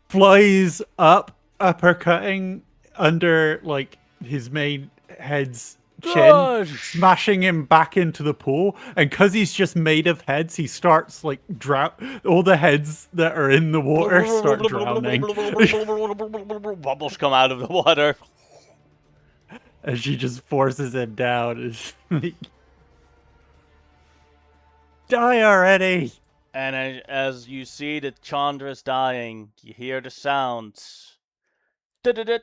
flies up, uppercutting under like his main head's chin, smashing him back into the pool. And because he's just made of heads, he starts like all the heads that are in the water start drowning. Bubbles come out of the water. And she just forces him down. It's like, die already! And as you see that Chandra's dying, you hear the sounds. And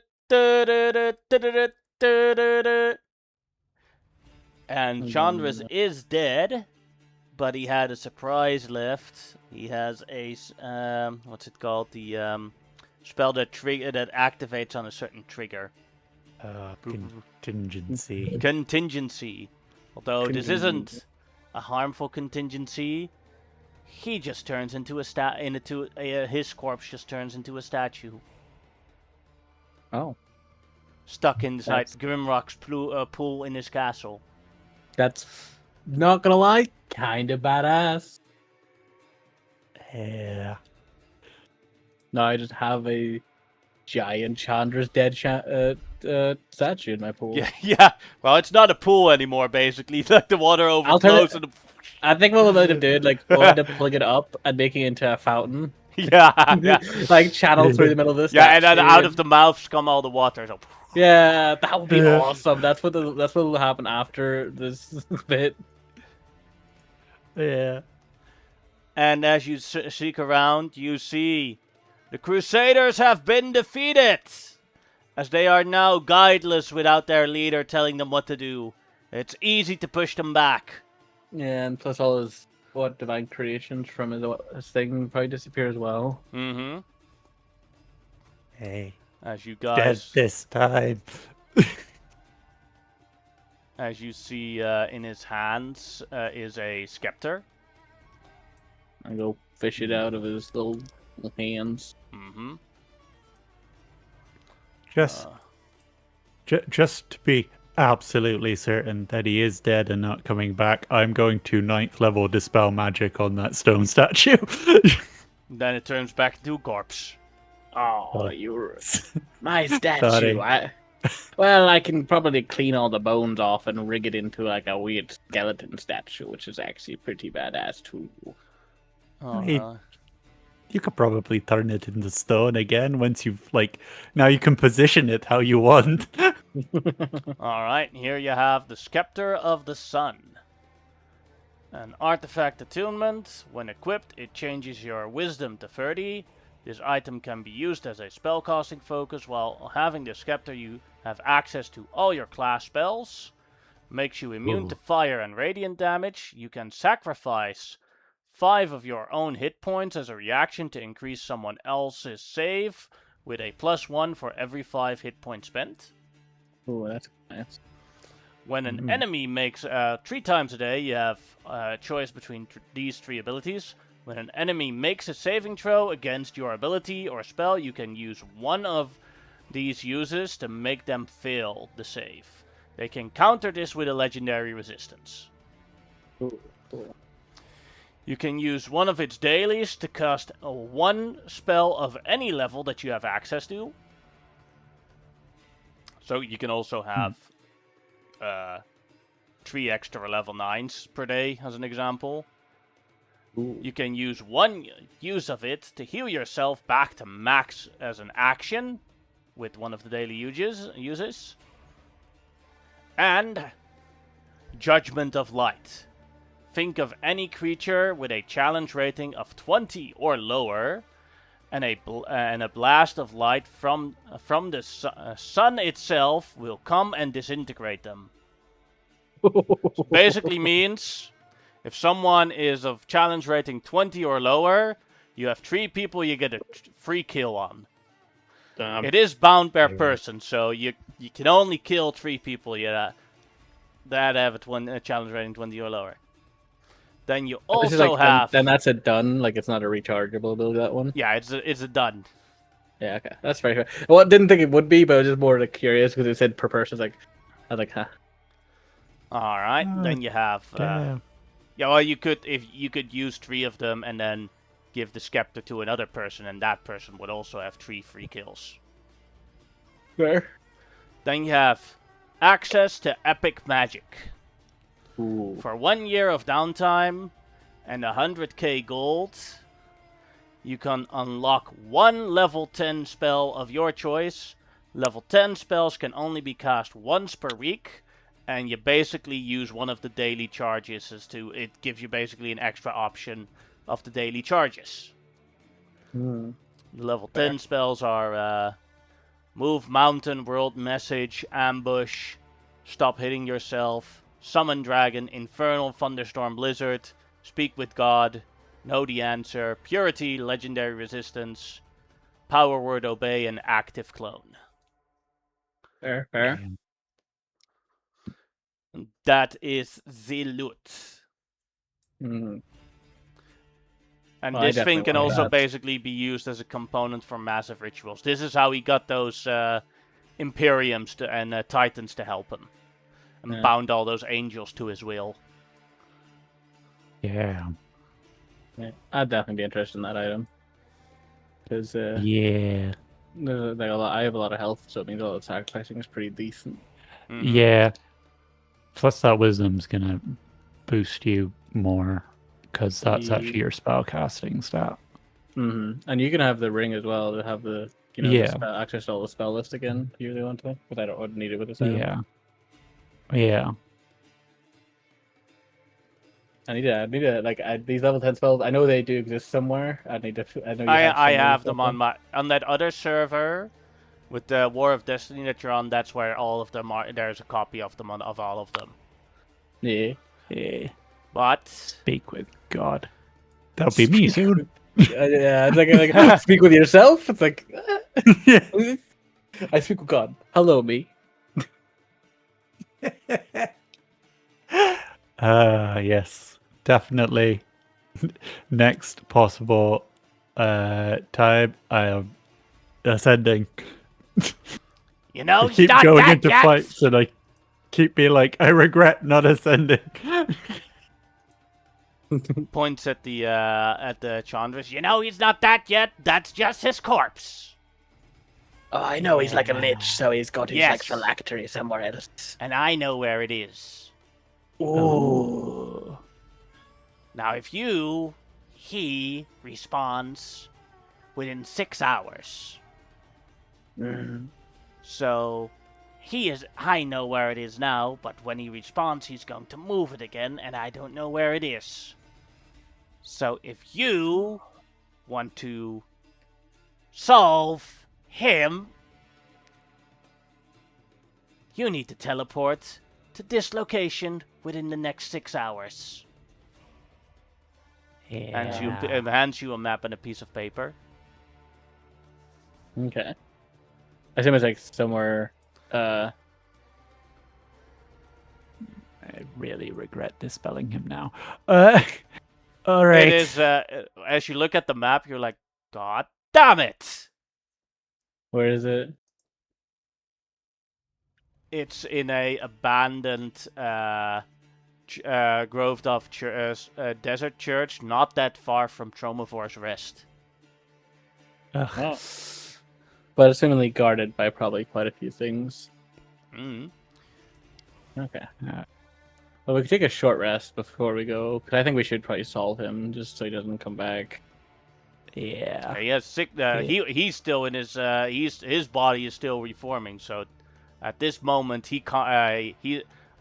Chandra's is dead, but he had a surprise left. He has a what's it called? The spell that activates on a certain trigger. Contingency. Contingency. Although this isn't a harmful contingency, he just turns into his corpse just turns into a statue. Oh. Stuck inside Grimrock's pool in his castle. That's, not gonna lie, kind of badass. Yeah. No, I just have a giant Chandra's dead statue in my pool. Yeah. Well, it's not a pool anymore, basically. Like, the water overflows and... I think what we might have did, like, we'll end up pulling it up and making it into a fountain. Yeah. Like, channel through the middle of this. Yeah, and then out of the mouths come all the water. So... Yeah, that would be awesome. That's what will happen after this bit. Yeah. And as you seek around, you see the Crusaders have been defeated, as they are now guideless without their leader telling them what to do. It's easy to push them back. Yeah, and plus all his divine creations from his thing probably disappear as well. Mm-hmm. Hey. As you guys... Dead this time. As you see in his hands is a scepter. I go fish it out of his little hands. Mm-hmm. Just to be absolutely certain that he is dead and not coming back, I'm going to 9th level dispel magic on that stone statue. Then it turns back into a corpse. Oh, you're my statue. I can probably clean all the bones off and rig it into like a weird skeleton statue, which is actually pretty badass too. Oh, you could probably turn it into stone again once you've now you can position it how you want. Alright, here you have the Scepter of the Sun. An artifact attunement. When equipped, it changes your wisdom to 30. This item can be used as a spellcasting focus. While having the scepter, you have access to all your class spells. Makes you immune to fire and radiant damage. You can sacrifice 5 of your own hit points as a reaction to increase someone else's save, with a +1 for every 5 hit points spent. Oh, that's nice. When an enemy makes 3 times a day, you have a choice between these 3 abilities. When an enemy makes a saving throw against your ability or spell, you can use one of these uses to make them fail the save. They can counter this with a legendary resistance. Cool. You can use one of its dailies to cast one spell of any level that you have access to. So you can also have 3 extra level 9s per day, as an example. Ooh. You can use one use of it to heal yourself back to max as an action with one of the daily uses. And Judgment of Light. Think of any creature with a challenge rating of 20 or lower, and a blast of light from the sun itself will come and disintegrate them. So basically means if someone is of challenge rating 20 or lower, you have 3 people you get a free kill on. It is bound per person, so you can only kill 3 people that have a challenge rating 20 or lower. Then you This is also like, have... then that's a done, like it's not a rechargeable ability, that one? Yeah, it's a done. Yeah, okay. That's very fair. Well, I didn't think it would be, but I was just more like curious because it said per person. I was like, huh. Alright, then you have... Damn. yeah, well, you could use 3 of them and then give the scepter to another person, and that person would also have 3 free kills. Fair. Then you have access to epic magic. Ooh. For 1 year of downtime and 100k gold, you can unlock 1 level 10 spell of your choice. Level 10 spells can only be cast once per week, and you basically use one of the daily charges it gives you basically an extra option of the daily charges. The level 10 spells are Move Mountain, World Message, Ambush, Stop Hitting Yourself, Summon Dragon, Infernal, Thunderstorm, Blizzard, Speak with God, Know the Answer, Purity, Legendary Resistance, Power Word Obey, and Active Clone. Fair. That is the loot. Mm. And Well, I this thing definitely can want also that. basically be used as a component for massive rituals. This is how he got those Imperiums and Titans to help him. And bound all those angels to his will. Yeah. I'd definitely be interested in that item. Because Yeah. like I have a lot of health, so it means all the sacrificing is pretty decent. Mm-hmm. Yeah. Plus that wisdom's gonna boost you more because that's actually your spell casting stat. And you can have the ring as well to have the the spell, access to all the spell list again if you really want to, but I don't need it with this item. Yeah. I need to like these level 10 spells. I know they do exist somewhere. I have them on that other server with the War of Destiny that you're on. That's where all of them are. There's a copy of them of all of them. Yeah. But speak with God. That'll be me soon. Yeah, it's like speak with yourself. It's like I speak with God. Hello, me. Yes, definitely. Next possible time I am ascending. I keep going into fights and I keep being like, I regret not ascending. Points at the Chandras. He's not that yet. That's just his corpse. Oh, I know he's like a lich, so he's got his like phylactery somewhere else. And I know where it is. Ooh. Now, if he respawns within 6 hours. So, I know where it is now, but when he respawns, he's going to move it again, and I don't know where it is. So, if you want to solve him, you need to teleport to this location within the next 6 hours. Hands you a map and a piece of paper. Okay. I assume it's like somewhere. I really regret dispelling him now. All right. It is. As you look at the map, you're like, God damn it! Where is it? It's in a abandoned, groved off desert church, not that far from Tromovor's Rest. Oh. But assumingly guarded by probably quite a few things. Okay. Well, we could take a short rest before we go, because I think we should probably solve him just so he doesn't come back. Yeah. He has sick. He's still in his. His body is still reforming. So, at this moment, he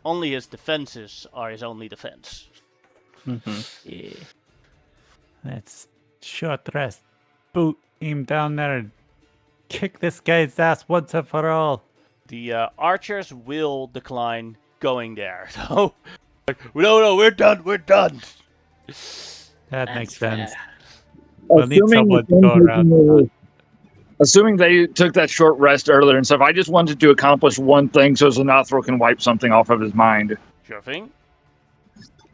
only his defenses are his only defense. Yeah. Let's short rest. Boot him down there and kick this guy's ass once and for all. The archers will decline going there. So, no, we're done. We're done. That makes sense. Fair. We'll need someone to go around. Assuming they took that short rest earlier and stuff, I just wanted to accomplish one thing so Xanathro can wipe something off of his mind. Sure thing.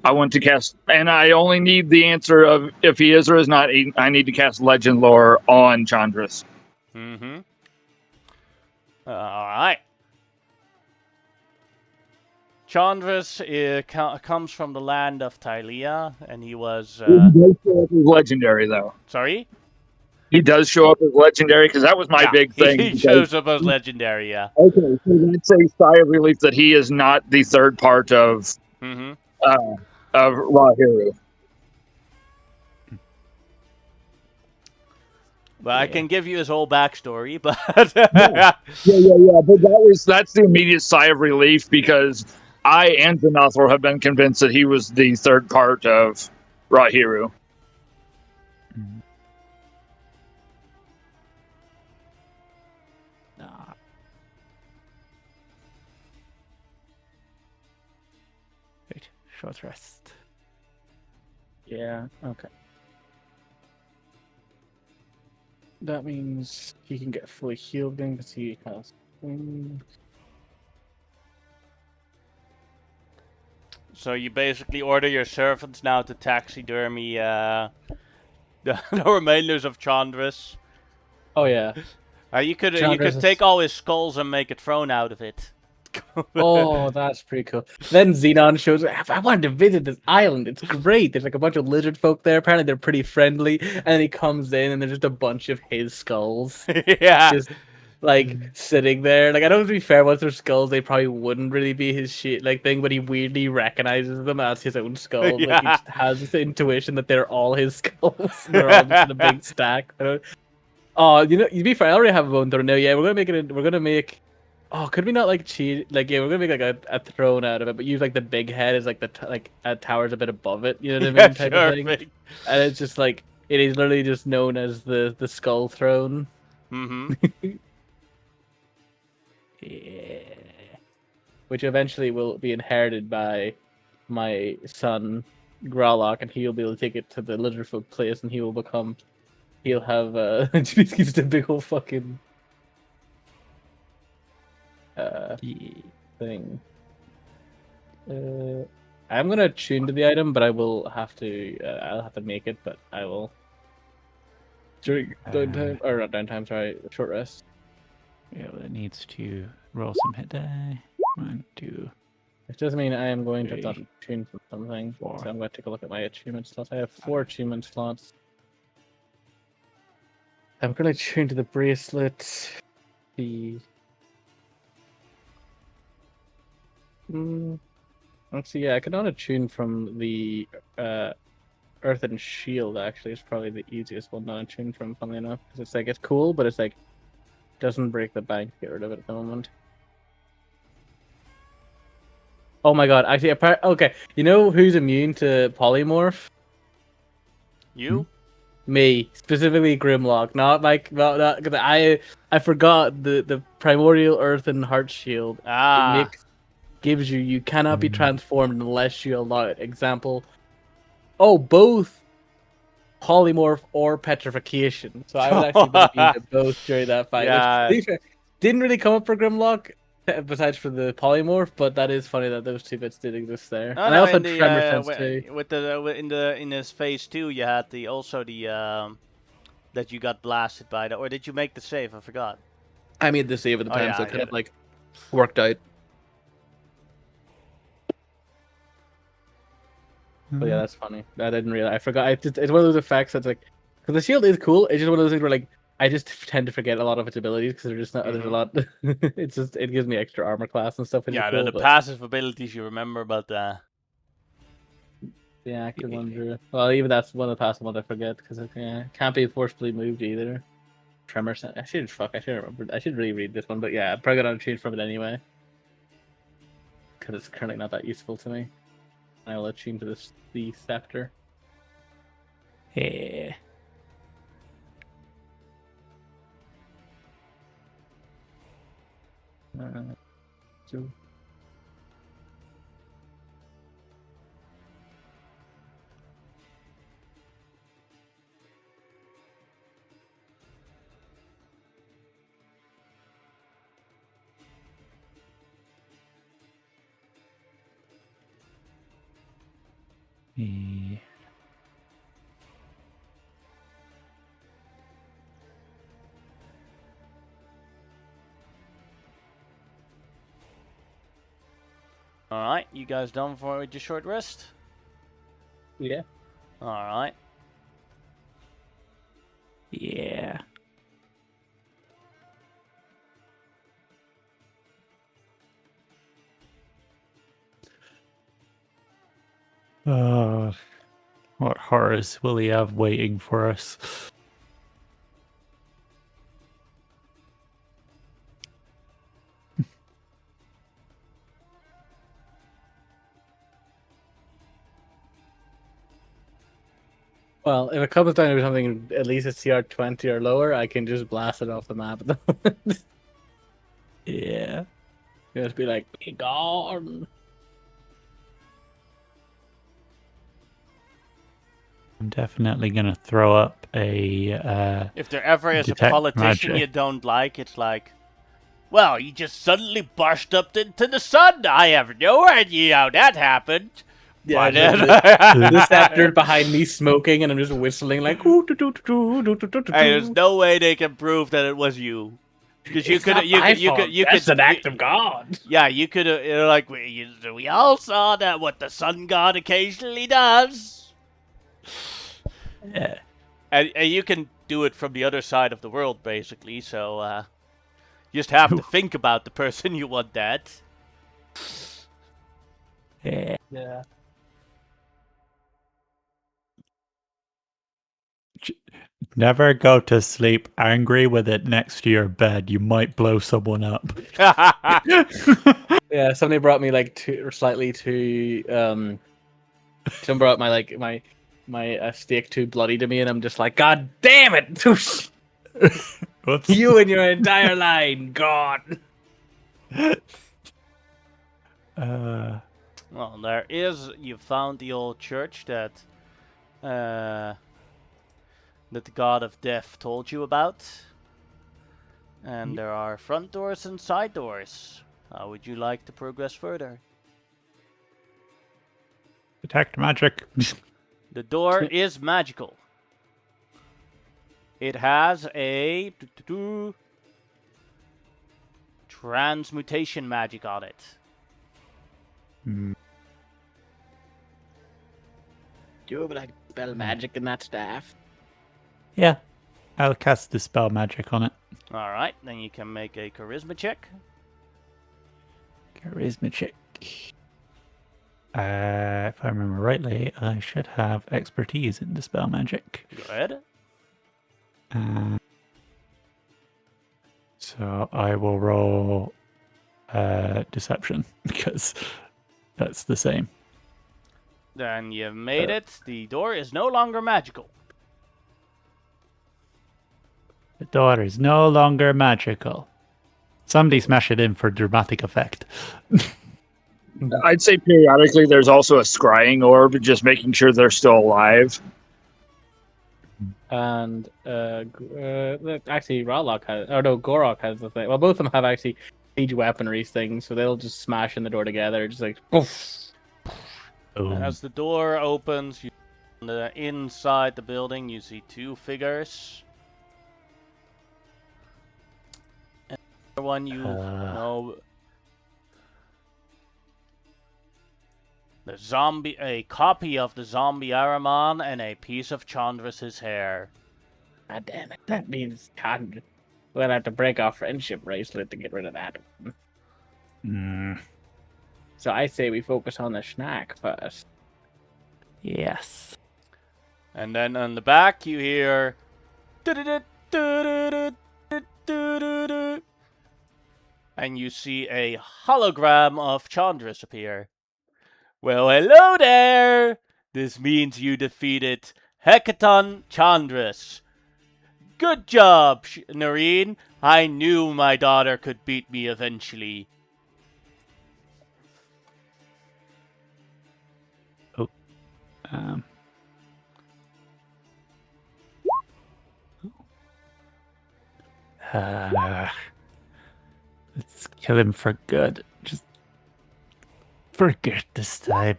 I want to cast, and I only need the answer of if he is or is not. I need to cast Legend Lore on Chandras. Mm-hmm. All right. Chandras comes from the land of Tylea, and he was. He does show up as legendary, though. Sorry? He does show up as legendary, because that was my big thing. He shows up as legendary, yeah. Okay, so that's a sigh of relief that he is not the third part of Rahiru. Well, I can give you his whole backstory, but yeah. But that's the immediate sigh of relief, because I and Zanathor have been convinced that he was the third part of Rahiru. Nah. Wait, short rest. Yeah, okay. That means he can get fully healed again because he has. So you basically order your servants now to taxidermy the remainders of Chandras. Oh yeah. You could Chandras take all his skulls and make a throne out of it. Oh, that's pretty cool. Then Xenon shows up. I wanted to visit this island. It's great. There's like a bunch of lizard folk there. Apparently they're pretty friendly. And then he comes in and there's just a bunch of his skulls. Yeah. Just like sitting there. Like I know, to be fair, once they're skulls, they probably wouldn't really be his shit like thing, but he weirdly recognizes them as his own skull. Yeah. Like he just has this intuition that they're all his skulls. They're all just in a big stack. Oh, you know, to be fair, I already have a bone throne now. Yeah, we're gonna make. Oh, could we not like cheat? Like, yeah, we're gonna make like a throne out of it, but use like the big head as like the tower's a bit above it. You know what I mean? Type of thing. Big. And it's just like it is literally just known as the skull throne. Mm-hmm. Yeah. Which eventually will be inherited by my son Gralloch, and he'll be able to take it to the Lizardfolk place, and he'll have just a big old fucking thing. I'm gonna tune to the item, but I will have to. I'll have to make it, but I will during downtime or not downtime. Sorry, short rest. Yeah, well, it needs to roll some hit die. 1, 2. It does mean I am going to 3, not tune for something. 4. So I'm going to take a look at my achievement slots. I have 4 achievement slots. I'm going to tune to the bracelet. Actually, yeah, I can not attune from the Earth and Shield. Actually, it's probably the easiest one not attune from. Funnily enough, because it's like it's cool, but it's like doesn't break the bank to get rid of it at the moment. Oh my god! Actually, okay, you know who's immune to polymorph? You? Me, specifically Grimlock, not like not because I forgot the primordial Earth and Heart Shield. Ah. Gives you cannot be transformed unless you allow it. Example, both polymorph or petrification. So I was actually going to both during that fight. Yeah. Which, didn't really come up for Grimlock, besides for the polymorph, but that is funny that those two bits did exist there. Oh, and no, I also in had the, Tremor Sense too. with the in his phase 2, you had the that you got blasted by that, or did you make the save? I forgot. I made the save at the time, yeah, so it kind of like worked out. But yeah, that's funny. I didn't realize. I forgot. It's one of those effects that's like, because the shield is cool. It's just one of those things where like I just tend to forget a lot of its abilities because they're just not. There's a lot. It's just it gives me extra armor class and stuff. Yeah, cool, the passive abilities you remember, but the active ones. Well, even that's one of the passive ones I forget because it can't be forcibly moved either. Tremor. I should remember. I should really read this one, but yeah, I'm probably gonna change from it anyway because it's currently not that useful to me. I will attune to the scepter. Yeah. So. Yeah. Alright, you guys done for your short rest? Yeah. Alright. Yeah. What horrors will he have waiting for us? Well, if it comes down to something at least a CR 20 or lower, I can just blast it off the map at the moment. Yeah. Just be like, be gone. I'm definitely going to throw up a... If there ever is a detect politician magic. you don't like, it's like, well, you just suddenly burst up into the sun. I have no idea how that happened. Yeah, But the scepter behind me smoking, and I'm just whistling like, ooh, doo, doo, doo, doo, doo, doo, doo, hey, there's doo. no way they can prove that it was you. Because It's not my fault. That's an act of God. Yeah, you could have, like, we all saw that what the sun god occasionally does. Yeah. And you can do it from the other side of the world, basically, so, you just have to think about the person you want that. Yeah. Yeah. Never go to sleep angry with it next to your bed. You might blow someone up. Yeah, somebody brought me like slightly too someone brought my steak too bloody to me, and I'm just like, God damn it! Whoops. You and your entire line, God. Well, you found the old church that the god of death told you about. And there are front doors and side doors. How would you like to progress further? Detect magic. The door is magical. It has a transmutation magic on it. Do you have like spell magic in that staff? Yeah. I'll cast the spell magic on it. Alright, then you can make a charisma check. Charisma check. If I remember rightly, I should have expertise in dispel magic. Go ahead. So I will roll deception because that's the same. Then you've made it. The door is no longer magical. The door is no longer magical. Somebody smash it in for dramatic effect. I'd say periodically there's also a scrying orb, just making sure they're still alive. And actually, Rallock has, or no, Gorok has the thing. Well, both of them have actually siege weaponry things, so they'll just smash in the door together, just like poof. As the door opens, on the inside the building, you see two figures. And the other one you know. A copy of the zombie Araman and a piece of Chandra's hair. God damn it! That means God, we'll have to break our friendship bracelet to get rid of that. So I say we focus on the snack first. Yes. And then on the back you hear. And you see a hologram of Chandra's appear. Well, hello there! This means you defeated Hecaton Chandras. Good job, Noreen. I knew my daughter could beat me eventually. Let's kill him for good. Just for good this time.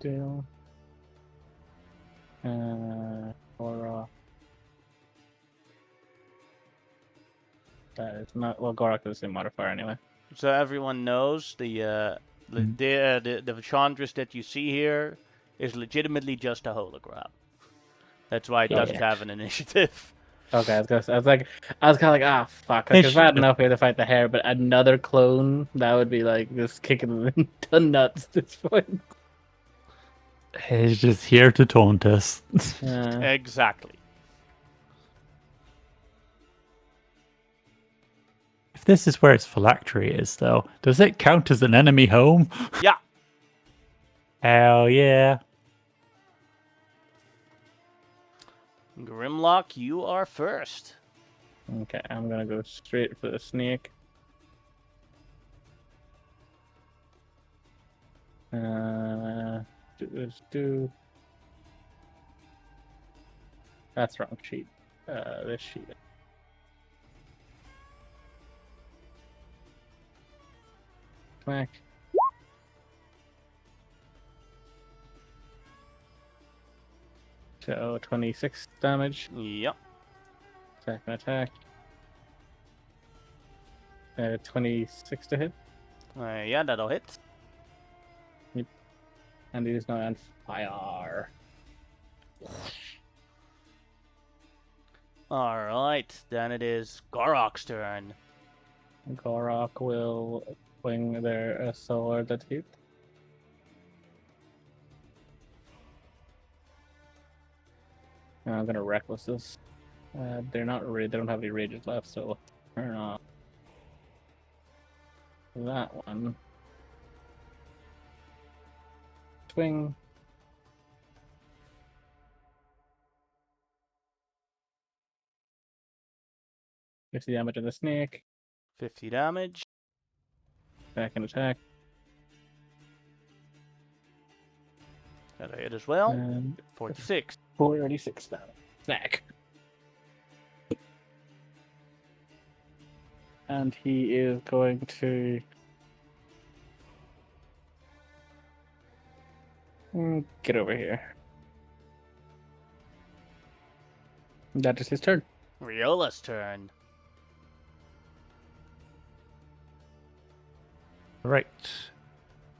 still. Or that is not. Well, Gorak is the same modifier anyway. So everyone knows the Chandras that you see here is legitimately just a hologram. That's why it doesn't have an initiative. Okay, I was kind of like, ah, fuck. It's bad enough we had to fight the hair, but another clone, that would be like just kicking them to nuts at this point. He's just here to taunt us. Exactly. If this is where its phylactery is, though, does it count as an enemy home? Yeah. Hell yeah. Grimlock, you are first. Okay, I'm gonna go straight for the snake. Do. That's wrong sheet. This sheet. Smack. So 26 damage. Yep. Second attack. 26 to hit. Yeah, that'll hit. Yep. And he is now on fire. Alright, then it is Gorak's turn. Gorak will swing their sword at hit. I'm gonna reckless this. They're not they don't have any rages left, so turn off that one. Swing. Fifty damage on the snake. 50 damage. Second attack. That'll hit as well. And 46. 436 damage. Snack. And he is going to get over here. That is his turn. Riola's turn. Right.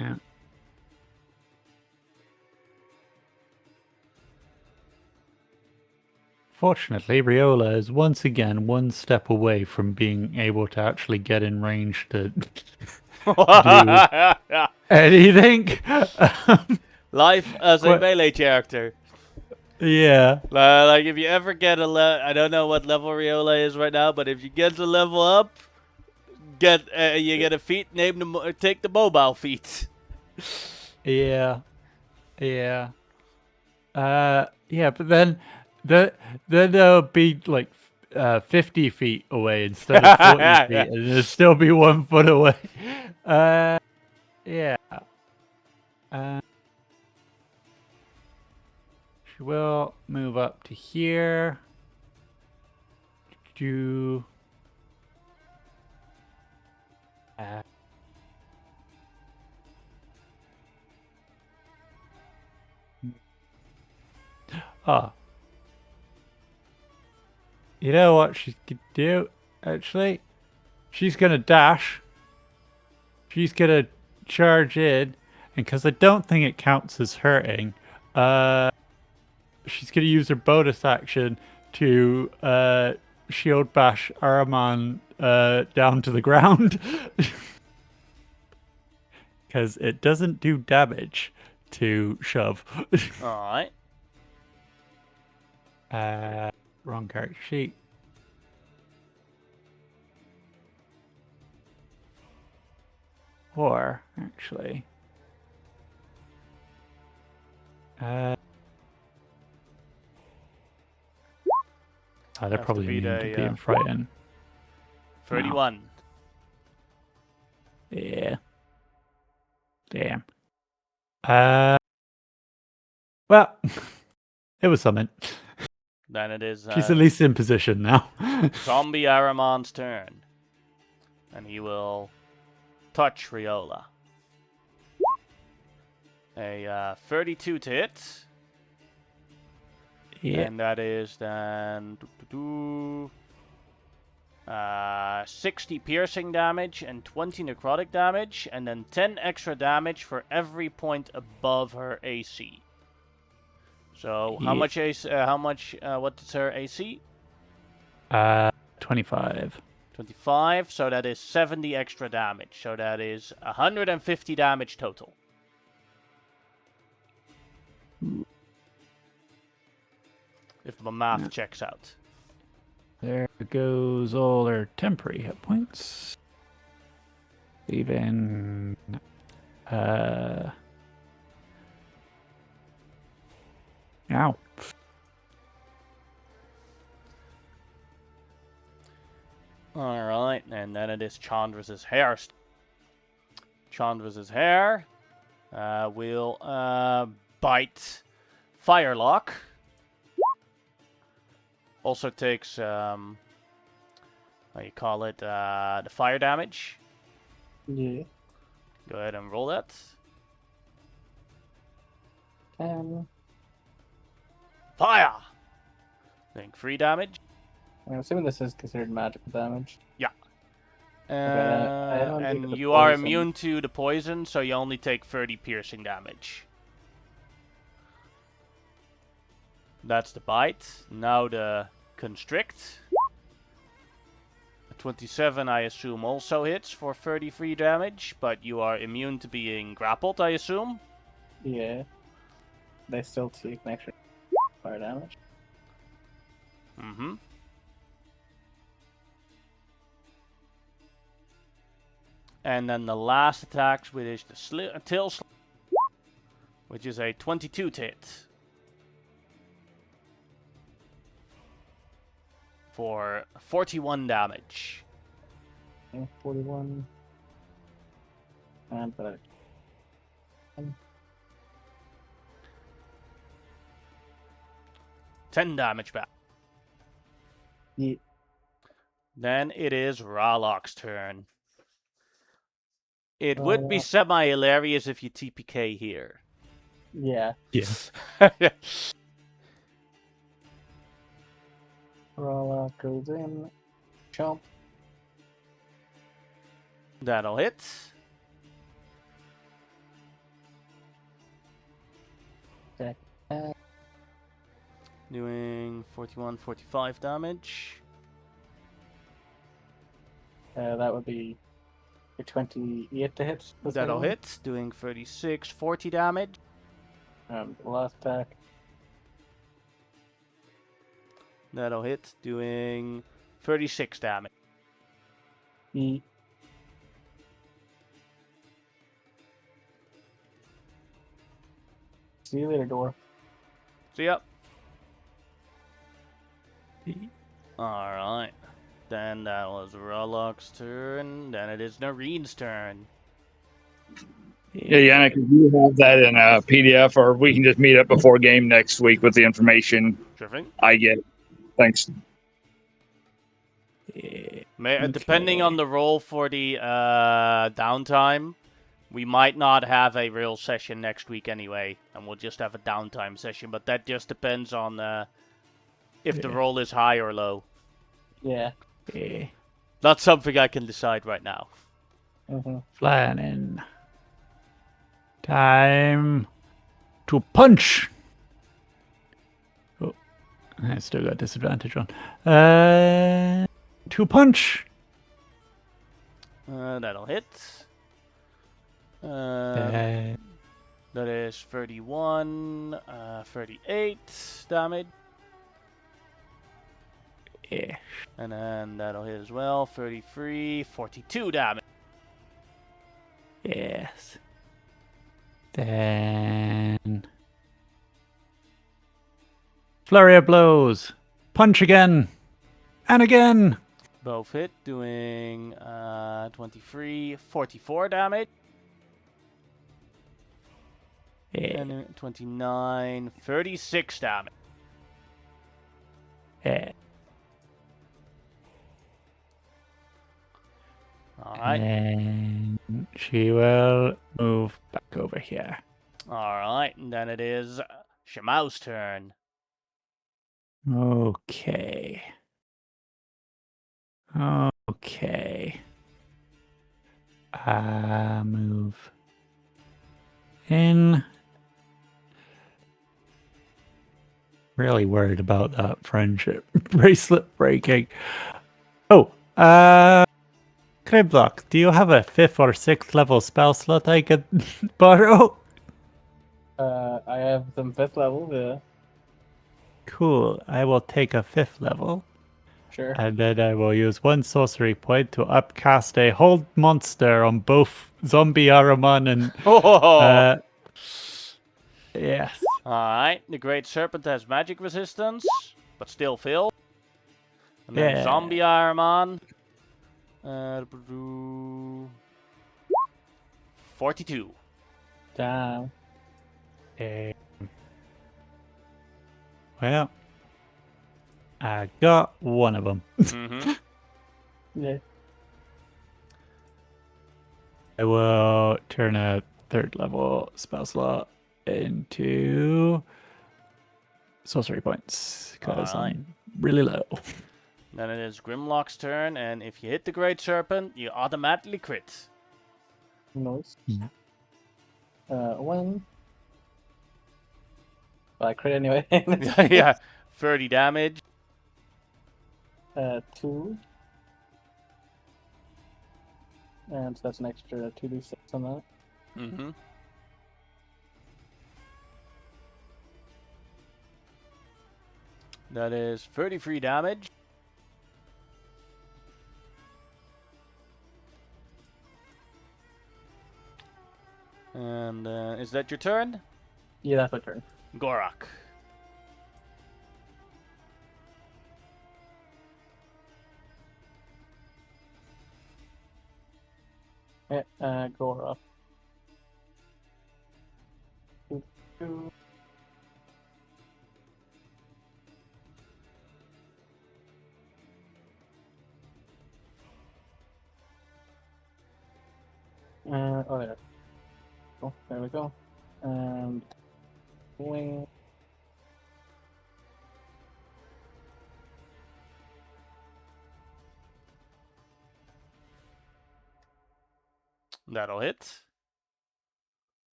Yeah. Fortunately, Riola is once again one step away from being able to actually get in range to do anything. Life as a melee character. Yeah. Like if you ever get I don't know what level Riola is right now, but if you get to level up, you get a feat named take the mobile feat. Yeah. Yeah. Yeah, but then they'll be like 50 feet away instead of 40 feet, and they'll still be 1 foot away. Yeah. She will move up to here. Do. Oh. You know what she could do, actually? She's going to dash. She's going to charge in. And because I don't think it counts as hurting, she's going to use her bonus action to shield bash Araman down to the ground. Because it doesn't do damage to shove. Alright. Wrong character sheet. Or, actually... they're probably immune to being frightened. 31. Yeah. Damn. Well, it was something. Then it is... She's at least in position now. Zombie Aramon's turn. And he will touch Riola. a 32 to hit. Yeah. And that is then 60 piercing damage and 20 necrotic damage, and then 10 extra damage for every point above her AC. So how much AC? What is her AC? 25. 25. So that is 70 extra damage. So that is 150 damage total. If my math checks out. There goes all her temporary hit points. Even ow. Alright, and then it is Chandra's hair. Chandra's hair will bite Firelock. Also takes, how you call it, the fire damage. Yeah. Go ahead and roll that. Fire! Doing 3 damage. I'm assuming this is considered magical damage. Yeah. I don't think And the you are poison- immune to the poison, so you only take 30 piercing damage. That's the bite. Now the constrict. 27, I assume, also hits for 33 damage, but you are immune to being grappled, I assume. Yeah. They still take an extra fire damage. Mm-hmm. And then the last attack, which is the tail slam, which is a 22 to hit. For 41 damage. Yeah, 41. And but 10 damage back. yeah. Then it is Ralock's turn. It would be semi-hilarious if you TPK here. Yeah. Yes. Rala goes in. Jump. That'll hit. Okay. Doing 41, 45 damage. That would be your 28 to hit. That'll hit. Doing 36, 40 damage. The last attack. That'll hit. Doing 36 damage. See you later, dwarf. See ya. Alright. Then that was Ralock's turn. Then it is Nareen's turn. Yeah, Yannick, if you have that in a PDF, or we can just meet up before game next week with the information Sure thing. I get. Thanks. Depending on the roll for the downtime, we might not have a real session next week anyway, and we'll just have a downtime session. But that just depends on if the roll is high or low. Yeah. Not something I can decide right now. Flying in. Time to punch. Oh, I still got disadvantage on. To punch. That'll hit. That is 31, 38 damage. Yeah. And then that'll hit as well. 33, 42 damage. Yes. Then flurry of blows. Punch again. And again. Both hit, doing 23, 44 damage. Yeah. And then 29, 36 damage. Yeah. Alright. And she will move back over here. Alright, and then it is Shemau's turn. Okay. Okay. Move in. Really worried about that friendship bracelet breaking. Oh, Criblock, do you have a 5th or 6th level spell slot I could borrow? I have some 5th level, yeah. Cool. I will take a 5th level. Sure. And then I will use 1 sorcery point to upcast a hold monster on both Zombie Araman and... yes. Alright, the Great Serpent has magic resistance, but still fail. And then Yeah. Zombie Ironman. 42. Damn. Well, I got one of them. Mm-hmm. Yeah. I will turn a 3rd level spell slot into sorcery points because I'm really low. Then it is Grimlock's turn, and if you hit the Great Serpent, you automatically crit. Nice. Yeah. 1. Well, I crit anyway. Yeah, 30 damage. 2. And so that's an extra 2d6 on that. Mm-hmm. That is 33 damage. And is that your turn? Yeah, that's my turn. Gorak. Yeah, go off. 2. Oh, there. Oh, there we go. And wing. That'll hit.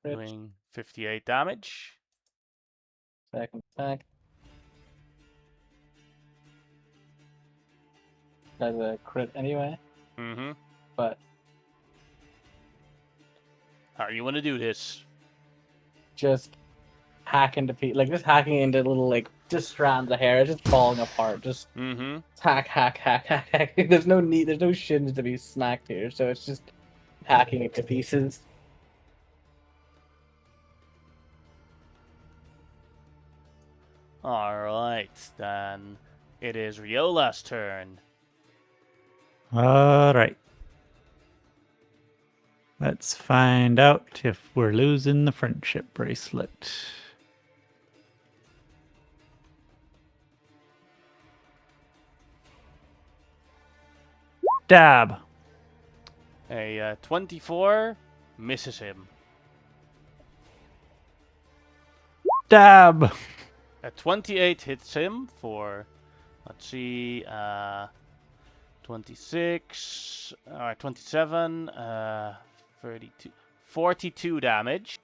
Crit. Doing 58 damage. Second attack. That's a crit anyway, Mm-hmm. but How do you want to do this? just hack into just hacking into little just strands of hair, just falling apart. Just Mm-hmm. hack. There's no shins to be smacked here, so it's just hacking it to pieces. Alright, then it is Riola's turn. Alright. Let's find out if we're losing the friendship bracelet. Dab. A 24 misses him. Dab. A 28 hits him for, let's see, 26, 27, 32, 42 damage.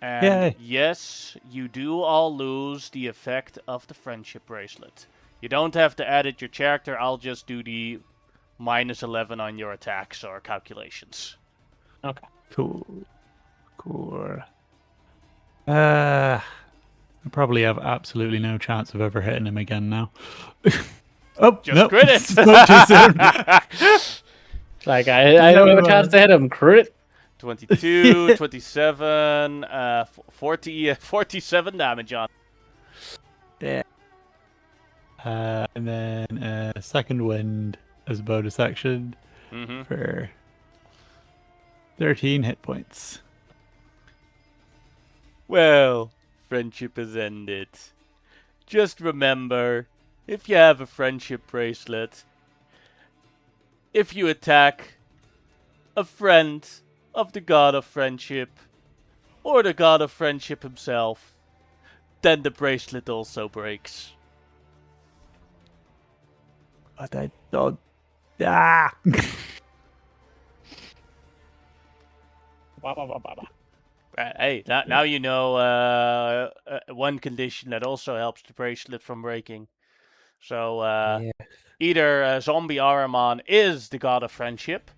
And Yay. yes, you do all lose the effect of the friendship bracelet. You don't have to edit your character, I'll just do the -11 on your attacks or calculations. Okay. Cool. I probably have absolutely no chance of ever hitting him again now. Oh, Just nope. crit it! Not too soon. I don't have a chance to hit him. Crit. 22, 27, 47 damage on. Yeah. And then second wind as a bonus action for 13 hit points. Well, friendship has ended. Just remember, if you have a friendship bracelet, if you attack a friend of the god of friendship, or the god of friendship himself, then the bracelet also breaks. But I don't. Ah! Hey, now you know one condition that also helps the bracelet from breaking. So either Zombie Ahriman is the god of friendship,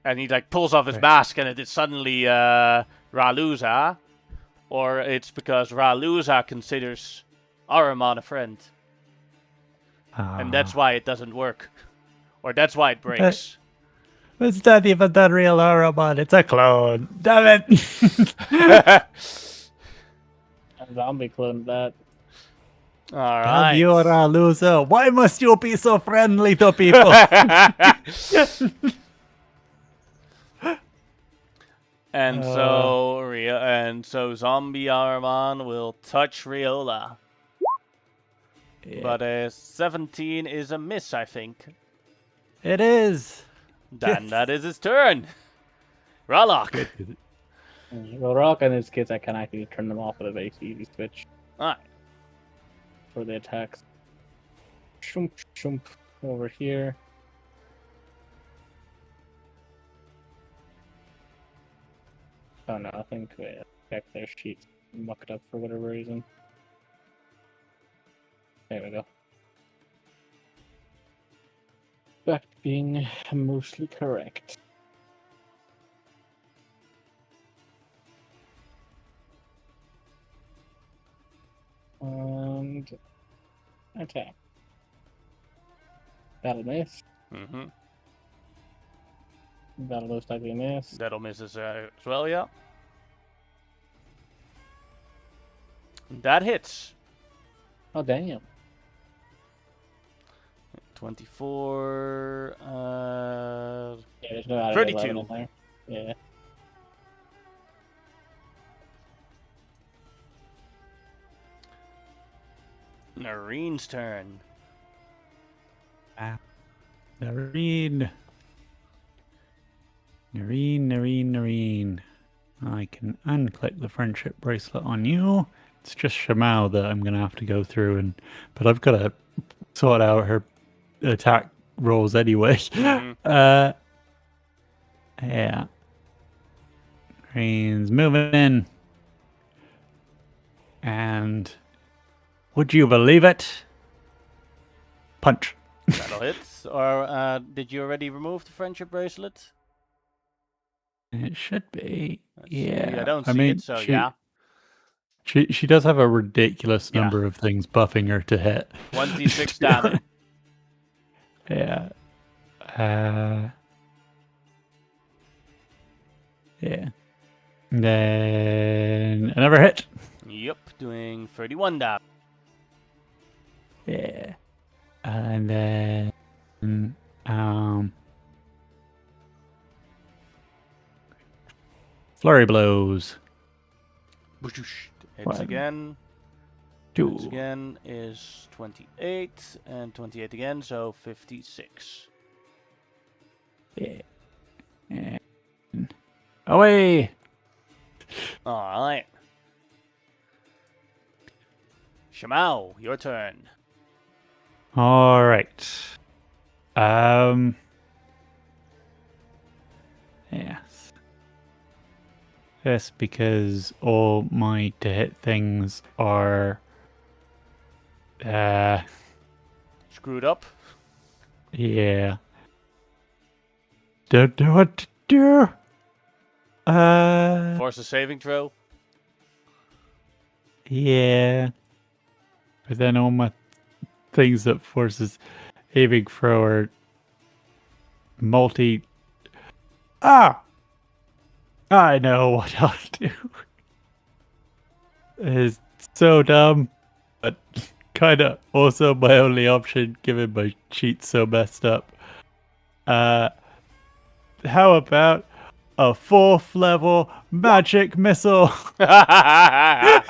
and he like pulls off his mask and it is suddenly Raluza, or it's because Raluza considers Ahriman a friend. And that's why it doesn't work. Or that's why it breaks. It's not even the real Ahriman, it's a clone. Damn it! A zombie cloned that. Alright. Damn you, Raluza. Why must you be so friendly to people? And so Zombie Ahriman will touch Riola. Yeah. But a 17 is a miss, I think. It is. Then that is his turn. Ralok. Well, Rock and his kids, I can actually turn them off with a very easy switch. Alright. For the attacks. Shump, shump, over here. Oh no, I think check their sheets. Muck it up for whatever reason. There we go. Back to being mostly correct. And attack. That'll miss. Mm-hmm. That'll most likely miss. That'll miss as well, yeah. That hits. Oh damn. 24. Yeah, there's no added 32. 11 in there. Yeah. Nareen's turn. Nareen. Nareen. I can unclick the friendship bracelet on you. It's just Shamao that I'm going to have to go through, but I've got to sort out her attack rolls anyway. Mm-hmm. Yeah. Nareen's moving in. And would you believe it? Punch. That'll hit. Or did you already remove the friendship bracelet? It should be. Let's see. Yeah. I don't see it, so yeah. She does have a ridiculous number of things buffing her to hit. 1d6 damage. Yeah. Yeah. And then another hit. Yep, doing 31 damage. Yeah. And then flurry blows. Hits again. Two. Hits again is 28, and 28 again, so 56. Yeah. And away. Alright. Shamao, your turn. All right. Yes. Yes, because all my to hit things are Screwed up. yeah. Don't know what to do. Force a saving throw. Yeah. But then all my things that forces saving throw are multi. Ah! I know what I'll do. It's so dumb, but kind of also my only option given my sheet's so messed up. How about a 4th level magic missile? Alright,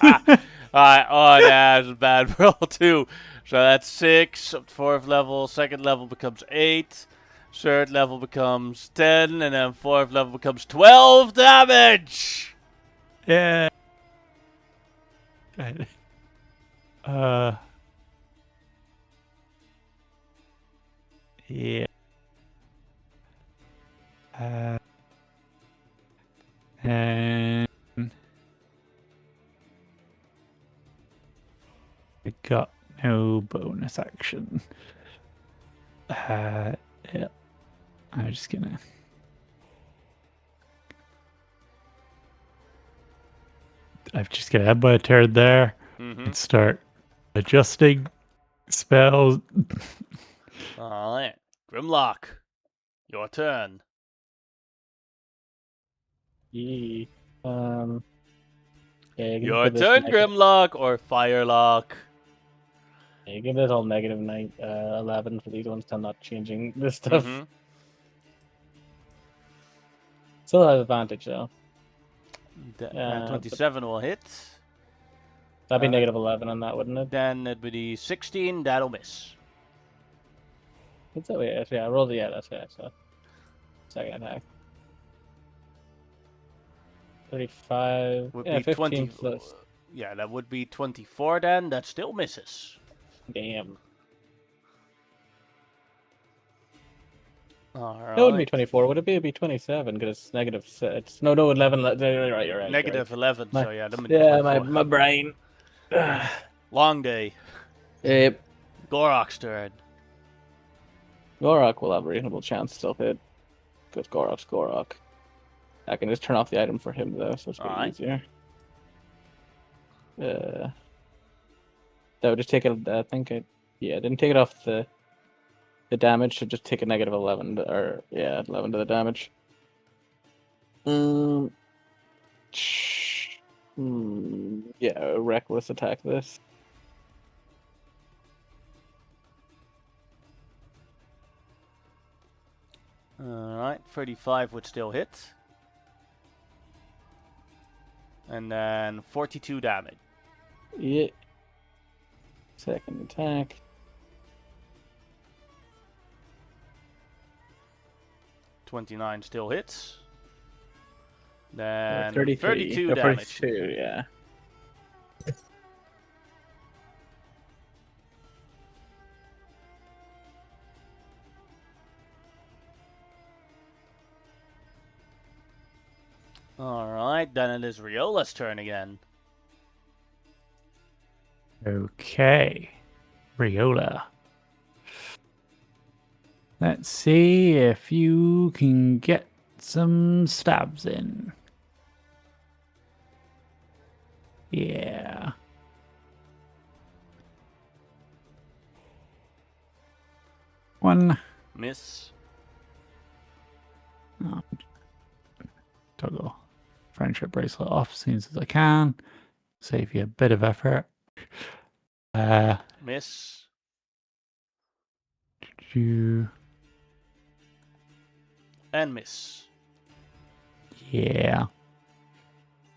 oh yeah, that's a bad roll too. So that's 6, 4th level, 2nd level becomes 8. Third level becomes 10, and then fourth level becomes 12 damage! Yeah. Yeah. And I got no bonus action. Yeah. I'm just gonna. I'm just gonna have my turn there and start adjusting spells. Alright. Grimlock, your turn. Yeah, Your turn, Grimlock, or Firelock. Yeah, give this all negative 11 for these ones. I'm not changing this stuff. Still has advantage though. 27 will hit. That'd be negative 11 on that, wouldn't it? Then it'd be 16. That'll miss. What's that way? Yeah, I rolled. Yeah, that's it. So second attack. 35. Would Yeah, be 15 20. plus. Yeah, that would be 24 then. That still misses. Damn. Alright. That wouldn't be 24. Would it be? It'd be 27 because it's negative 6. No, 11. You're right. Negative 11. My, so yeah, my brain. Long day. Yep. Gorok's turn. Gorok will have a reasonable chance to still hit. Because Gorok's Gorok. I can just turn off the item for him though, so it's pretty easier. That would just take it. I think it. Yeah, didn't take it off the damage. Should just take a negative 11 to, 11 to the damage. Yeah, reckless attack this. Alright, 35 would still hit. And then 42 damage. Yeah. Second attack. 29 still hits. Then 32 damage. 42, yeah. Alright, then it is Riola's turn again. Okay. Riola. Let's see if you can get some stabs in. Yeah. One. Miss. Oh. Toggle friendship bracelet off as soon as I can. Save you a bit of effort. Miss. And miss. Yeah.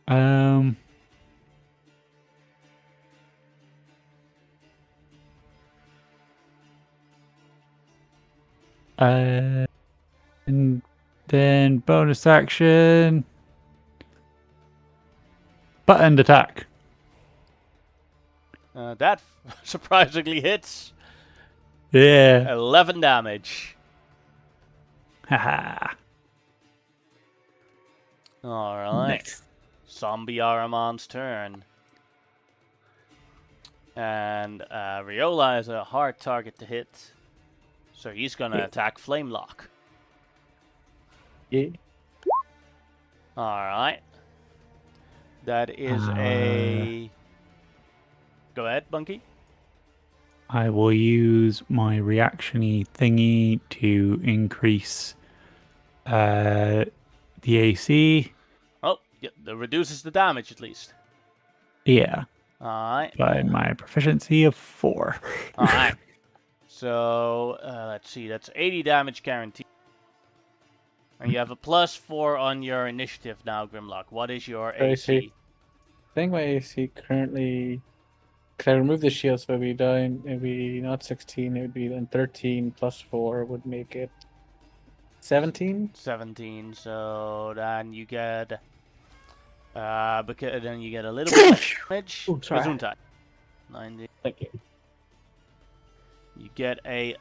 And then bonus action. Buttoned attack. That surprisingly hits. Yeah. 11 damage. Haha. Alright. Next. Zombie Aramon's turn. And Riola is a hard target to hit. So he's gonna attack Flamelock. Yeah. Alright. That is a... Go ahead, Bunky. I will use my reaction-y thingy to increase the AC. Oh, yeah, that reduces the damage at least. Yeah. Alright. By my proficiency of 4. Alright. So, let's see. That's 80 damage guaranteed. And you have a +4 on your initiative now, Grimlock. What is your AC? I think my AC currently... Because I removed the shield, so it'd be not 16, it would be then 13 plus 4 would make it 17? 17. So then you get because then you get a little bit less damage. Ooh, sorry. Gesundheit. 90. Thank you. You get a.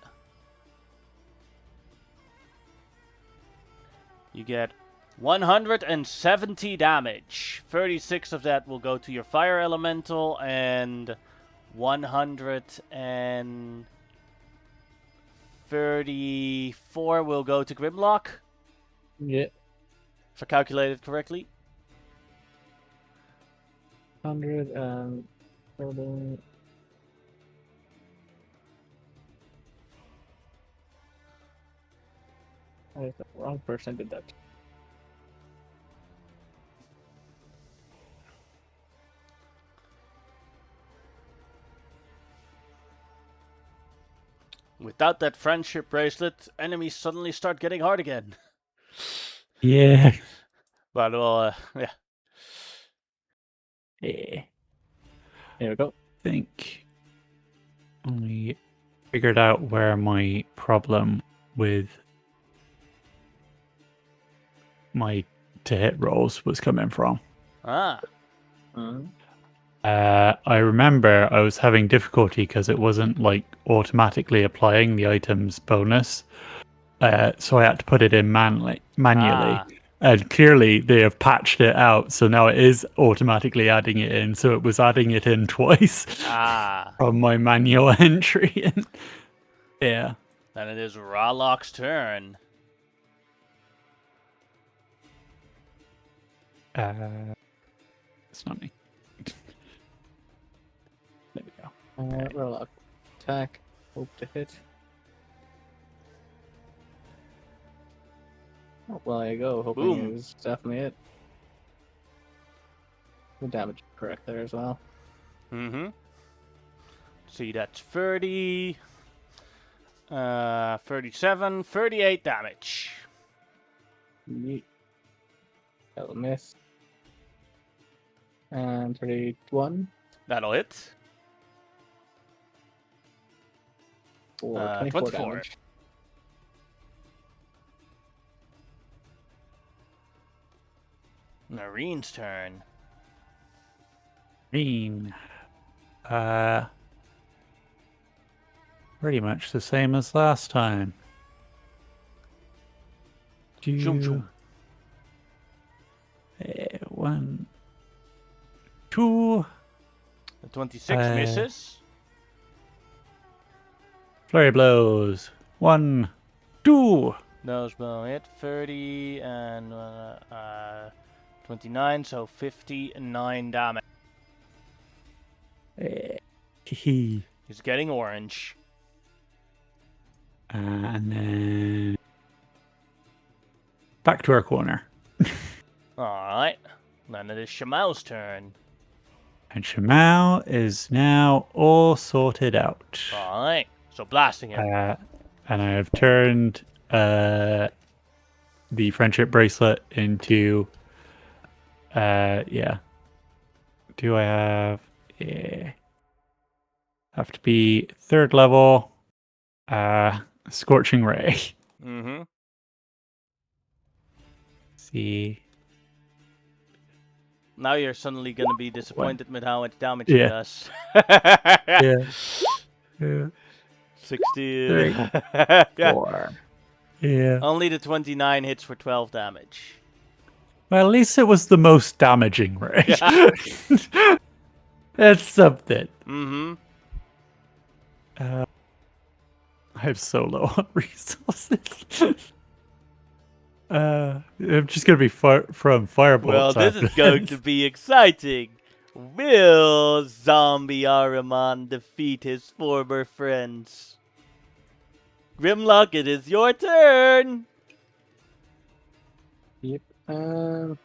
You get 170 damage. 36 of that will go to your fire elemental, and 134 will go to Grimlock. Yeah. If I calculated correctly. 100 and... I was the wrong person did that. Without that friendship bracelet, enemies suddenly start getting hard again. Yeah. But well, yeah. Yeah. Here we go. I think I figured out where my problem with my to hit rolls was coming from. Ah. I remember I was having difficulty because it wasn't like automatically applying the item's bonus. So I had to put it in manually. Ah. And clearly they have patched it out, so now it is automatically adding it in. So it was adding it in twice from my manual entry. Yeah. Then it is Ralock's turn. It's not me. There we go. Roll up. Attack. Hope to hit. Oh, well, there you go. Hoping Boom. it was definitely it. The damage correct there as well. Mm-hmm. See, that's 30, 37, 38 damage. Yeet. That'll miss. And 31 That'll hit. for 24 24. damage. Marine's turn. Green. Pretty much the same as last time. Zoom, zoom. 1, 2. The 26 misses. Flurry blows. 1, 2. Those will hit 30 and 29, so 59 damage. Hehe. He's getting orange. And then back to our corner. Alright. Then it is Shamal's turn. And Shamal is now all sorted out. Alright. So blasting him. And I have turned the friendship bracelet into yeah. Do I have have to be 3rd level Scorching Ray. Mm-hmm. See. Now you're suddenly gonna be disappointed with how much damage Yeah. he does. Yeah. 60. 3, Yeah. 4. Yeah. Only the 29 hits for 12 damage. Well, at least it was the most damaging ray. Yeah. That's something. Mm-hmm. I'm so low on resources. I'm just gonna be from firebolts. Well, this is going to be exciting. Will Zombie Ahriman defeat his former friends? Grimlock, it is your turn. Yep. 2.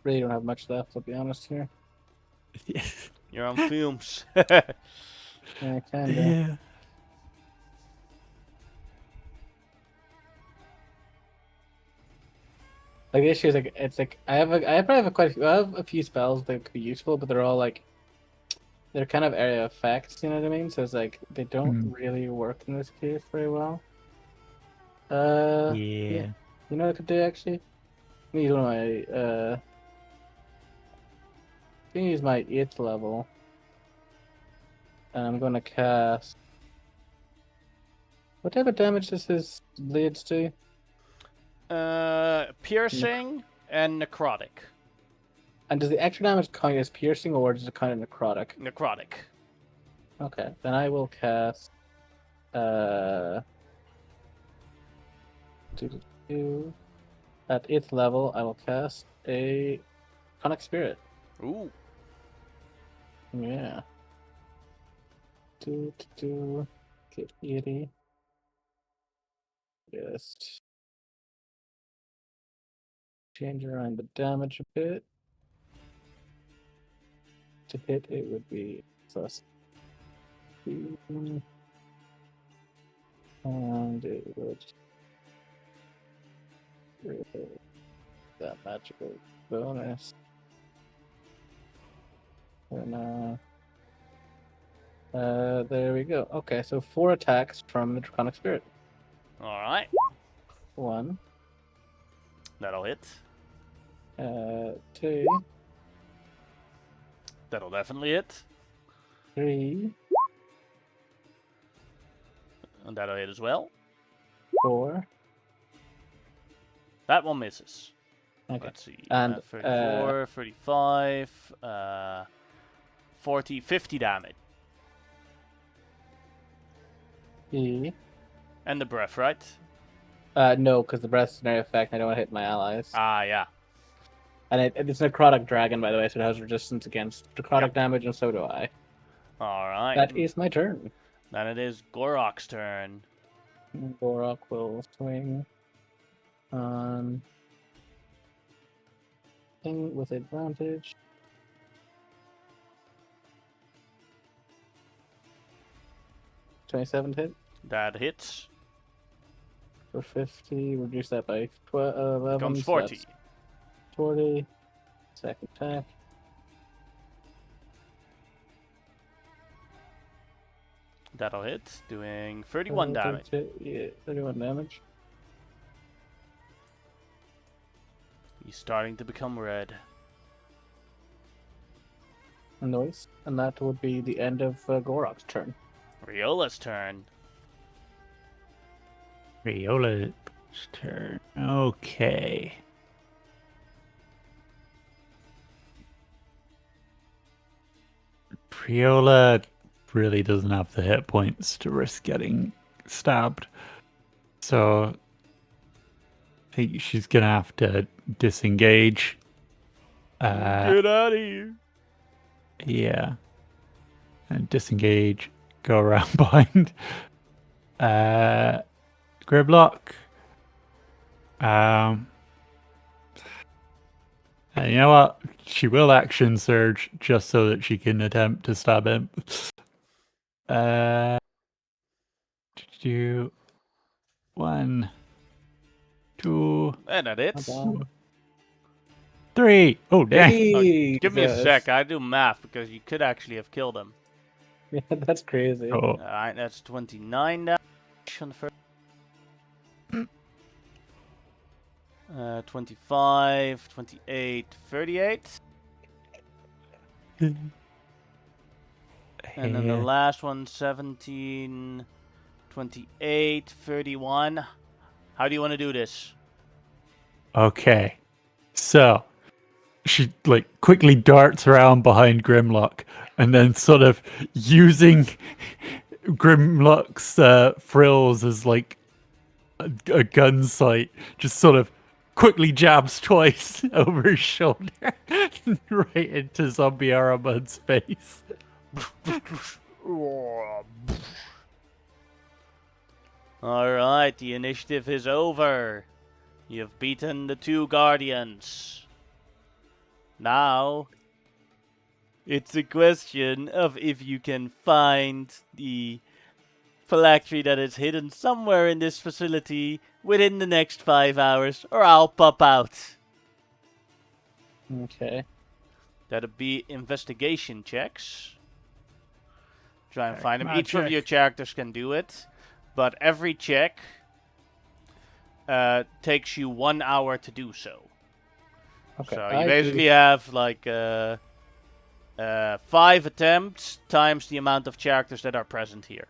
Really don't have much left, I'll be honest here. You're on fumes. Yeah, kinda. Yeah. Like the issue is like it's like I probably have a few spells that could be useful, but they're all like they're kind of area effects, you know what I mean? So it's like they don't really work in this case very well. Yeah. You know what I could do actually? I'm gonna use one of my I'm gonna use my 8th level. And I'm gonna cast what type of damage does his blades do? Piercing and necrotic. And does the extra damage count as piercing or does it count as necrotic? Necrotic. Okay, then I will cast at 8th level I will cast a Conic Spirit. Ooh. Yeah. Get 80. Just change around the damage a bit. To hit, it would be +2. And it would that magical bonus. And there we go. Okay, so 4 attacks from the Draconic Spirit. Alright. 1. That'll hit. 2. That'll definitely hit. 3. And that'll hit as well. 4. That one misses. Okay. Let's see. And 34, 35, 40, 50 damage. E. And the breath, right? No, because the breath scenario effect, I don't want to hit my allies. Ah, yeah. And it's a necrotic dragon, by the way, so it has resistance against necrotic damage, and so do I. Alright. That is my turn. Then it is Gorok's turn. Gorok will swing on thing with advantage. $27 hit. That hits. For 50, reduce that by 11. Becomes so 40. that's 40. Second attack. That'll hit, doing 31 damage. Yeah, 31 damage. He's starting to become red. Nice. And that would be the end of Gorok's turn. Riola's turn. Riola's turn. Okay. Priola really doesn't have the hit points to risk getting stabbed. So I think she's going to have to disengage. Get out of here. Yeah. And disengage. Go around behind Grimlock. And you know what? She will action surge just so that she can attempt to stab him. Do 1, 2, And that hits. 3. Oh, dang. Hey, Give me a sec. I do math because you could actually have killed him. Yeah, that's crazy. Oh. Alright, that's 29 damage on the first. 25, 28, 38. And then the last one, 17, 28, 31. How do you want to do this? Okay. So she quickly darts around behind Grimlock and then sort of using Grimlock's frills as a gun sight, just sort of quickly jabs twice over his shoulder right into Zombie Aramud's face. Alright, the initiative is over. You've beaten the 2 guardians. Now, it's a question of if you can find the phylactery that is hidden somewhere in this facility within the next 5 hours, or I'll pop out. Okay. That'll be investigation checks. Try and find them. Each Magic. of your characters can do it, but every check takes you 1 hour to do so. Okay. So you basically have like 5 attempts times the amount of characters that are present here.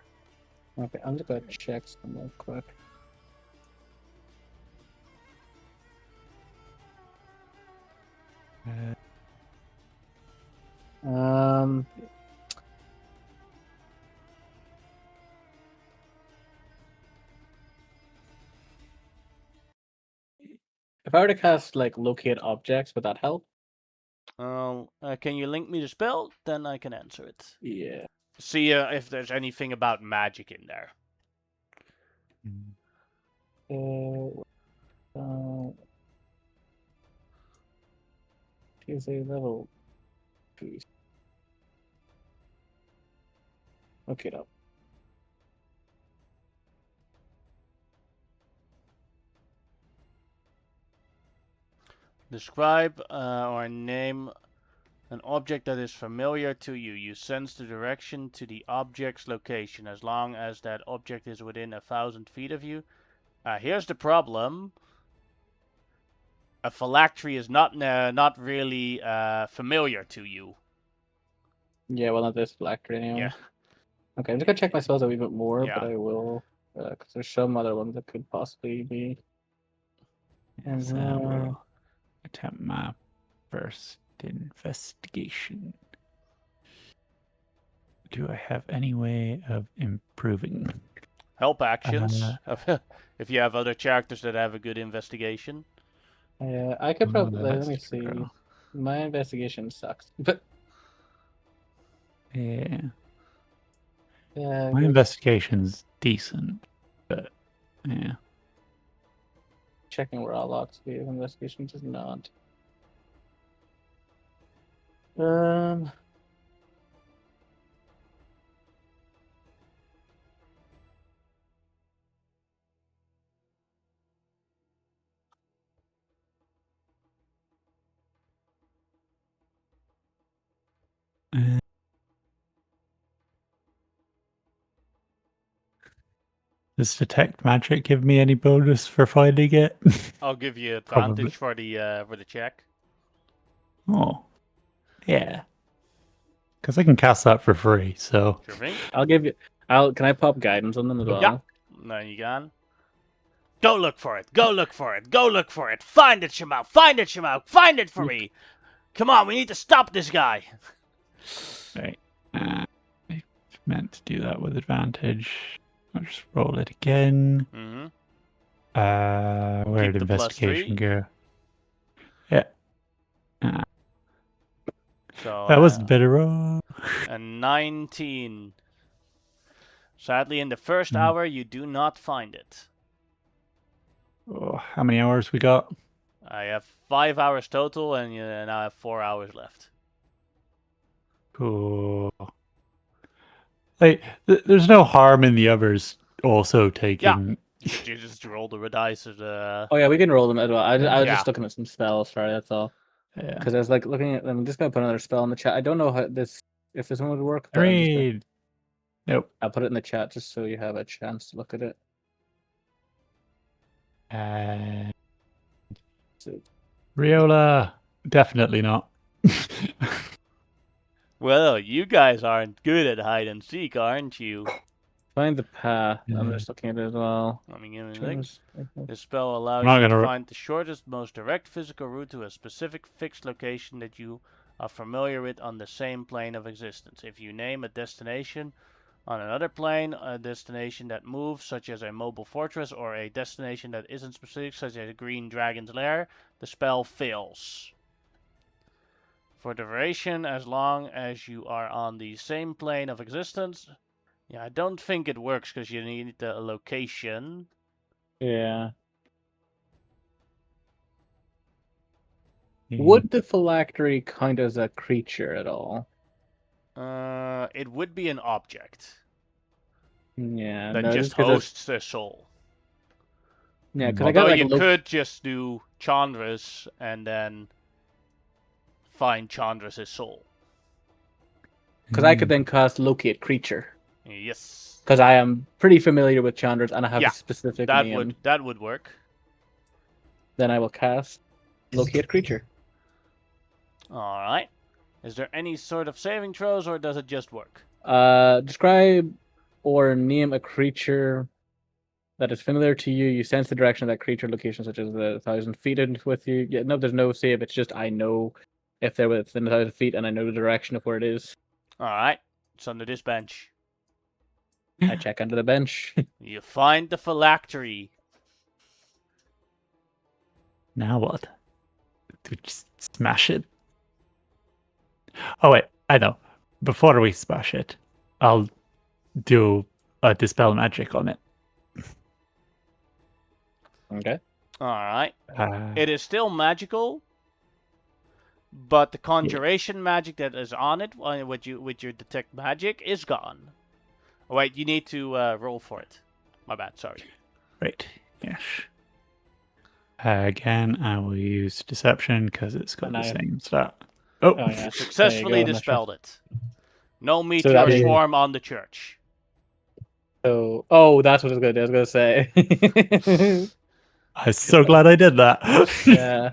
Okay, I'm just gonna check some real quick. If I were to cast like locate objects, would that help? Can you link me the spell? Then I can answer it. Yeah. See if there's anything about magic in there. He's a level 2. Okay, no. Describe or name an object that is familiar to you. You sense the direction to the object's location as long as that object is within 1,000 feet of you. Here's the problem. A phylactery is not really familiar to you. Yeah, well, not this phylactery anyway. Yeah. Okay, I'm just gonna check my spells a wee bit more, Yeah. but I will, because there's some other ones that could possibly be. Yes, I will attempt my first investigation. Do I have any way of improving? Help actions. If you have other characters that have a good investigation. Yeah, I could probably. Let me that's see. true. My investigation sucks, but Yeah. yeah, My investigation's decent, but yeah. checking where all lots the investigation does not. Does detect magic give me any bonus for finding it? I'll give you advantage for the check. Oh, yeah. Because I can cast that for free, so. Sure thing. I'll give you. Can I pop guidance on them as well? Yeah. No, you can. Go look for it. Go look for it. Go look for it. Find it, Shemau. Find it, Shemau. Find it for me. Come on, we need to stop this guy. Right. I meant to do that with advantage. I'll just roll it again. Mm-hmm. Where did investigation go? Yeah. So that was a bit of wrong. A 19. Sadly, in the first hour, you do not find it. Oh, how many hours we got? I have 5 hours total, and you now have 4 hours left. Cool. Like, there's no harm in the others also taking. Yeah. You just roll the dice. Oh yeah, we can roll them as well. I was Yeah. just looking at some spells. Sorry, that's all. Yeah. Because I was like looking at them. I'm just gonna put another spell in the chat. I don't know how if this one would work. But Read. Nope. I'll put it in the chat just so you have a chance to look at it. Riola, definitely not. Well, you guys aren't good at hide and seek, aren't you? Find the path. I'm just looking at it as well. Let me give you a link. This spell allows I'm you not to gonna find the shortest, most direct physical route to a specific fixed location that you are familiar with on the same plane of existence. If you name a destination on another plane, a destination that moves, such as a mobile fortress, or a destination that isn't specific, such as a green dragon's lair, the spell fails. For duration, as long as you are on the same plane of existence, Yeah, I don't think it works because you need a location. Yeah. Yeah. Would the phylactery count as a creature at all? It would be an object Yeah, that no, just just because hosts a soul. yeah, because I Although got like you could just do Chandra's and then find Chandra's soul. because I could then cast locate creature. Yes. Because I am pretty familiar with Chandra's and I have Yeah, a specific that name. would work. Then I will cast locate creature. All right. Is there any sort of saving throws, or does it just work? Describe or name a creature that is familiar to you. You sense the direction of that creature location, such as the 1,000 feet in with you. Yeah, no, there's no save. It's just I know if they're within 1,000 feet and I know the direction of where it is. All right. It's under this bench. I check under the bench. You find the phylactery. Now what? Do we just smash it? Oh wait, I know. Before we smash it, I'll do a dispel magic on it. Okay. All right. It is still magical, but the conjuration magic that is on it, with your detect magic, is gone. Oh, wait, you need to roll for it. My bad. Sorry. Right. Yes. Again, I will use deception because it's got the same stat. Oh, Oh, yeah. Successfully dispelled it. No meteor that is- swarm on the church. So, oh, that's what I was gonna do. I was gonna say. I'm so glad I did that. Yeah.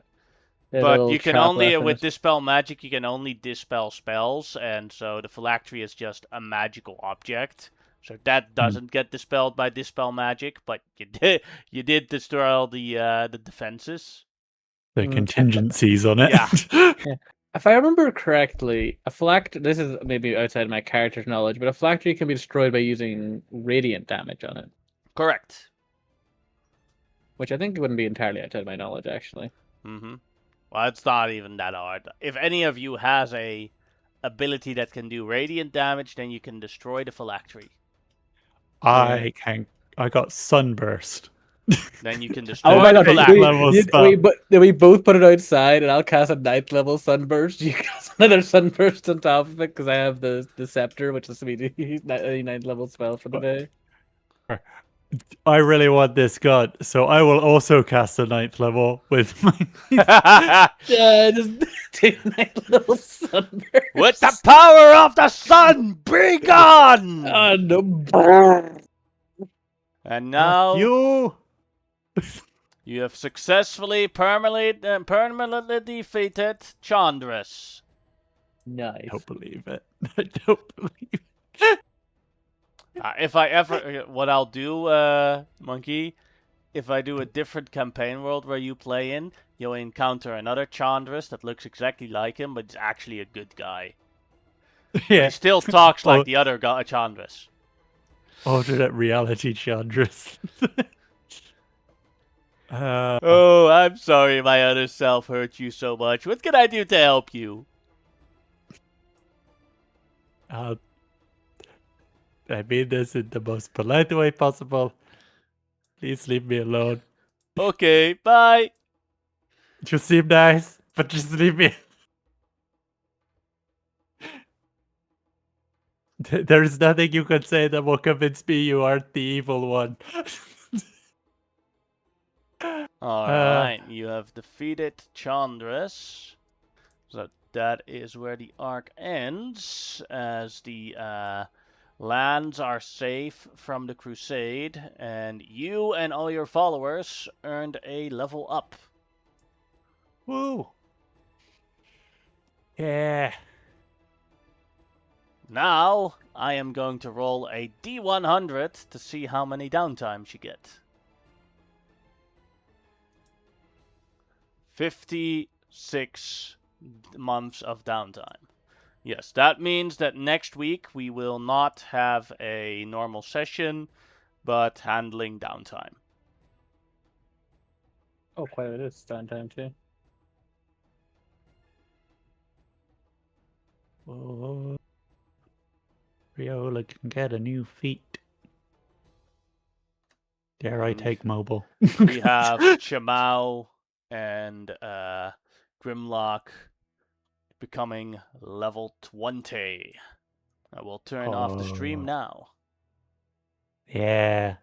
Yeah, But little you can trap only, left in with it. dispel magic, you can only dispel spells, and so the phylactery is just a magical object. So that doesn't get dispelled by dispel magic, but you did destroy all the defenses. The contingencies on it. Yeah. Yeah. If I remember correctly, a phylactery, this is maybe outside my character's knowledge, but a phylactery can be destroyed by using radiant damage on it, Correct. which I think wouldn't be entirely outside my knowledge, actually. Mm-hmm. Well, it's not even that hard. If any of you has a ability that can do radiant damage, then you can destroy the phylactery. I got sunburst. Then you can Oh destroy my the god, phylactery. we both put it outside and I'll cast a 9th level sunburst. You cast another sunburst on top of it because I have the scepter, which is to be the 9th level spell for the day. I really want this gun, so I will also cast a 9th level with my. Yeah, just take 9th level sunburst. With the power of the sun, be gone! Oh, no. And now You. you have successfully permanently defeated Chandras. Nice. I don't believe it. I don't believe it. If I ever, what I'll do, Monkey, if I do a different campaign world where you play in, you'll encounter another Chandras that looks exactly like him, but is actually a good guy. Yeah. He still talks like the other Chandras. Alternate reality Chandras. Oh, I'm sorry my other self hurt you so much. What can I do to help you? I mean this in the most polite way possible. Please leave me alone. Okay, bye. You seem nice, but just leave me. There is nothing you can say that will convince me you aren't the evil one. Alright, you have defeated Chandras. So that is where the arc ends, as the lands are safe from the crusade, and you and all your followers earned a level up. Woo! Yeah. Now, I am going to roll a D100 to see how many downtimes you get. 56 months of downtime. Yes, that means that next week we will not have a normal session, but handling downtime. Oh, quite a bit of downtime too. Oh, Rio Lola can get a new feat. Dare I take mobile? We have Shamao and Grimlock becoming level 20. I will turn off the stream now. Yeah.